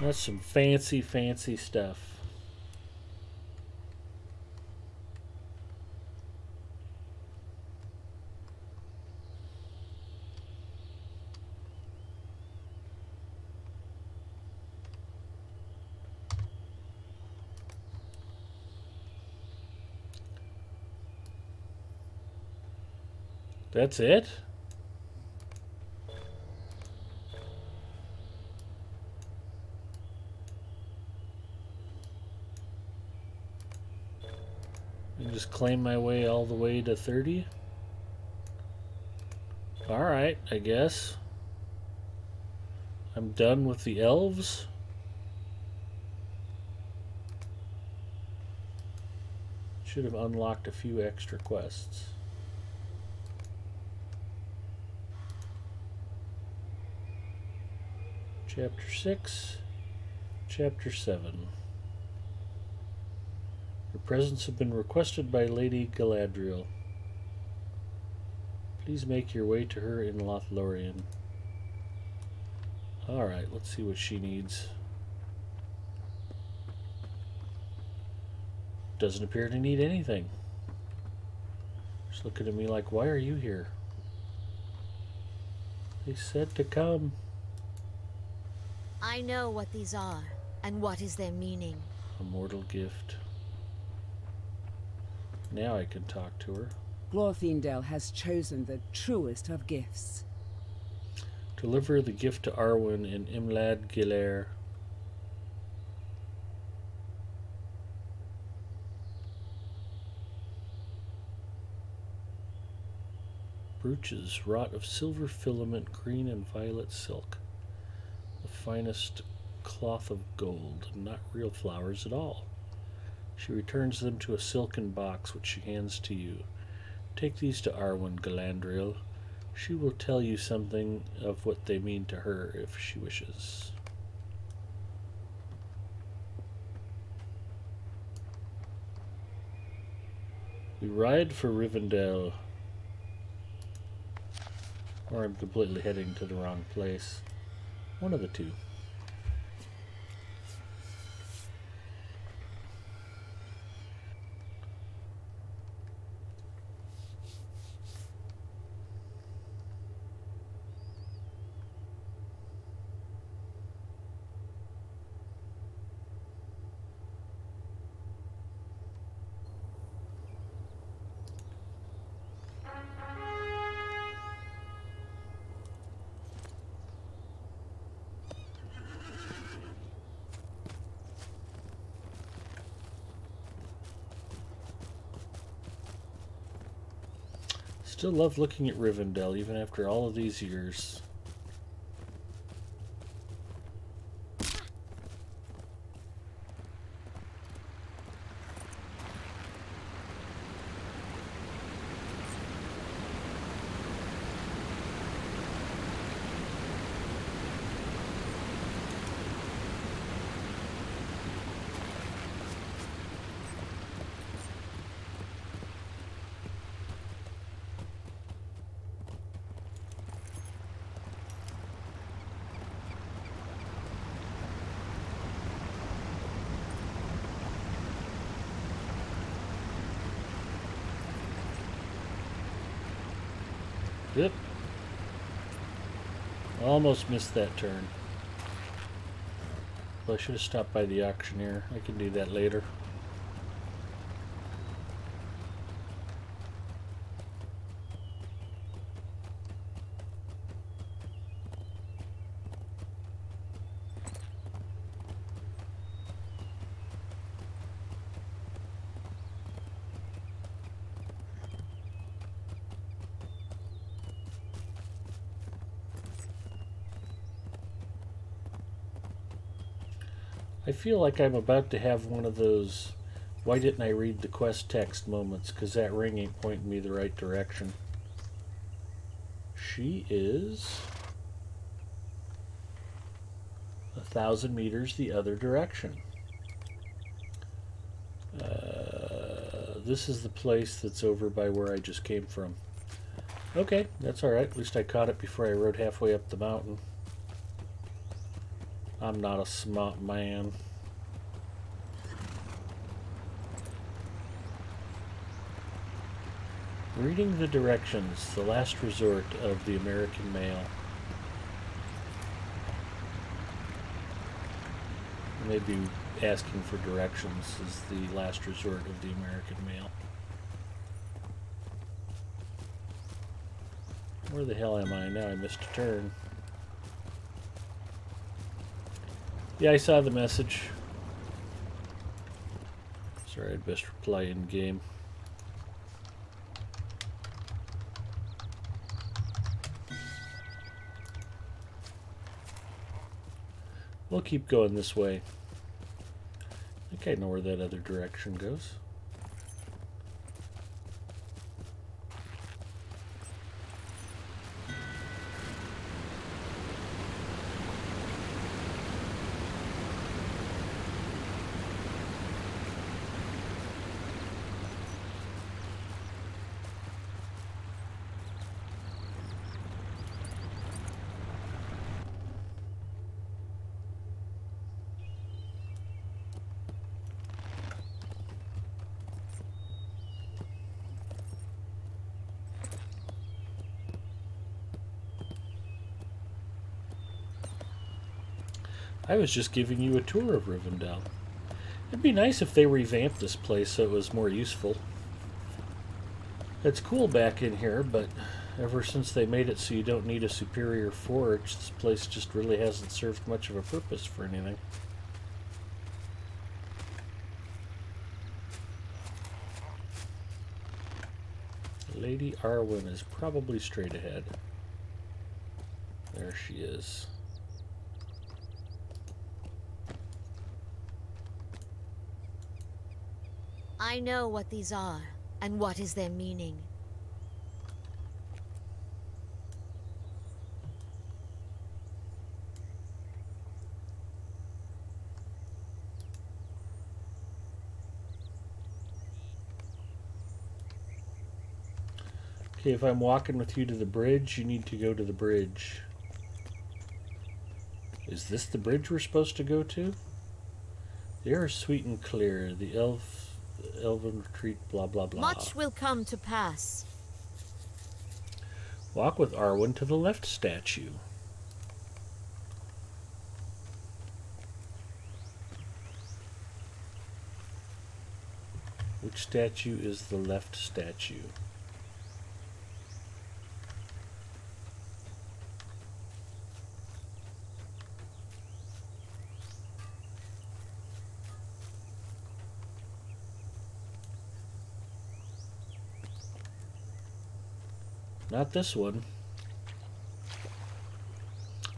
Speaker 1: That's some fancy, fancy stuff. That's it? And just claim my way all the way to 30? Alright, I guess. I'm done with the elves. Should have unlocked a few extra quests. Chapter 6, Chapter 7. Your presence have been requested by Lady Galadriel. Please make your way to her in Lothlorien. Alright, let's see what she needs. Doesn't appear to need anything. Just looking at me like, why are you here? They said to come.
Speaker 4: I know what these are, and what is their meaning.
Speaker 1: A mortal gift. Now I can talk to her.
Speaker 5: Glorfindel has chosen the truest of gifts.
Speaker 1: Deliver the gift to Arwen in Imlad Gilair. Brooches wrought of silver filament, green and violet silk. The finest cloth of gold, not real flowers at all. She returns them to a silken box, which she hands to you. Take these to Arwen, Galadriel. She will tell you something of what they mean to her if she wishes. We ride for Rivendell. Or I'm completely heading to the wrong place. One of the two. Still love looking at Rivendell even after all of these years. Yep. Almost missed that turn. Well, I should have stopped by the auctioneer. I can do that later. I feel like I'm about to have one of those why didn't I read the quest text moments, because that ring ain't pointing me the right direction. She is 1,000 meters the other direction. This is the place that's over by where I just came from. Okay, that's alright. At least I caught it before I rode halfway up the mountain. I'm not a smart man. Reading the directions, the last resort of the American male. Maybe asking for directions is the last resort of the American male. Where the hell am I now? I missed a turn. Yeah, I saw the message. Sorry, I'd best reply in game. We'll keep going this way. I think I know where that other direction goes. I was just giving you a tour of Rivendell. It'd be nice if they revamped this place so it was more useful. It's cool back in here, but ever since they made it so you don't need a superior forge, this place just really hasn't served much of a purpose for anything. Lady Arwen is probably straight ahead. There she is.
Speaker 4: I know what these are, and what is their meaning.
Speaker 1: Okay, if I'm walking with you to the bridge, you need to go to the bridge. Is this the bridge we're supposed to go to? The air is sweet and clear. The elven retreat, blah, blah, blah.
Speaker 4: Much will come to pass.
Speaker 1: Walk with Arwen to the left statue. Which statue is the left statue? Not this one.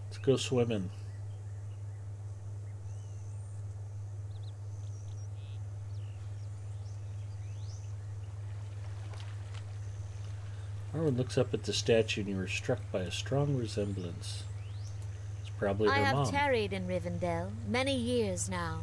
Speaker 1: Let's go swimming. Arwen looks up at the statue and you are struck by a strong resemblance. It's probably
Speaker 4: I
Speaker 1: her
Speaker 4: have
Speaker 1: mom.
Speaker 4: tarried in Rivendell many years now.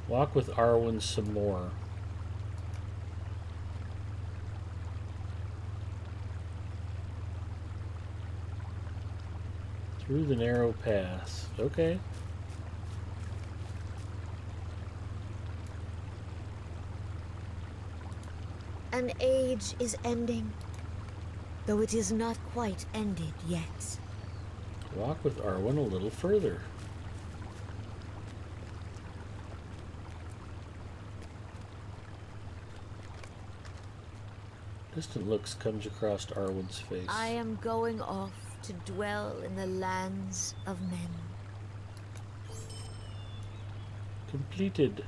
Speaker 1: Walk with Arwen some more. Through the narrow path. Okay.
Speaker 4: An age is ending, though it is not quite ended yet.
Speaker 1: Walk with Arwen a little further. Distant looks comes across Arwen's face.
Speaker 4: I am going off to dwell in the lands of men.
Speaker 1: Completed.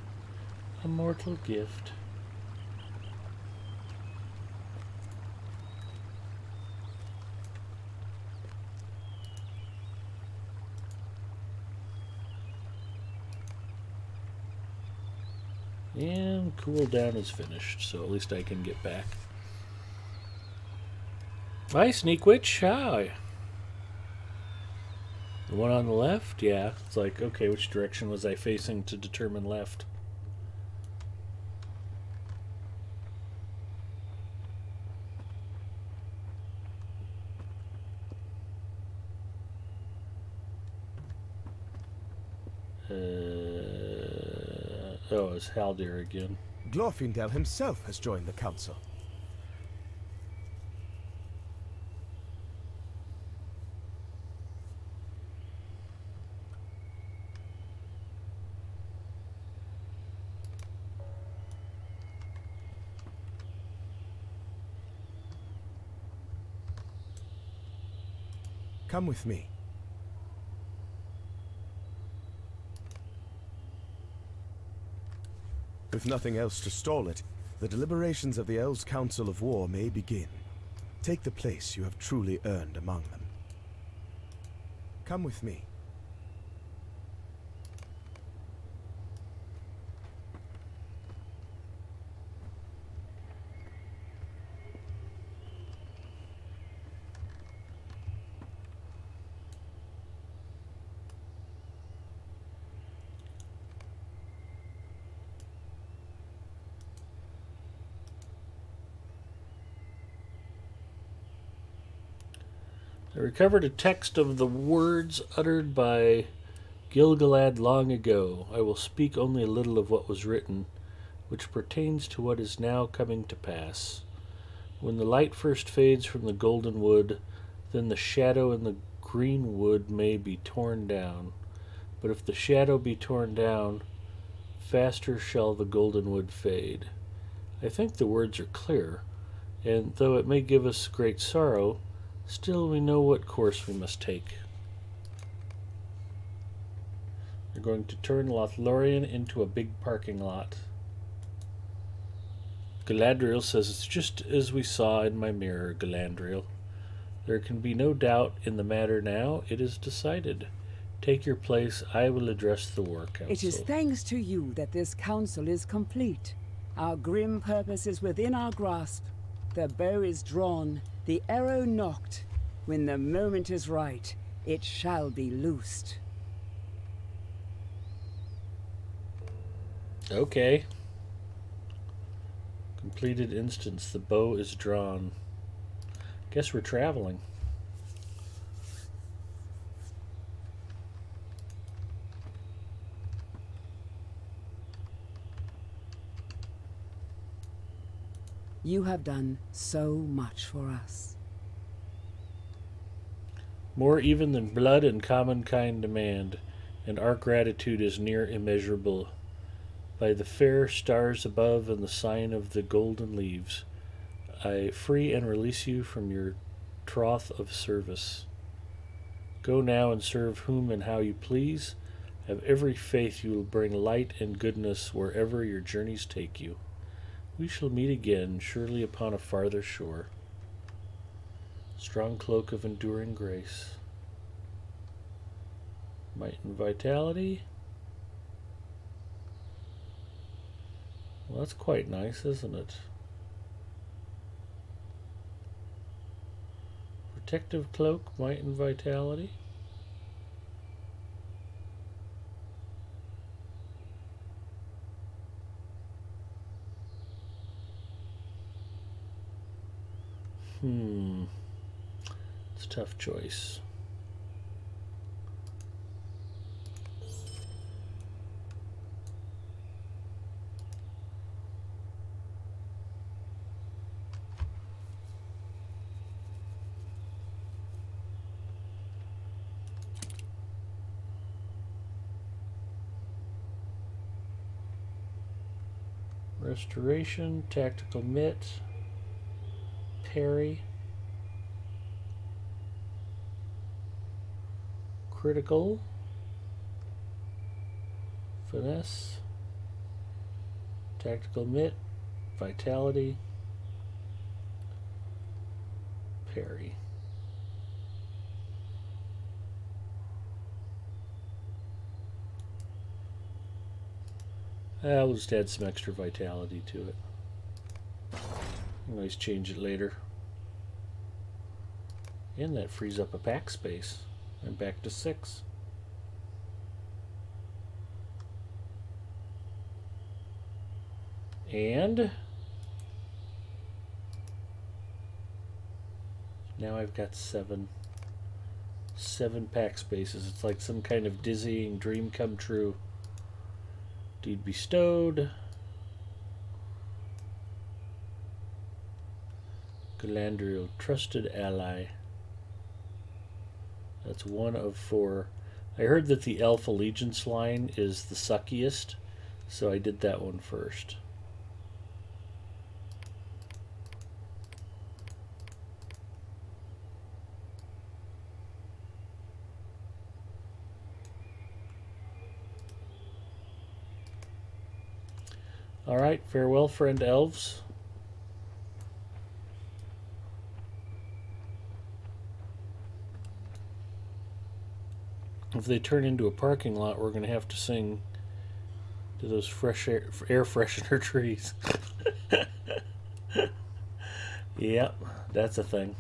Speaker 1: A mortal gift. And cool down is finished, so at least I can get back. Hi, Sneak Witch. Hi. The one on the left? Yeah. It's like, okay, which direction was I facing to determine left? Oh, it's Haldir again.
Speaker 6: Glorfindel himself has joined the council. Come with me. With nothing else to stall it, the deliberations of the Elves' Council of War may begin. Take the place you have truly earned among them. Come with me.
Speaker 1: I recovered a text of the words uttered by Gil-galad long ago. I will speak only a little of what was written, which pertains to what is now coming to pass. When the light first fades from the golden wood, then the shadow in the green wood may be torn down. But if the shadow be torn down, faster shall the golden wood fade. I think the words are clear, and though it may give us great sorrow, still we know what course we must take. We're going to turn Lothlorien into a big parking lot. Galadriel says, it's just as we saw in my mirror, Galadriel. There can be no doubt in the matter now. It is decided. Take your place. I will address the war council.
Speaker 5: It is thanks to you that this council is complete. Our grim purpose is within our grasp. The bow is drawn, the arrow nocked. When the moment is right, it shall be loosed.
Speaker 1: Okay. Completed instance. The bow is drawn. Guess we're traveling.
Speaker 5: You have done so much for us.
Speaker 1: more even than blood and common kind demand, and our gratitude is near immeasurable. By the fair stars above and the sign of the golden leaves, I free and release you from your troth of service. Go now and serve whom and how you please. Have every faith you will bring light and goodness wherever your journeys take you. We shall meet again, surely upon a farther shore. Strong cloak of enduring grace. Might and vitality. Well, that's quite nice, isn't it? Protective cloak, might and vitality. It's a tough choice. Restoration, tactical mitt, parry, critical, finesse, tactical mitt, vitality, parry. We'll just add some extra vitality to it. Always change it later. And that frees up a pack space. I'm back to 6. And now I've got 7 pack spaces. It's like some kind of dizzying dream come true. Deed bestowed. Galandriel, trusted ally. That's 1 of 4. I heard that the Elf Allegiance line is the suckiest, so I did that one first. Alright, farewell, friend elves. If they turn into a parking lot, we're going to have to sing to those fresh air freshener trees. Yep, that's a thing.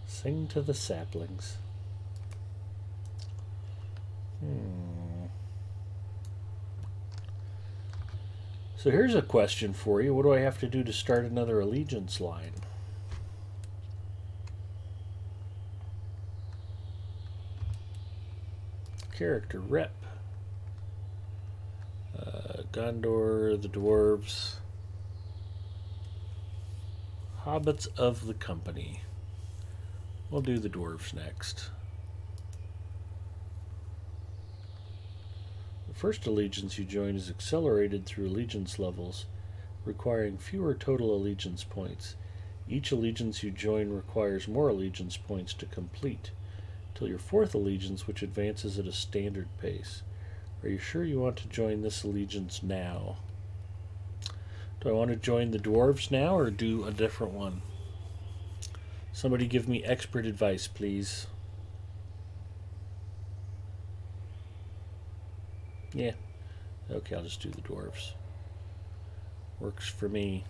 Speaker 1: Sing to the saplings. So here's a question for you. What do I have to do to start another allegiance line? Character rep. Gondor, the dwarves. Hobbits of the company. We'll do the dwarves next. The first allegiance you join is accelerated through allegiance levels, requiring fewer total allegiance points. Each allegiance you join requires more allegiance points to complete, till your 4th allegiance, which advances at a standard pace. Are you sure you want to join this allegiance now? Do I want to join the dwarves now or do a different one? Somebody give me expert advice, please. Yeah. Okay, I'll just do the dwarves. Works for me.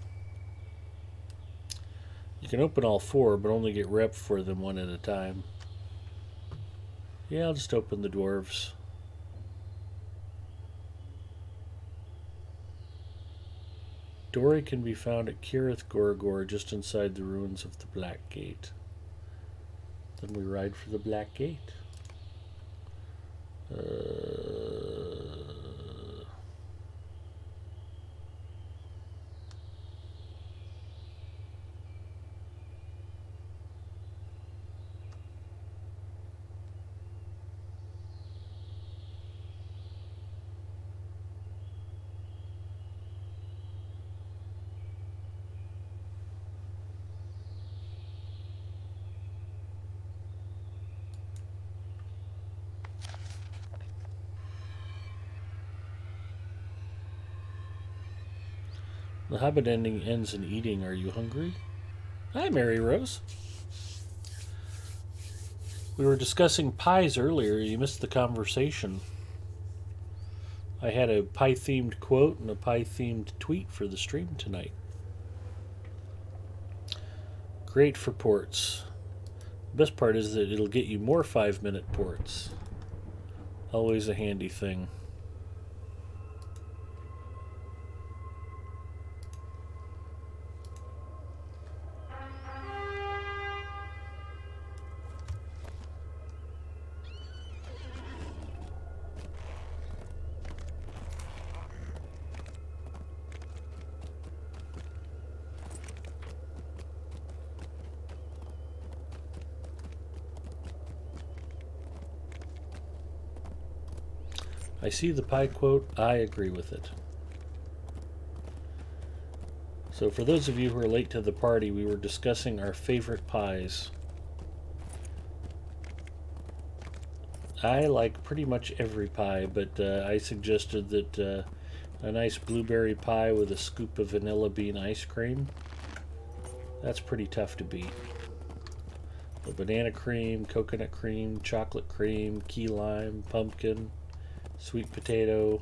Speaker 1: You can open all 4, but only get rep for them one at a time. Yeah, I'll just open the dwarves. Dory can be found at Kirith Gorgor, just inside the ruins of the Black Gate. Then we ride for the Black Gate. The Hobbit ending ends in eating. Are you hungry? Hi, Mary Rose. We were discussing pies earlier. You missed the conversation. I had a pie-themed quote and a pie-themed tweet for the stream tonight. Great for ports. The best part is that it'll get you more 5-minute ports. Always a handy thing. I see the pie quote. I agree with it. So for those of you who are late to the party, we were discussing our favorite pies. I like pretty much every pie, but I suggested that a nice blueberry pie with a scoop of vanilla bean ice cream, that's pretty tough to beat. The banana cream, coconut cream, chocolate cream, key lime, pumpkin, sweet potato,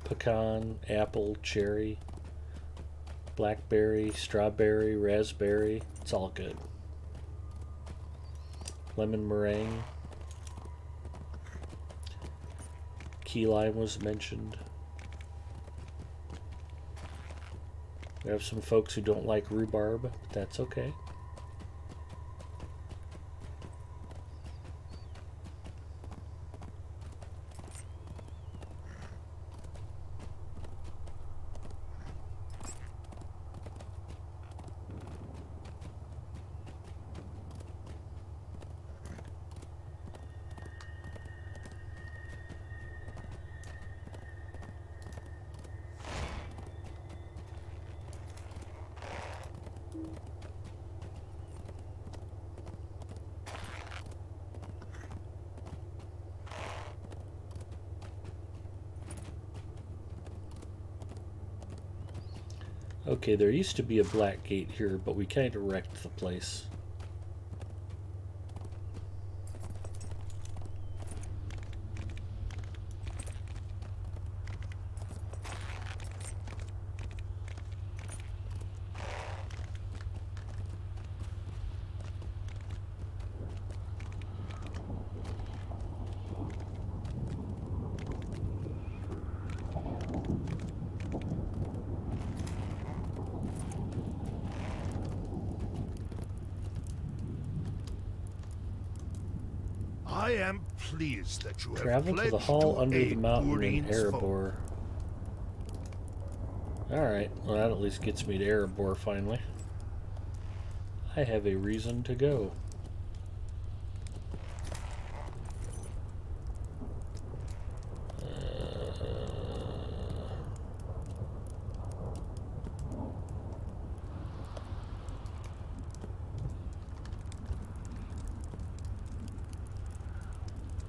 Speaker 1: pecan, apple, cherry, blackberry, strawberry, raspberry. It's all good. Lemon meringue. Key lime was mentioned. We have some folks who don't like rhubarb, but that's okay. Okay, there used to be a black gate here, but we kind of wrecked the place.
Speaker 2: I am pleased that you have
Speaker 1: Travel to the hall under the mountain in Erebor. Alright, well that at least gets me to Erebor finally. I have a reason to go.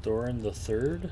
Speaker 1: Thorin the Third?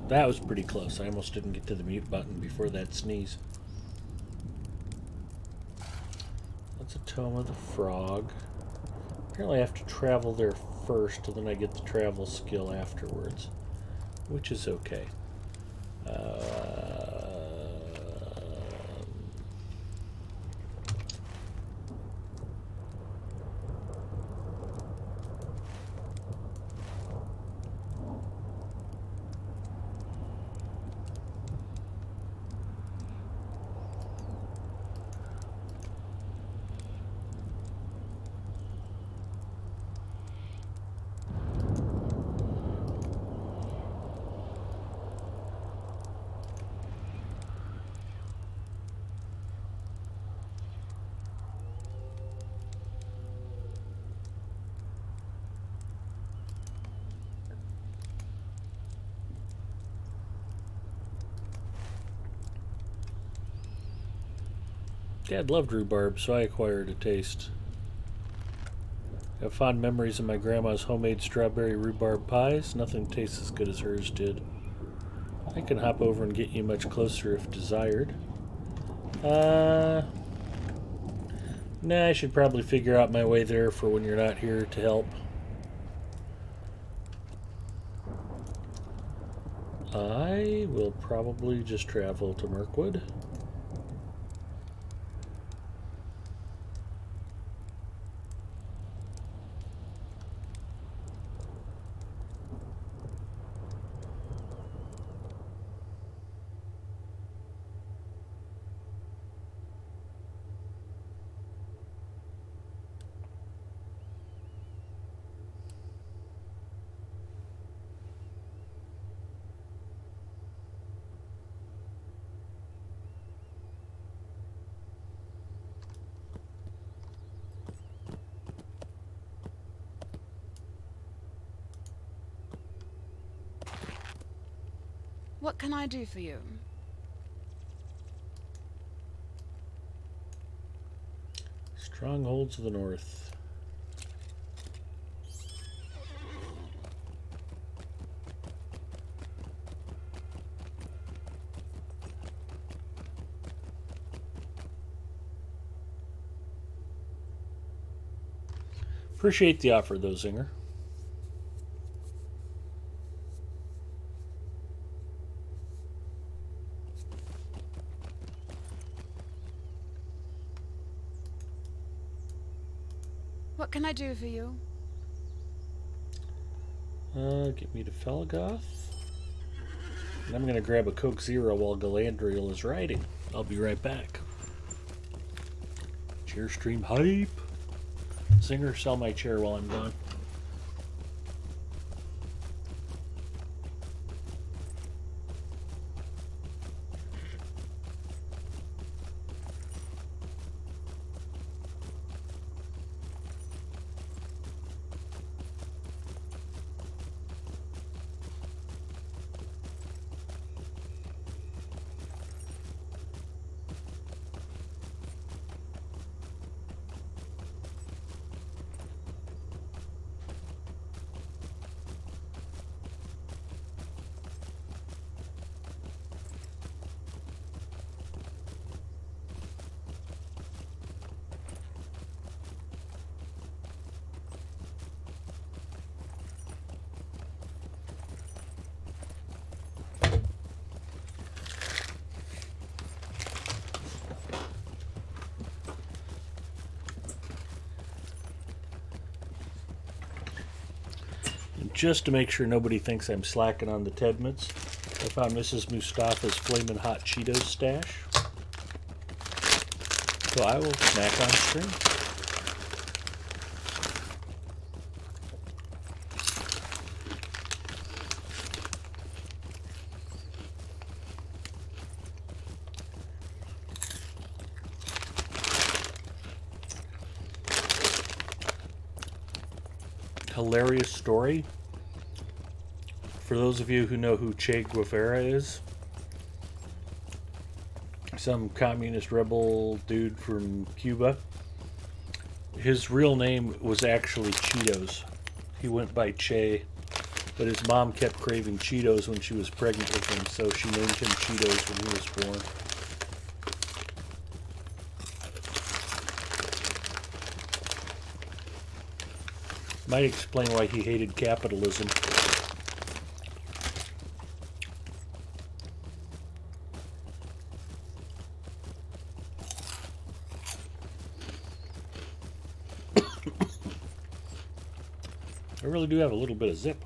Speaker 1: That was pretty close. I almost didn't get to the mute button before that sneeze. That's a Tome of the Frog. Apparently I have to travel there first, and then I get the travel skill afterwards, which is okay. Dad loved rhubarb, so I acquired a taste. I have fond memories of my grandma's homemade strawberry rhubarb pies. Nothing tastes as good as hers did. I can hop over and get you much closer if desired. Nah, I should probably figure out my way there for when you're not here to help. I will probably just travel to Mirkwood.
Speaker 7: What can I do for you?
Speaker 1: Strongholds of the North. Appreciate the offer, though, Zinger.
Speaker 7: What can I do for you?
Speaker 1: Get me to Felgoth. And I'm going to grab a Coke Zero while Galadriel is riding. I'll be right back. Chair stream hype. Zinger, sell my chair while I'm gone. Just to make sure nobody thinks I'm slacking on the Tedments, I found Mrs. Mustafa's Flamin' Hot Cheetos stash. So I will snack on stream. Hilarious story. For those of you who know who Che Guevara is, some communist rebel dude from Cuba, his real name was actually Cheetos. He went by Che, but his mom kept craving Cheetos when she was pregnant with him, so she named him Cheetos when he was born. Might explain why he hated capitalism. I really do have a little bit of zip.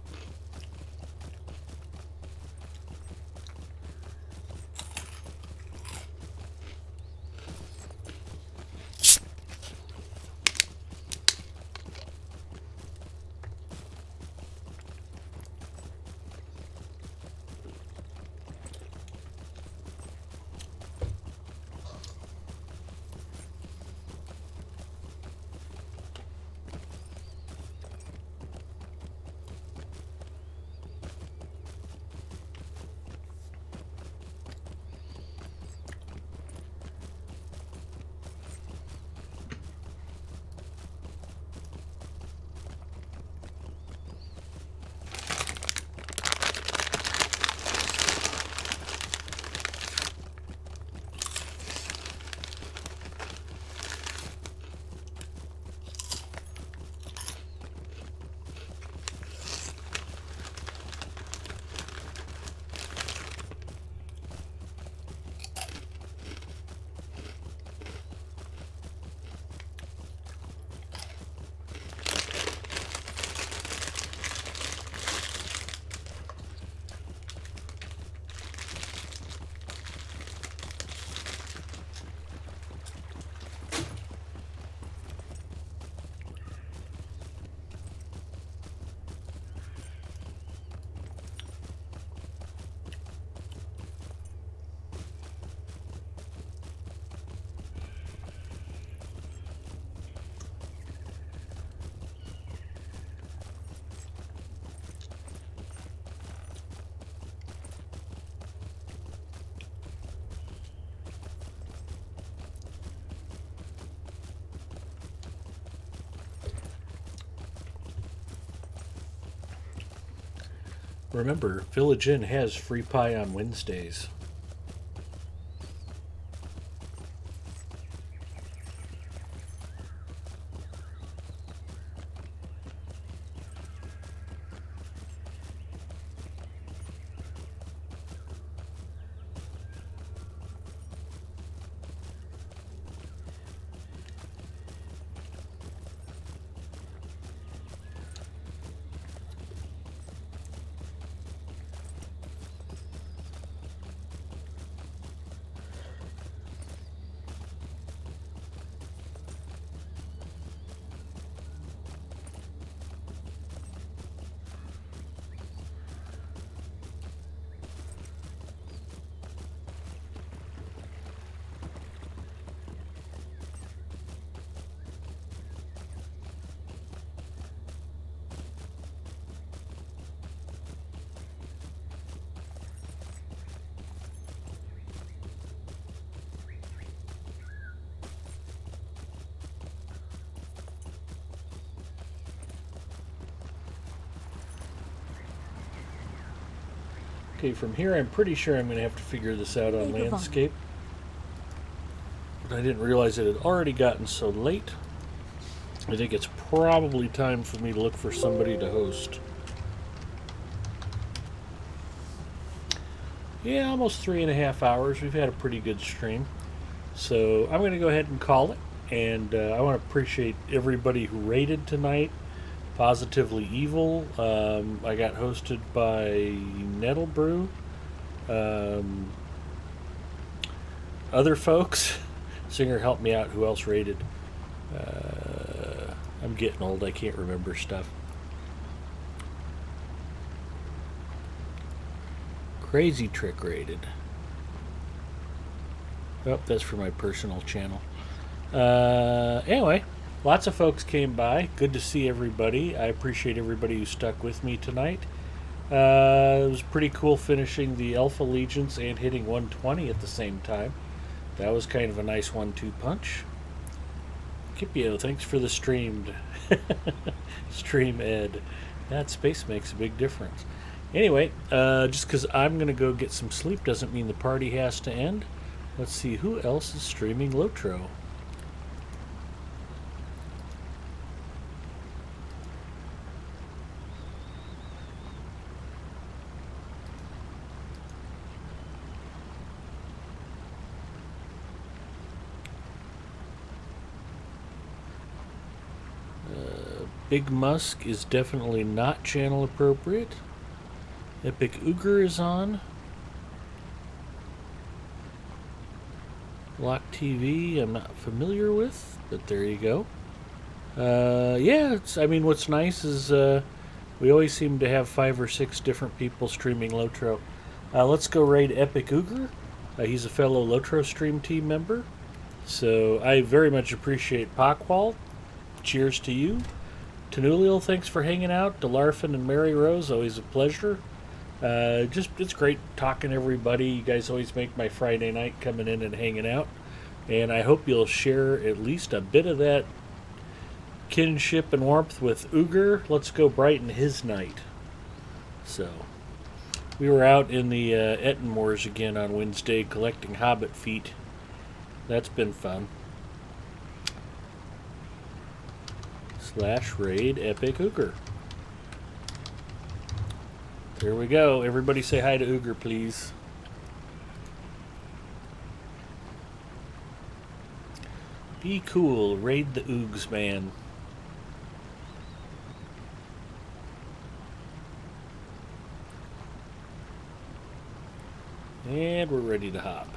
Speaker 1: Remember, Village Inn has free pie on Wednesdays. Okay, from here I'm pretty sure I'm going to have to figure this out on landscape. But I didn't realize it had already gotten so late. I think it's probably time for me to look for somebody to host. Yeah, almost 3.5 hours. We've had a pretty good stream. So I'm going to go ahead and call it. And I want to appreciate everybody who raided tonight. Positively Evil. I got hosted by Nettlebrew. Other folks. Singer helped me out. Who else raided? I'm getting old. I can't remember stuff. Crazy Trick raided. Oh, that's for my personal channel. Anyway, lots of folks came by. Good to see everybody. I appreciate everybody who stuck with me tonight. It was pretty cool finishing the Elf Allegiance and hitting 120 at the same time. That was kind of a nice 1-2 punch. Kipio, thanks for the streamed. Stream Ed. That space makes a big difference. Anyway, just because I'm going to go get some sleep doesn't mean the party has to end. Let's see, who else is streaming Lotro? Big Musk is definitely not channel appropriate. Epic Ogre is on. Lock TV I'm not familiar with, but there you go. Yeah, I mean, what's nice is we always seem to have 5 or 6 different people streaming Lotro. Let's go raid Epic Ogre. He's a fellow Lotro stream team member. So I very much appreciate Pockwall. Cheers to you. Tenuliel, thanks for hanging out. Delarfin and Mary Rose, always a pleasure. It's great talking to everybody. You guys always make my Friday night coming in and hanging out. And I hope you'll share at least a bit of that kinship and warmth with Uger. Let's go brighten his night. So, we were out in the Ettenmoors again on Wednesday collecting hobbit feet. That's been fun. /raid Epic Ogre. There we go. Everybody say hi to Ogre, please. Be cool. Raid the Oogs, man. And we're ready to hop.